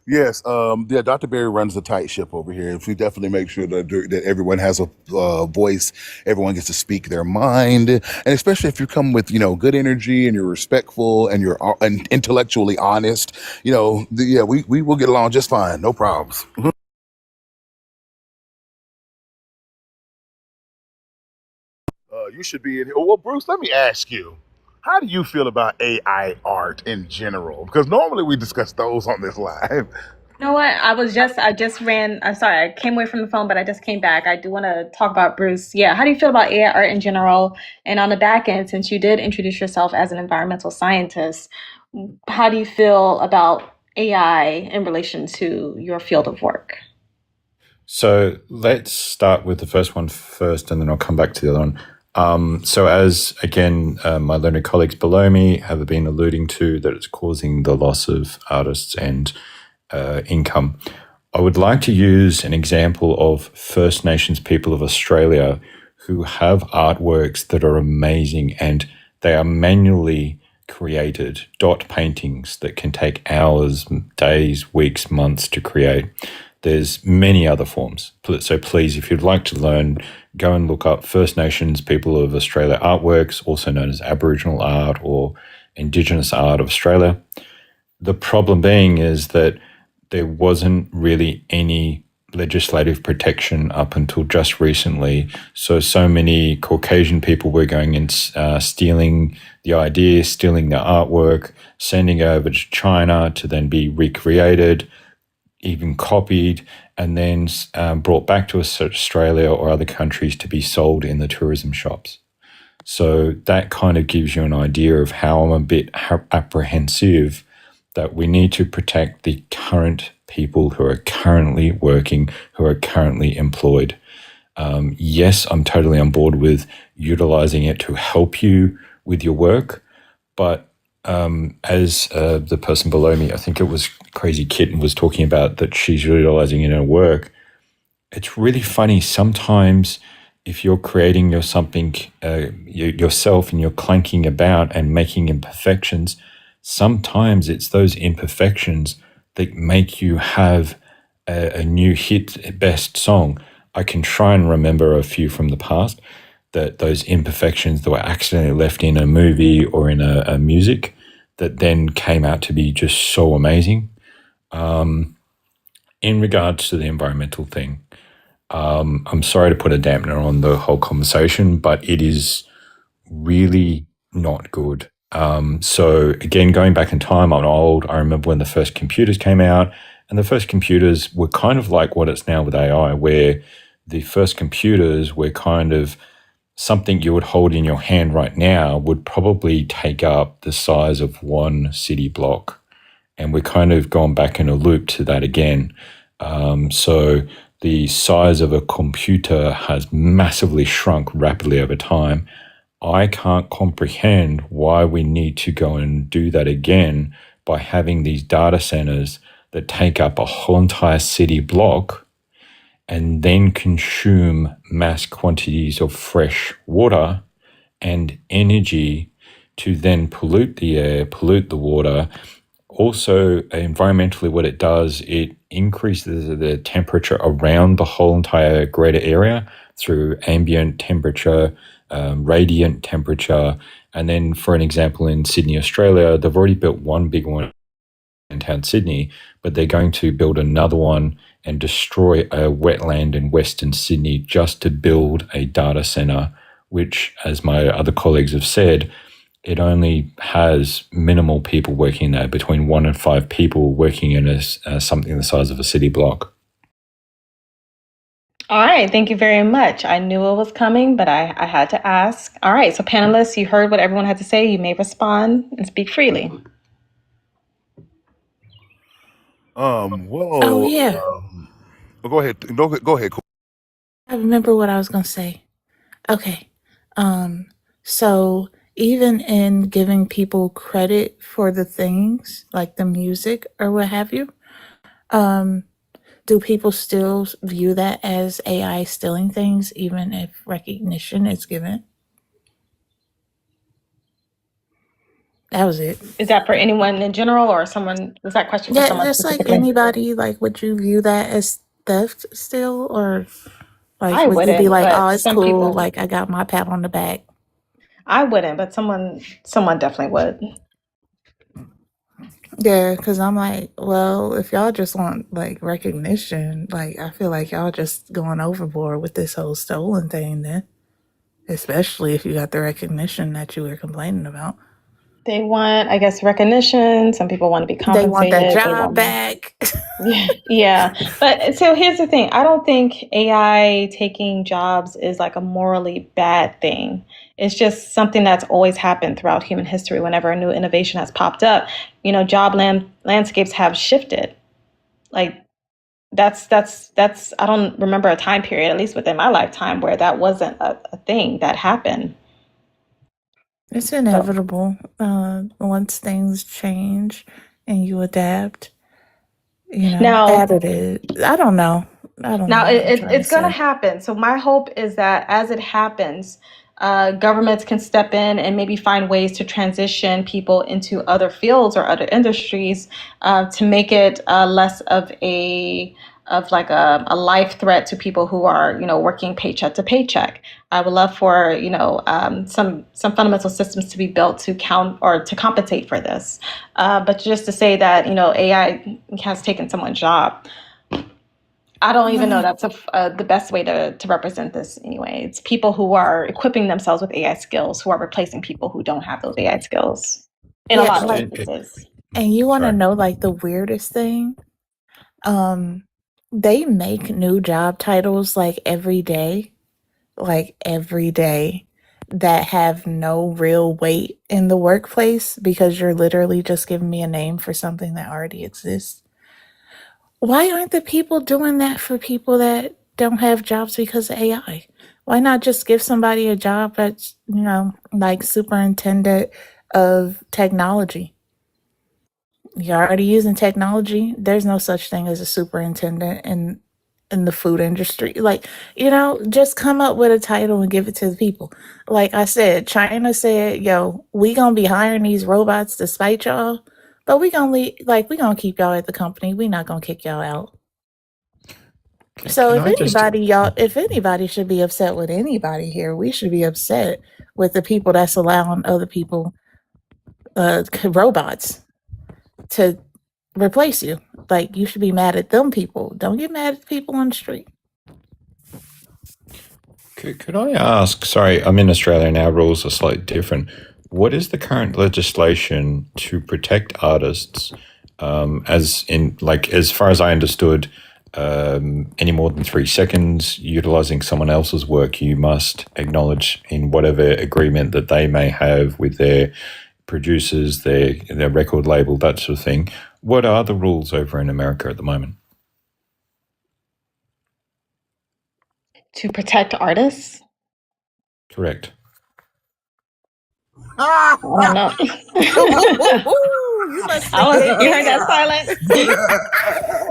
Yes, Dr. Barry runs a tight ship over here. We definitely make sure that everyone has a voice, everyone gets to speak their mind, and especially if you come with good energy and you're respectful and you're intellectually honest, we will get along just fine, no problems. You should be in here. Well, Bruce, let me ask you. How do you feel about AI art in general? Because normally we discuss those on this live. You know what? I just ran. I'm sorry, I came away from the phone, but I just came back. I do want to talk about Bruce. Yeah, how do you feel about AI art in general? And on the back end, since you did introduce yourself as an environmental scientist, how do you feel about AI in relation to your field of work? So let's start with the first one first, and then I'll come back to the other one. So as, again, my learned colleagues below me have been alluding to, that it's causing the loss of artists and income. I would like to use an example of First Nations people of Australia who have artworks that are amazing, and they are manually created dot paintings that can take hours, days, weeks, months to create. There's many other forms. So please, if you'd like to learn, go and look up First Nations people of Australia artworks, also known as Aboriginal art or Indigenous art of Australia. The problem being is that there wasn't really any legislative protection up until just recently. So many Caucasian people were going and stealing the idea, stealing the artwork, sending it over to China to then be recreated, even copied, and then brought back to Australia or other countries to be sold in the tourism shops. So that kind of gives you an idea of how I'm a bit apprehensive that we need to protect the current people who are currently working, who are currently employed. Yes, I'm totally on board with utilizing it to help you with your work, but as the person below me, I think it was Crazy Kitten, was talking about that she's utilizing it in her work. It's really funny. Sometimes if you're creating yourself and you're clanking about and making imperfections, sometimes it's those imperfections that make you have a new hit best song. I can try and remember a few from the past, that those imperfections that were accidentally left in a movie or in a music that then came out to be just so amazing. In regards to the environmental thing, I'm sorry to put a dampener on the whole conversation, but it is really not good. So again, going back in time, I'm old. I remember when the first computers came out, and the first computers were kind of like what it's now with AI, where the first computers were kind of something you would hold in your hand right now would probably take up the size of one city block. And we're kind of gone back in a loop to that again. So the size of a computer has massively shrunk rapidly over time. I can't comprehend why we need to go and do that again by having these data centers that take up a whole entire city block and then consume mass quantities of fresh water and energy to then pollute the air, pollute the water. Also, environmentally, what it does, it increases the temperature around the whole entire greater area through ambient temperature, radiant temperature. And then, for an example, in Sydney, Australia, they've already built one big one in town Sydney, but they're going to build another one and destroy a wetland in Western Sydney just to build a data center, which, as my other colleagues have said, it only has minimal people working there, between 1 and 5 people working in something the size of a city block. All right, thank you very much. I knew it was coming, but I had to ask. All right, so panelists, you heard what everyone had to say. You may respond and speak freely. Well, Oh yeah, go ahead. Go ahead. I remember what I was gonna say. Okay. So even in giving people credit for the things like the music or what have you, do people still view that as AI stealing things, even if recognition is given? That was it. Is that for anyone in general or someone? Was that question for Yeah, someone just like specifically? anybody, like, would you view that as theft still, or like, I would you be wouldn't, like, oh, but it's some cool, people. like, I got my pat on the back? I wouldn't, but someone definitely would. Yeah, because I'm like, well, if y'all just want like recognition, like, I feel like y'all just going overboard with this whole stolen thing then, especially if you got the recognition that you were complaining about. They want, I guess, recognition. Some people want to be They want that compensated. They job want back. Yeah. But so here's the thing. I don't think AI taking jobs is like a morally bad thing. It's just something that's always happened throughout human history. Whenever a new innovation has popped up, job landscapes have shifted. Like that's I don't remember a time period, at least within my lifetime, where that wasn't a thing that happened. It's So inevitable. Once things change and you adapt, now additive. I don't know. I don't know Now what I'm trying to it's going to say. happen. So my hope is that as it happens, governments can step in and maybe find ways to transition people into other fields or other industries to make it less of a life threat to people who are working paycheck to paycheck. I would love for some fundamental systems to be built to count or to compensate for this. But just to say that AI has taken someone's job. I don't even know that's the best way to represent this anyway. It's people who are equipping themselves with AI skills who are replacing people who don't have those AI skills in a Yeah, lot of like, instances. and you want to Sorry. know like the weirdest thing? They make new job titles like every day, that have no real weight in the workplace because you're literally just giving me a name for something that already exists. Why aren't the people doing that for people that don't have jobs because of AI? Why not just give somebody a job that's, like superintendent of technology? You're already using technology. There's no such thing as a superintendent in the food industry. Like, just come up with a title and give it to the people. Like I said, China said, yo, we gonna be hiring these robots to spite y'all, but we gonna keep y'all at the company. We not gonna kick y'all out. So Can I just if anybody should be upset with anybody here, we should be upset with the people that's allowing other people, robots, to replace you. Like, you should be mad at them people. Don't get mad at the people on the street. Could I ask? Sorry, I'm in Australia and our rules are slightly different. What is the current legislation to protect artists? As far as I understood, any more than 3 seconds utilizing someone else's work, you must acknowledge in whatever agreement that they may have with their producers, their record label, that sort of thing. What are the rules over in America at the moment? To protect artists? Correct. I don't know. You must think You heard that silence?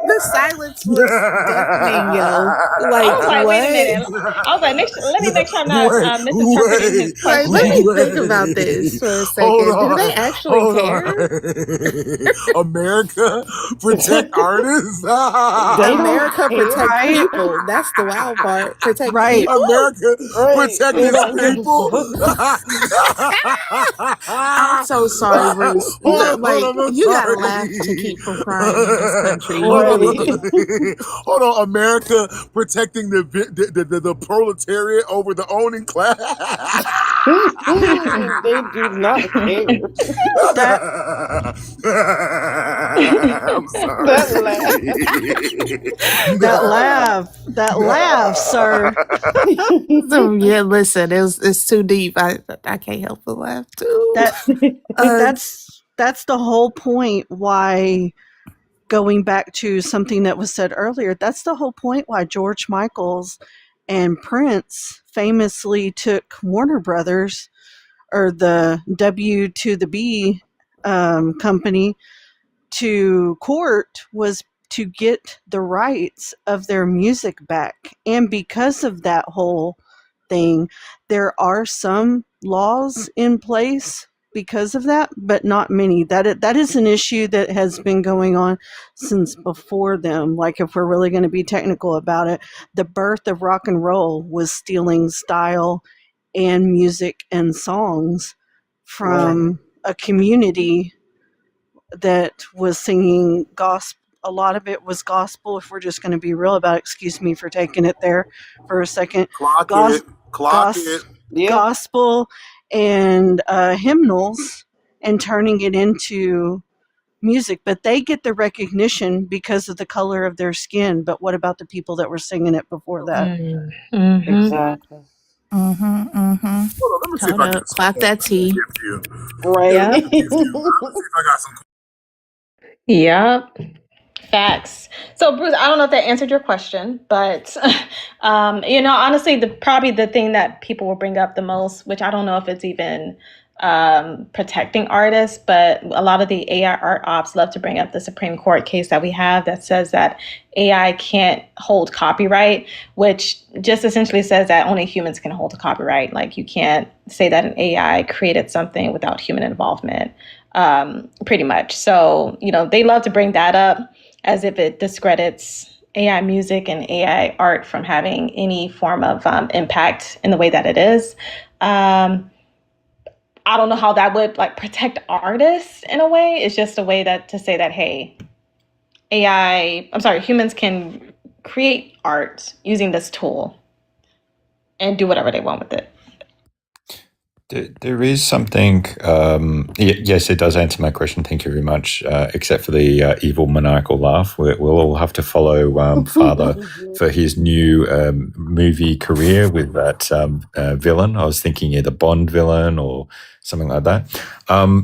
the silence was deafening, yo. I Like, was like, wait a what? minute. I was like, let me make sure I'm not misinterpreting his Like, question. let me think about this for a second. Do they actually care? America protect artists. They don't America care, protect right? people. That's the wild part. Protect Right. people. America protect They its don't give a people. I'm so sorry, Bruce. Hold Like, on, I'm you gotta sorry. laugh to keep from crying in this country. You Hold really on. do. Hold on, America protecting the proletariat over the owning class. They do not care. I'm sorry. That laugh, sir. So, yeah, listen, it's too deep. I can't help but laugh too. That's the whole point why, going back to something that was said earlier, that's the whole point why George Michaels and Prince famously took Warner Brothers, or the W to the B company, to court, was to get the rights of their music back. And because of that whole thing, there are some laws in place because of that, but not many. That is an issue that has been going on since before them. Like, if we're really going to be technical about it, the birth of rock and roll was stealing style and music and songs from a community that was singing gospel. A lot of it was gospel, if we're just going to be real about it. Excuse me for taking it there for a second. Clock Gos- it. Clock gos- it. Yeah. Gospel and hymnals, and turning it into music. But they get the recognition because of the color of their skin. But what about the people that were singing it before that? Mm-hmm. Exactly. Hold on, let me see if Hold I can up. Clock that tea. give you. Right. Yeah. Let me see if I got some. Yep. Facts. So, Bruce, I don't know if that answered your question, but honestly, probably the thing that people will bring up the most, which I don't know if it's even protecting artists, but a lot of the AI art ops love to bring up the Supreme Court case that we have that says that AI can't hold copyright, which just essentially says that only humans can hold a copyright. Like, you can't say that an AI created something without human involvement, pretty much. So, they love to bring that up as if it discredits AI music and AI art from having any form of impact in the way that it is. I don't know how that would protect artists in a way. It's just a way to say that, hey, humans can create art using this tool and do whatever they want with it. There is something. Yes, it does answer my question. Thank you very much. Except for the evil maniacal laugh, we'll all have to follow Father for his new movie career with that villain. I was thinking either Bond villain or something like that.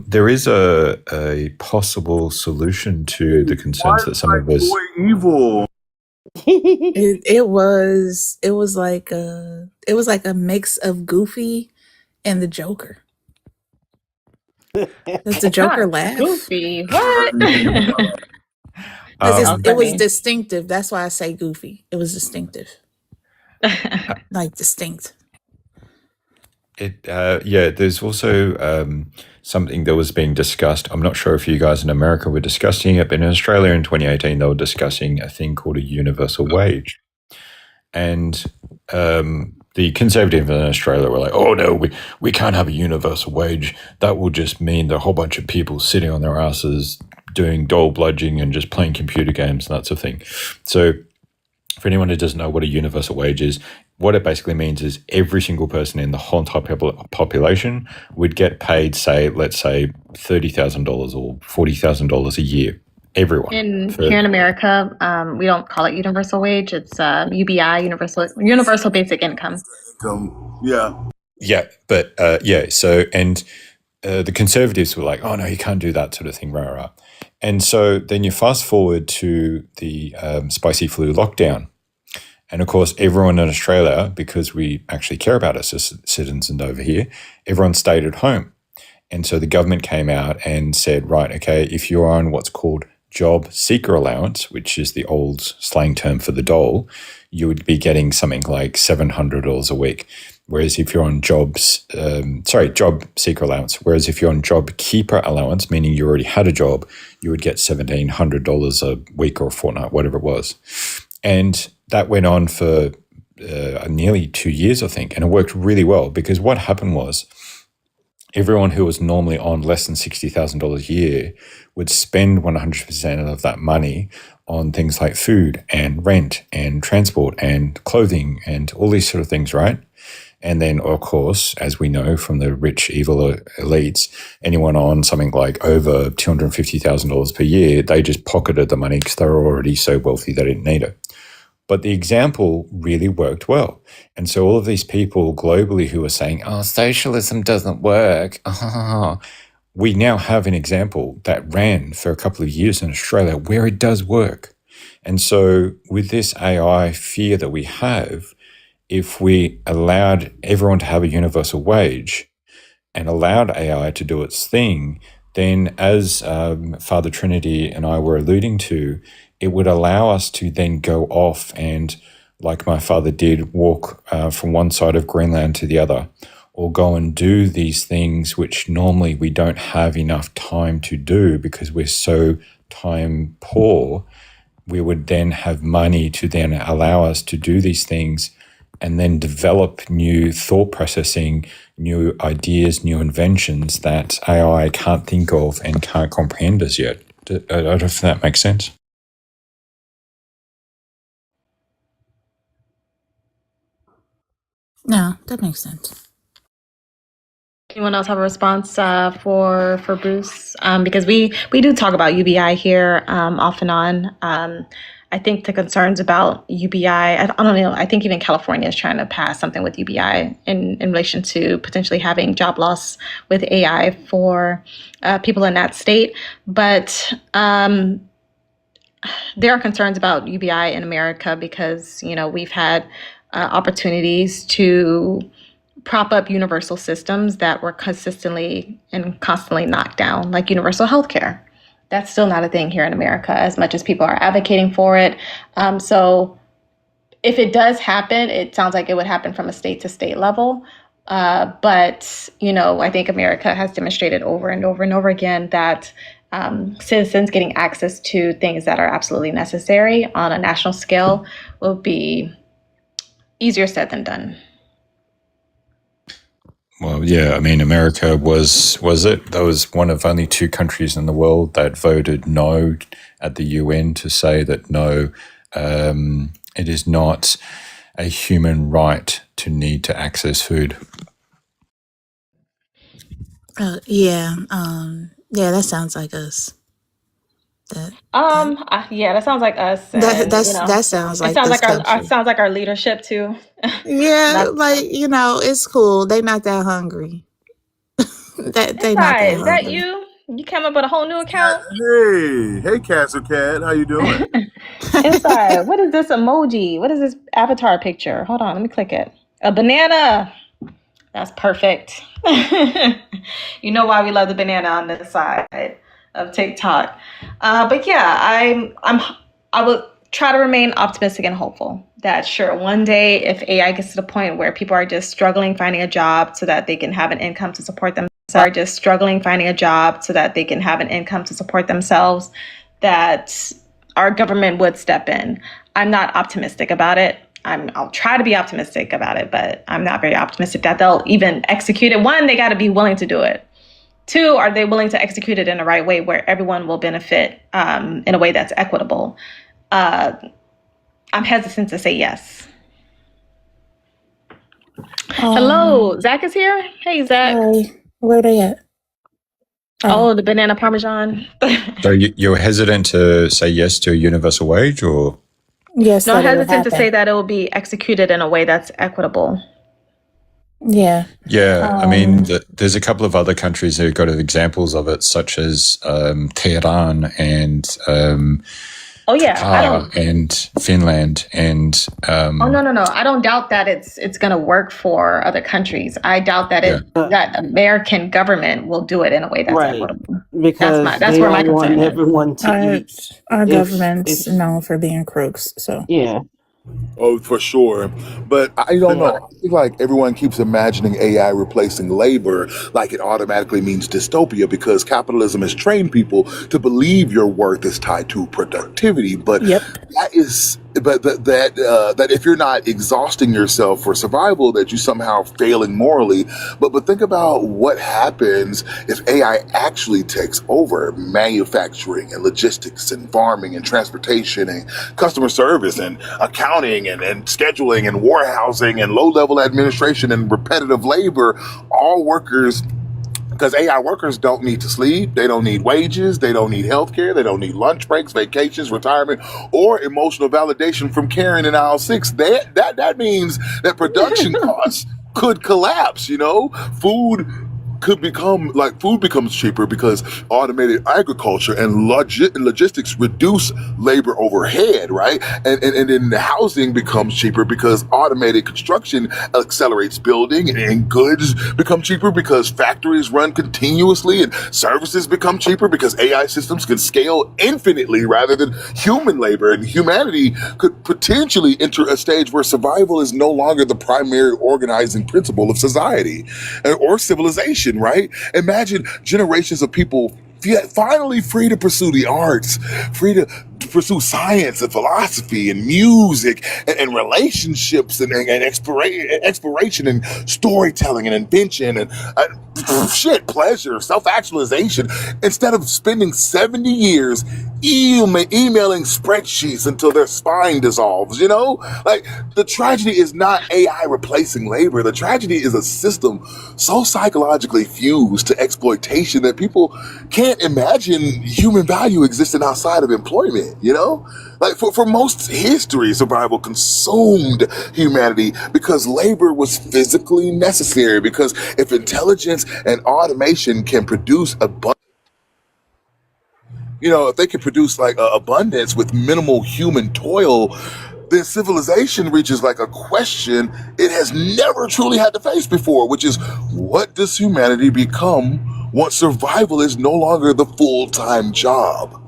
There is a possible solution to the concerns that some of us. Evil. It was like a mix of Goofy and the Joker. Does the Joker laugh? Goofy. What? 'Cause it was funny. distinctive. That's why I say Goofy. It was distinctive. Like distinct. There's also something that was being discussed. I'm not sure if you guys in America were discussing it, but in Australia in 2018, they were discussing a thing called a universal wage. And the Conservatives in Australia were like, oh, no, we can't have a universal wage. That will just mean that a whole bunch of people sitting on their asses doing dole bludging and just playing computer games and that sort of thing. So for anyone who doesn't know what a universal wage is, what it basically means is every single person in the whole entire population would get paid, let's say $30,000 or $40,000 a year. Everyone. Here in America, we don't call it universal wage. It's UBI, universal basic income. Yeah. Yeah, but So, and the Conservatives were like, oh no, you can't do that sort of thing, rah, rah. And so then you fast forward to the spicy flu lockdown. And of course, everyone in Australia, because we actually care about our citizens over here, everyone stayed at home. And so the government came out and said, right, okay, if you're on what's called job seeker allowance, which is the old slang term for the dole, you would be getting something like $700 a week. Whereas if you're on job seeker allowance, whereas if you're on job keeper allowance, meaning you already had a job, you would get $1,700 a week or a fortnight, whatever it was. And that went on for nearly 2 years, I think, and it worked really well because what happened was everyone who was normally on less than $60,000 a year would spend 100% of that money on things like food and rent and transport and clothing and all these sort of things, right? And then, of course, as we know from the rich, evil elites, anyone on something like over $250,000 per year, they just pocketed the money because they were already so wealthy they didn't need it. But the example really worked well. And so all of these people globally who are saying, oh, socialism doesn't work, we now have an example that ran for a couple of years in Australia where it does work. And so with this AI fear that we have, if we allowed everyone to have a universal wage and allowed AI to do its thing, then as Father Trinity and I were alluding to, it would allow us to then go off and, like my father did, walk from one side of Greenland to the other, or go and do these things which normally we don't have enough time to do because we're so time poor. We would then have money to then allow us to do these things and then develop new thought processing, new ideas, new inventions that AI can't think of and can't comprehend as yet. I don't know if that makes sense. No, that makes sense. Anyone else have a response for Bruce? Because we do talk about UBI here off and on. I think the concerns about UBI, I don't know, I think even California is trying to pass something with UBI in relation to potentially having job loss with AI for people in that state. But there are concerns about UBI in America because, you know, we've had opportunities to prop up universal systems that were consistently and constantly knocked down, like universal health care. That's still not a thing here in America, as much as people are advocating for it. So if it does happen, it sounds like it would happen from a state to state level. But, you know, I think America has demonstrated over and over and over again that citizens getting access to things that are absolutely necessary on a national scale will be easier said than done. Well, yeah, I mean, America was it? That was one of only 2 countries in the world that voted no at the UN to say that no, it is not a human right to need to access food. Yeah, that sounds like us. Yeah, that sounds like us. That sounds like it sounds this like our country. sounds like our leadership too. Yeah, Not- like, you know, it's cool. They not that hungry. They not that Inside, is that hungry. you? You came up with a whole new account? Hey, Castle Cat, how you doing? Inside, what is this emoji? What is this avatar picture? Hold on, let me click it. A banana. That's perfect. You know why we love the banana on this side of TikTok. But yeah, I will try to remain optimistic and hopeful that sure, one day if AI gets to the point where people are just struggling finding a job so that they can have an income to support themselves, that our government would step in. I'm not optimistic about it. I'll try to be optimistic about it, but I'm not very optimistic that they'll even execute it. One, they got to be willing to do it. 2, are they willing to execute it in the right way where everyone will benefit in a way that's equitable? I'm hesitant to say yes. Hello, Zach is here. Hey, Zach. Hi. Where they at? Oh, the banana parmesan. So you're hesitant to say yes to a universal wage, or? Yes, No, that it will hesitant to say happen. that it will be executed in a way that's equitable. Yeah. Yeah, I mean, there's a couple of other countries that have got examples of it, such as Tehran and Oh yeah, I don't. and Finland and Oh no. I don't doubt that it's going to work for other countries. I doubt that that American government will do it in a way that's Right. equitable. Because That's they where my don't want concern is. everyone to eat. Our If government's if known for being crooks, so yeah, Oh, for sure. But I don't know. I feel like everyone keeps imagining AI replacing labor like it automatically means dystopia because capitalism has trained people to believe your worth is tied to productivity. But yep. that if you're not exhausting yourself for survival, that you somehow failing morally. But think about what happens if AI actually takes over manufacturing and logistics and farming and transportation and customer service and accounting and scheduling and warehousing and low-level administration and repetitive labor, all workers. Because AI workers don't need to sleep, they don't need wages, they don't need health care, they don't need lunch breaks, vacations, retirement, or emotional validation from Karen in aisle 6. That means that production costs could collapse, food becomes cheaper because automated agriculture and logistics reduce labor overhead, right? And then the housing becomes cheaper because automated construction accelerates building, and goods become cheaper because factories run continuously, and services become cheaper because AI systems can scale infinitely rather than human labor. And humanity could potentially enter a stage where survival is no longer the primary organizing principle of society or civilization, right? Imagine generations of people finally free to pursue the arts, free to pursue science and philosophy and music and relationships and exploration and storytelling and invention and pleasure, self-actualization, instead of spending 70 years emailing spreadsheets until their spine dissolves, Like, the tragedy is not AI replacing labor. The tragedy is a system so psychologically fused to exploitation that people can't imagine human value existing outside of employment, Like, for most history, survival consumed humanity because labor was physically necessary. Because if intelligence and automation can produce if they can produce like abundance with minimal human toil, then civilization reaches like a question it has never truly had to face before, which is, what does humanity become once survival is no longer the full-time job?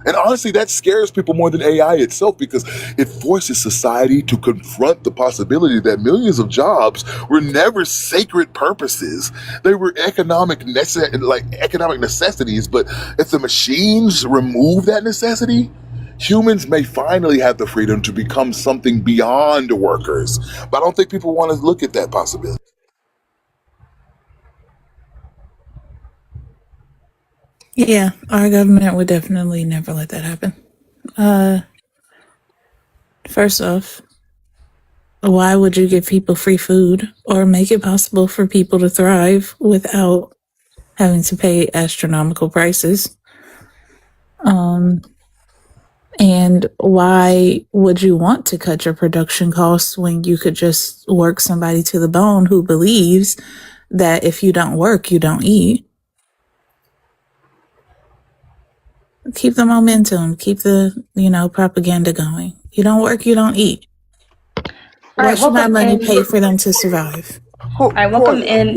And honestly, that scares people more than AI itself because it forces society to confront the possibility that millions of jobs were never sacred purposes. They were economic necessities, but if the machines remove that necessity, humans may finally have the freedom to become something beyond workers. But I don't think people want to look at that possibility. Yeah, our government would definitely never let that happen. First off, why would you give people free food or make it possible for people to thrive without having to pay astronomical prices? And why would you want to cut your production costs when you could just work somebody to the bone who believes that if you don't work, you don't eat? Keep the momentum, keep the, propaganda going. You don't work, you don't eat. Why should my money pay for them to survive? All right, welcome in.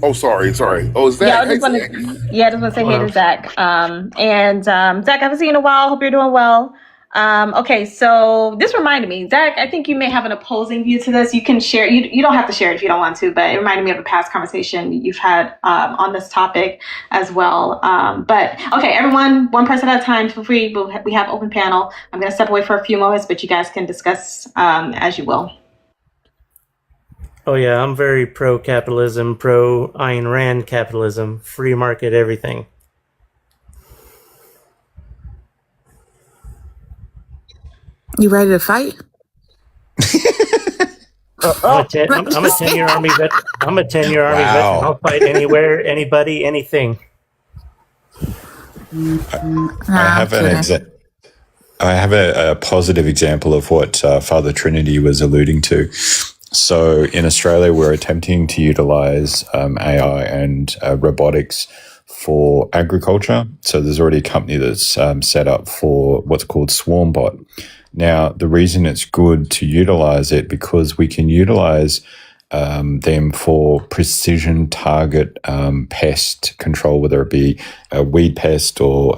Oh, sorry. Oh, Zach. Yeah, I just want to say hey to Zach. Zach, I haven't seen you in a while. Hope you're doing well. Okay, so this reminded me, Zach, I think you may have an opposing view to this. You can share, you don't have to share it if you don't want to, but it reminded me of a past conversation you've had on this topic as well. But okay, everyone, one person at a time, feel free. We have open panel. I'm going to step away for a few moments, but you guys can discuss as you will. Oh yeah, I'm very pro-capitalism, pro-Ayn Rand capitalism, free market everything. You ready to fight? I'm a 10-year army vet. I'm a 10-year army veteran. I'll fight anywhere, anybody, anything. I have a positive example of what Father Trinity was alluding to. So in Australia, we're attempting to utilize AI and robotics for agriculture. So there's already a company that's set up for what's called SwarmBot. Now, the reason it's good to utilize it because we can utilize them for precision target pest control, whether it be a weed pest or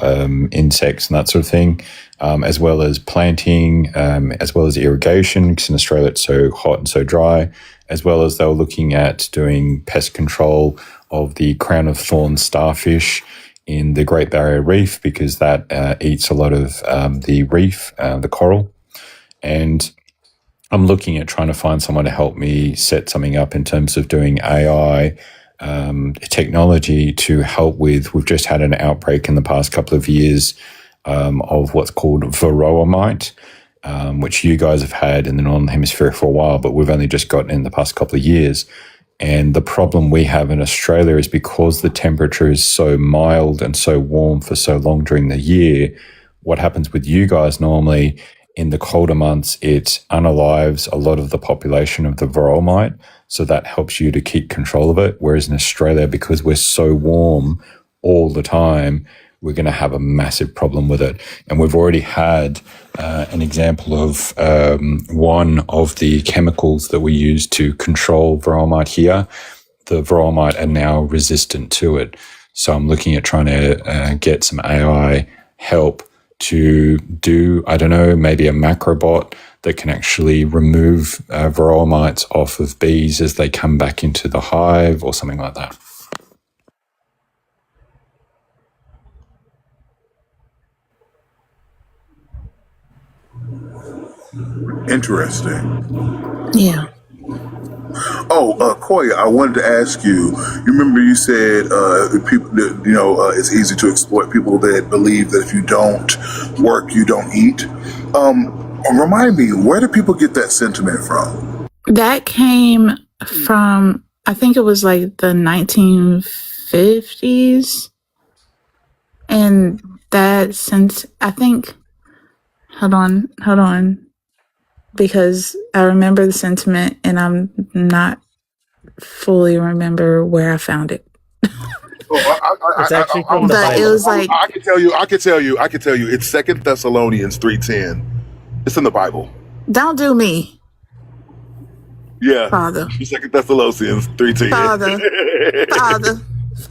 insects and that sort of thing, as well as planting, as well as irrigation, because in Australia it's so hot and so dry, as well as they were looking at doing pest control of the crown of thorns starfish in the Great Barrier Reef, because that eats a lot of the reef, the coral. And I'm looking at trying to find someone to help me set something up in terms of doing AI technology to help with. We've just had an outbreak in the past couple of years of what's called varroa mite, which you guys have had in the Northern Hemisphere for a while, but we've only just gotten in the past couple of years. And the problem we have in Australia is because the temperature is so mild and so warm for so long during the year, what happens with you guys normally in the colder months, it unalives a lot of the population of the varroa mite. So that helps you to keep control of it. Whereas in Australia, because we're so warm all the time, we're going to have a massive problem with it. And we've already had an example of one of the chemicals that we use to control varroa mite here. The varroa mite are now resistant to it. So I'm looking at trying to get some AI help to do, I don't know, maybe a macrobot that can actually remove varroa mites off of bees as they come back into the hive or something like that. Interesting. Yeah. Oh, Koya, I wanted to ask you. You remember you said people, it's easy to exploit people that believe that if you don't work, you don't eat. Remind me, where do people get that sentiment from? That came from, I think it was like the 1950s. And that since, I think, hold on. Because I remember the sentiment and I'm not fully remember where I found it. It's actually from the But Bible. it was like, I can tell you. It's 2 Thessalonians 3:10. It's in the Bible. don't do me, Yeah. Father. 2 Thessalonians 3:10.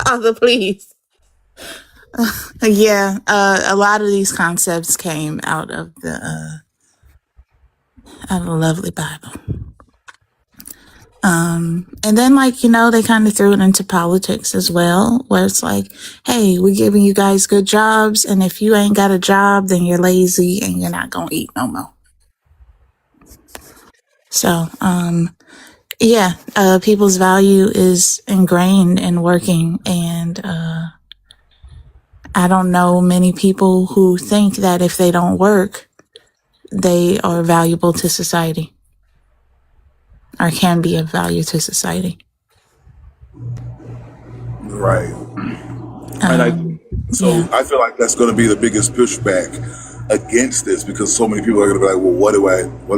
Father, please. Yeah, a lot of these concepts came out of the lovely Bible. And then they kind of threw it into politics as well, where it's like, hey, we're giving you guys good jobs, and if you ain't got a job, then you're lazy and you're not gonna eat no more. So, people's value is ingrained in working, and I don't know many people who think that if they don't work, they are valuable to society or can be of value to society. Right. And I feel like that's going to be the biggest pushback against this, because so many people are going to be like, well, what do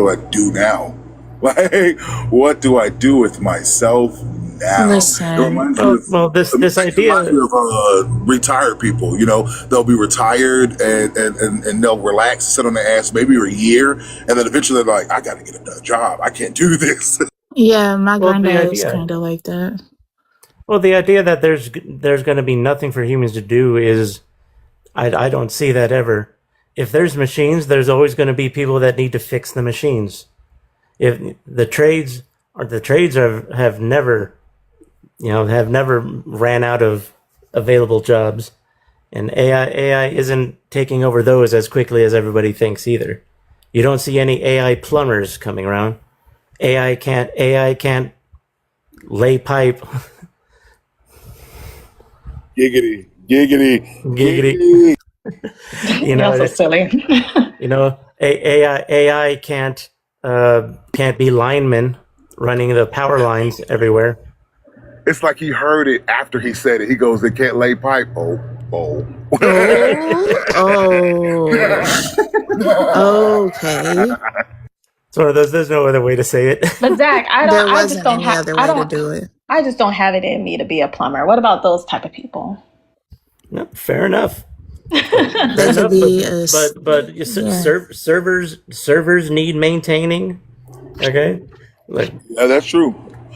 I do now? Like, what do I do with myself now? Listen. It reminds me of, this idea of retired people. They'll be retired and they'll relax, sit on their ass maybe for a year, and then eventually they're like, I got to get another job. I can't do this. Yeah, my Well, the granddad was idea- kind of like that. Well, the idea that there's going to be nothing for humans to do is, I don't see that ever. If there's machines, there's always going to be people that need to fix the machines. If the trades have never ran out of available jobs, and AI isn't taking over those as quickly as everybody thinks either. You don't see any AI plumbers coming around. AI can't lay pipe. Giggity. Y'all so silly. AI can't be linemen running the power lines everywhere. It's like he heard it after he said it. He goes, they can't lay pipe. Oh. Okay. It's one of those. There's no other way to say it. But Zach, I There just wasn't don't any have. other I way to don't. do it. I just don't have it in me to be a plumber. What about those type of people? No, fair enough. They Fair could enough. be a s- But yeah. servers need maintaining. Okay, like Yeah, that's true.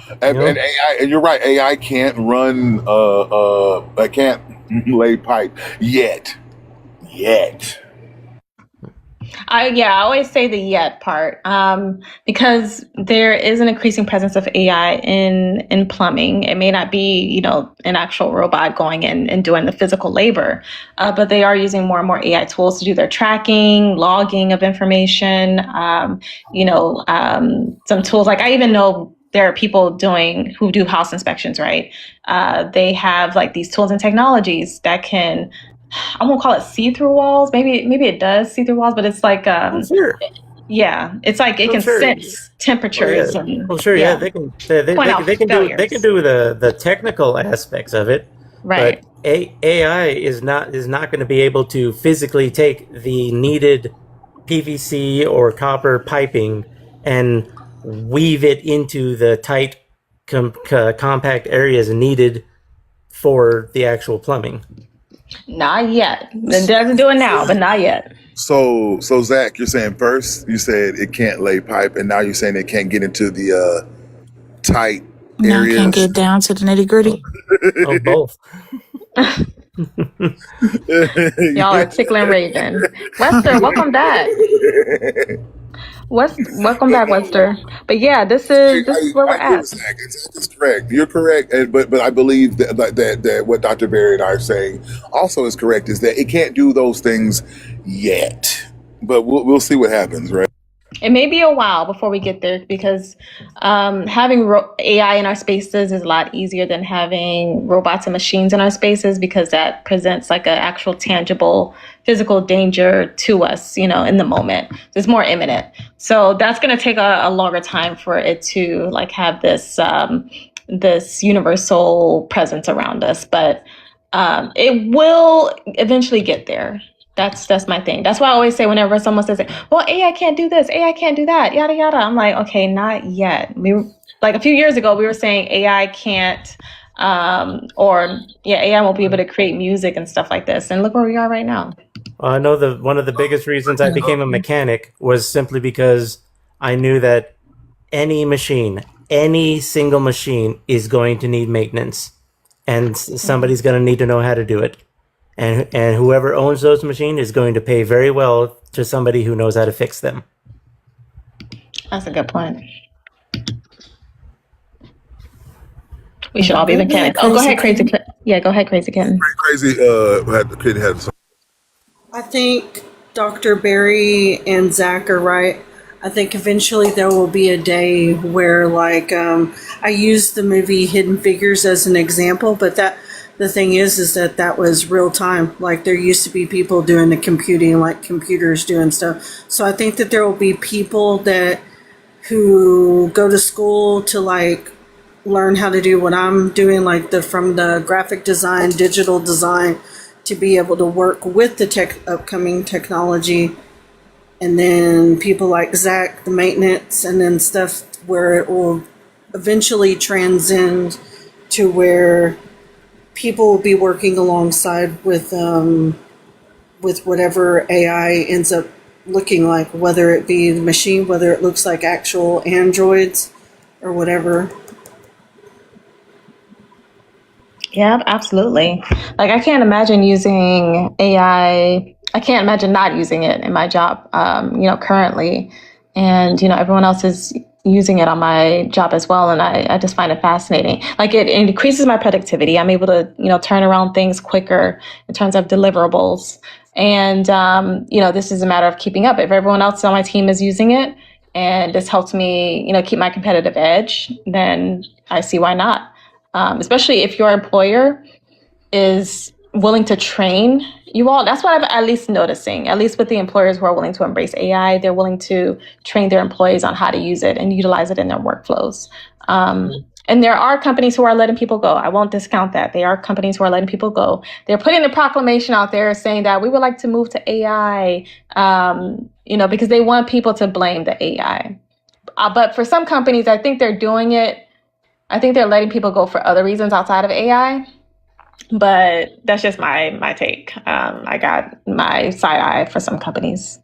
you And know. AI, and you're right. AI can't run. I can't lay pipe yet. Yet. I always say the yet part, because there is an increasing presence of AI in plumbing. It may not be, an actual robot going in and doing the physical labor, but they are using more and more AI tools to do their tracking, logging of information. Some tools like I even know there are people who do house inspections, right? They have like these tools and technologies that can, I won't call it see-through walls. Maybe it does see through walls, but it's like I'm sure. yeah, it's like it I'm can sure. sense temperatures and Well, sure. Yeah, yeah, they out can do failures. the technical aspects of it, Right. but AI is not going to be able to physically take the needed PVC or copper piping and weave it into the tight, compact areas needed for the actual plumbing. Not yet. It doesn't do it now, but not yet. So Zach, you're saying first you said it can't lay pipe, and now you're saying it can't get into the tight Now I can't areas. get down to the nitty gritty. Oh, both. Y'all are tickling Raven. Wester, welcome back. Welcome back, Wester. But yeah, this is where we're I agree at. with Zach. Zach is correct. You're correct, but I believe that what Dr. Barry and I are saying also is correct. Is that it can't do those things yet, but we'll see what happens, right? It may be a while before we get there because having AI in our spaces is a lot easier than having robots and machines in our spaces because that presents like an actual tangible physical danger to us, in the moment. It's more imminent. So that's going to take a longer time for it to like have this universal presence around us, but it will eventually get there. That's my thing. That's why I always say whenever someone says, "Well, AI can't do this, AI can't do that," yada yada. I'm like, okay, not yet. Like a few years ago, we were saying AI can't, AI won't be able to create music and stuff like this. And look where we are right now. I know one of the biggest reasons I became a mechanic was simply because I knew that any single machine is going to need maintenance, and somebody's going to need to know how to do it. And whoever owns those machines is going to pay very well to somebody who knows how to fix them. That's a good point. We should all be mechanics. Oh, go ahead, Crazy Kitten. Yeah, go ahead, Crazy Kitten. Crazy. Had some. I think Dr. Barry and Zach are right. I think eventually there will be a day where, like, I used the movie Hidden Figures as an example, but the thing is that was real time. Like, there used to be people doing the computing, like computers doing stuff. So I think that there will be people who go to school to like learn how to do what I'm doing, like from the graphic design, digital design, to be able to work with the upcoming technology. And then people like Zach, the maintenance, and then stuff where it will eventually transcend to where people will be working alongside with whatever AI ends up looking like, whether it be the machine, whether it looks like actual androids or whatever. Yeah, absolutely. Like I can't imagine using AI. I can't imagine not using it in my job, currently. And, everyone else is using it on my job as well. And I just find it fascinating. Like it increases my productivity. I'm able to, turn around things quicker in terms of deliverables. And, this is a matter of keeping up. If everyone else on my team is using it and this helps me, keep my competitive edge, then I see why not. Especially if your employer is willing to train you all. That's what I'm at least noticing, at least with the employers who are willing to embrace AI, they're willing to train their employees on how to use it and utilize it in their workflows. And there are companies who are letting people go. I won't discount that. There are companies who are letting people go. They're putting the proclamation out there saying that we would like to move to AI, because they want people to blame the AI. But for some companies, I think they're doing it. I think they're letting people go for other reasons outside of AI. But that's just my take. I got my side eye for some companies.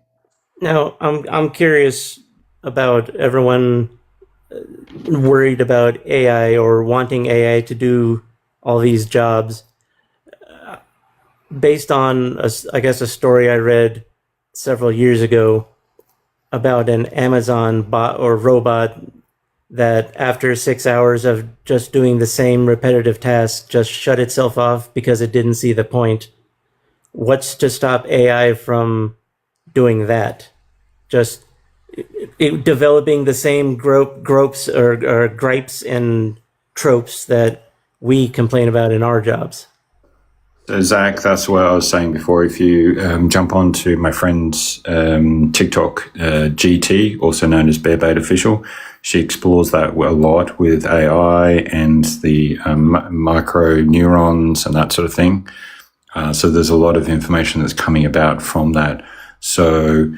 Now, I'm curious about everyone worried about AI or wanting AI to do all these jobs. Based on, I guess, a story I read several years ago about an Amazon bot or robot that after 6 hours of just doing the same repetitive task just shut itself off because it didn't see the point. What's to stop AI from doing that? Just developing the same gropes or gripes and tropes that we complain about in our jobs. So Zach, that's what I was saying before. If you jump onto my friend's TikTok, GT, also known as Bear Bait Official, she explores that a lot with AI and the micro neurons and that sort of thing. So there's a lot of information that's coming about from that. So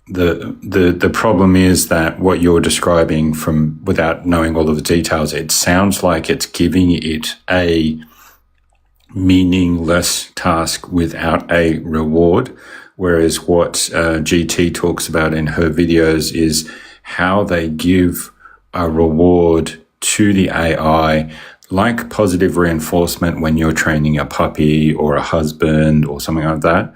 the problem is that what you're describing, from without knowing all of the details, it sounds like it's giving it a meaningless task without a reward, whereas what GT talks about in her videos is how they give a reward to the AI, like positive reinforcement when you're training a puppy or a husband or something like that,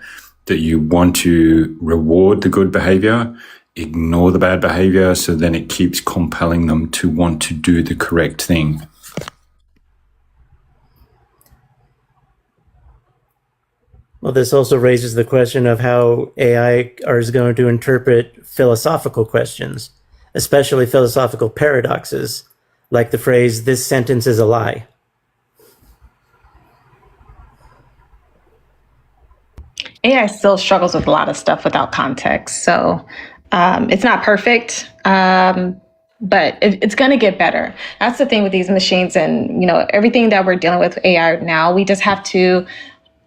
that you want to reward the good behavior, ignore the bad behavior, so then it keeps compelling them to want to do the correct thing. Well, this also raises the question of how AI is going to interpret philosophical questions, especially philosophical paradoxes, like the phrase, "this sentence is a lie." AI still struggles with a lot of stuff without context. So it's not perfect, but it's going to get better. That's the thing with these machines, and everything that we're dealing with AI now. We just have to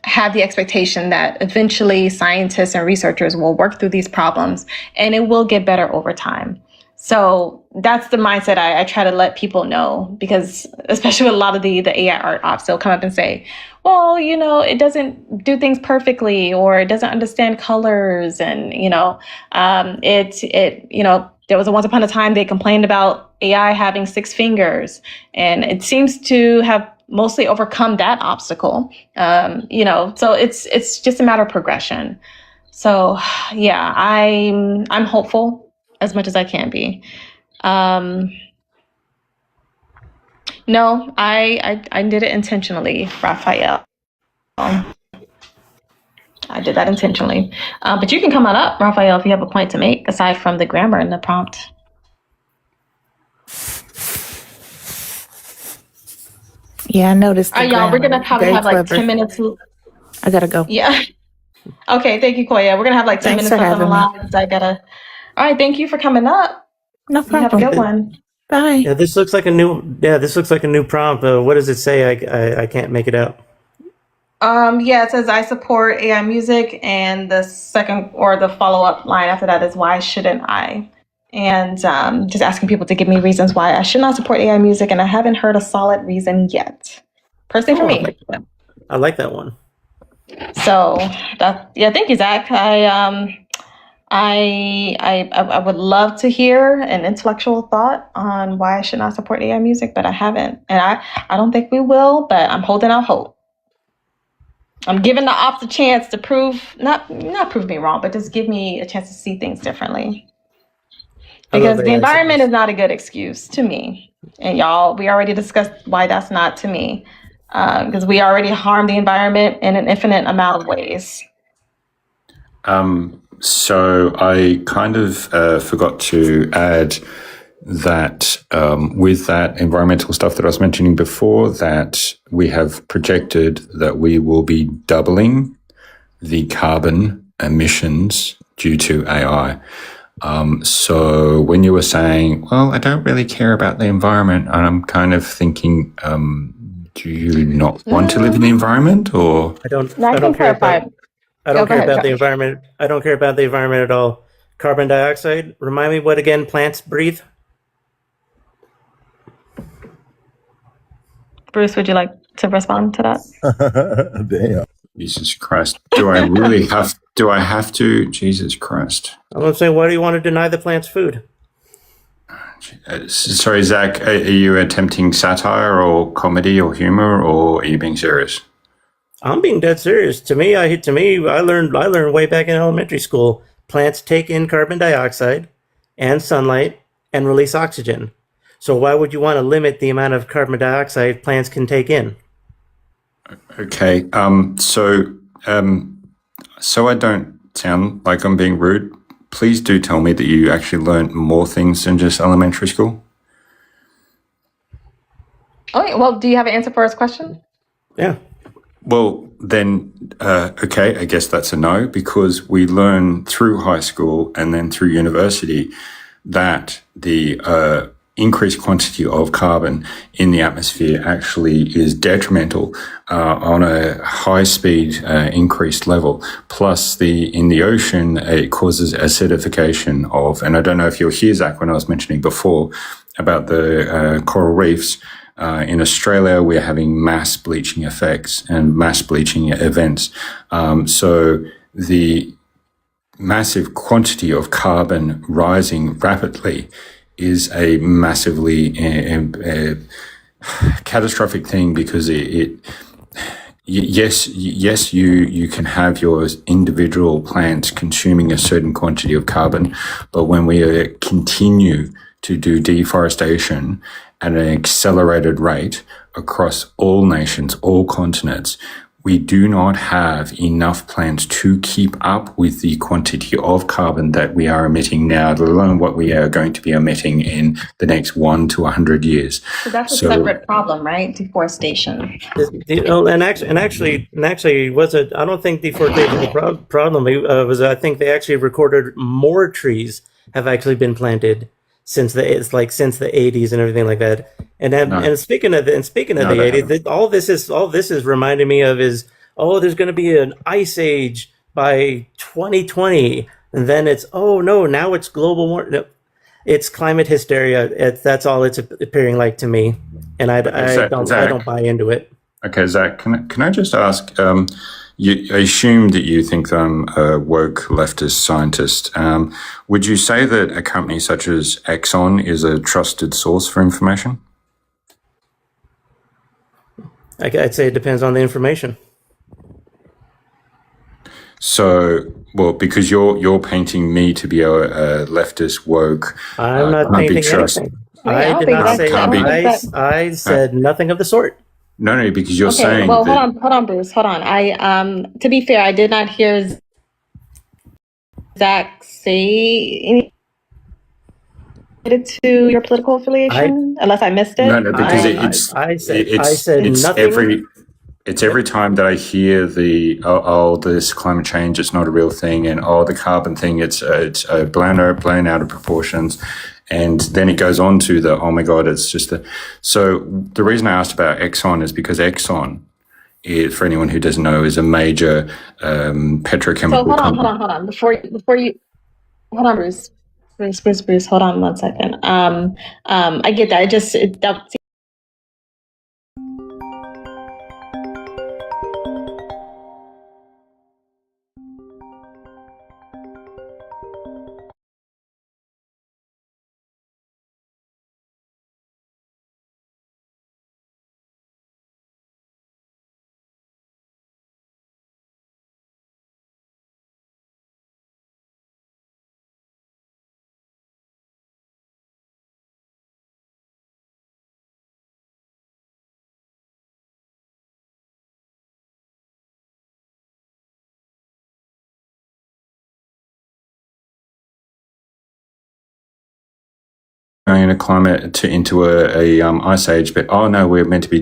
have the expectation that eventually scientists and researchers will work through these problems, and it will get better over time. So that's the mindset I try to let people know, because especially with a lot of the AI art ops, they'll come up and say, well, it doesn't do things perfectly, or it doesn't understand colors. And, there was once upon a time they complained about AI having 6 fingers, and it seems to have mostly overcome that obstacle. So it's just a matter of progression. So yeah, I'm hopeful as much as I can be. No, I did it intentionally, Raphael. I did that intentionally. But you can come on up, Raphael, if you have a point to make, aside from the grammar and the prompt. Yeah, I noticed. All right, y'all, we're going to probably Very have like clever. 10 minutes. I gotta go. Yeah. Okay, thank you, Koya. We're going to have like 10 Thanks minutes for left on the having me. line. I gotta. All right, thank you for coming up. No You have a problem. good one. Bye. Yeah, this looks like a new prompt. What does it say? I can't make it out. Yeah, it says I support AI music, and the second or the follow-up line after that is why shouldn't I? And just asking people to give me reasons why I should not support AI music, and I haven't heard a solid reason yet. Personally, for me. I like that one. So thank you, Zach. I would love to hear an intellectual thought on why I should not support AI music, but I haven't, and I don't think we will. But I'm holding out hope. I'm giving the ops a chance to not prove me wrong, but just give me a chance to see things differently. Because the environment is not a good excuse to me, and y'all, we already discussed why that's not to me. Because we already harm the environment in an infinite amount of ways. So I kind of forgot to add that with that environmental stuff that I was mentioning before, that we have projected that we will be doubling the carbon emissions due to AI. So when you were saying, well, I don't really care about the environment, and I'm kind of thinking, do you not want to live in the environment, or? I don't care about the environment. I don't care about the environment at all. Carbon dioxide. Remind me what again? Plants breathe. Bruce, would you like? to respond to that. Damn. Jesus Christ. Do I really have to? Jesus Christ. I'm gonna say, why do you want to deny the plants food? Sorry, Zach, are you attempting satire or comedy or humor, or are you being serious? I'm being dead serious. To me, I learned way back in elementary school. Plants take in carbon dioxide and sunlight and release oxygen. So why would you want to limit the amount of carbon dioxide plants can take in? Okay. So I don't sound like I'm being rude, please do tell me that you actually learned more things than just elementary school. Okay, well, do you have an answer for his question? Yeah. Well, then, okay, I guess that's a no, because we learn through high school and then through university that the increased quantity of carbon in the atmosphere actually is detrimental on a high-speed increased level. Plus, in the ocean, it causes acidification of, and I don't know if you'll hear, Zach, when I was mentioning before about the coral reefs. In Australia, we're having mass bleaching effects and mass bleaching events. So the massive quantity of carbon rising rapidly is a massively catastrophic thing, because yes, you can have your individual plants consuming a certain quantity of carbon, but when we continue to do deforestation at an accelerated rate across all nations, all continents, we do not have enough plants to keep up with the quantity of carbon that we are emitting now, let alone what we are going to be emitting in the next 1 to 100 years. So that's a separate problem, right? Deforestation. And actually, I don't think deforestation is the problem. I think they actually recorded more trees have actually been planted since the 80s and everything like that. And speaking of the 80s, all this is reminding me of is, there's going to be an ice age by 2020, and then it's now it's global warming. No, it's climate hysteria. That's all it's appearing like to me, and I don't buy into it. Okay, Zach, can I just ask? I assume that you think I'm a woke leftist scientist. Would you say that a company such as Exxon is a trusted source for information? I'd say it depends on the information. So, well, because you're painting me to be a leftist woke. I'm not painting anything. I did not say that. I said nothing of the sort. No, because you're saying. Well, hold on, Bruce. Hold on. To be fair, I did not hear Zach say anything related to your political affiliation, unless I missed it. No, because I said nothing. It's every time that I hear this climate change, it's not a real thing, and the carbon thing, it's blown out of proportions. And then it goes on to oh my God, it's just so the reason I asked about Exxon is because Exxon, for anyone who doesn't know, is a major petrochemical company. Hold on. Before you, hold on, Bruce, hold on 1 second. I get that. In a climate into a ice age, but no, we're meant to be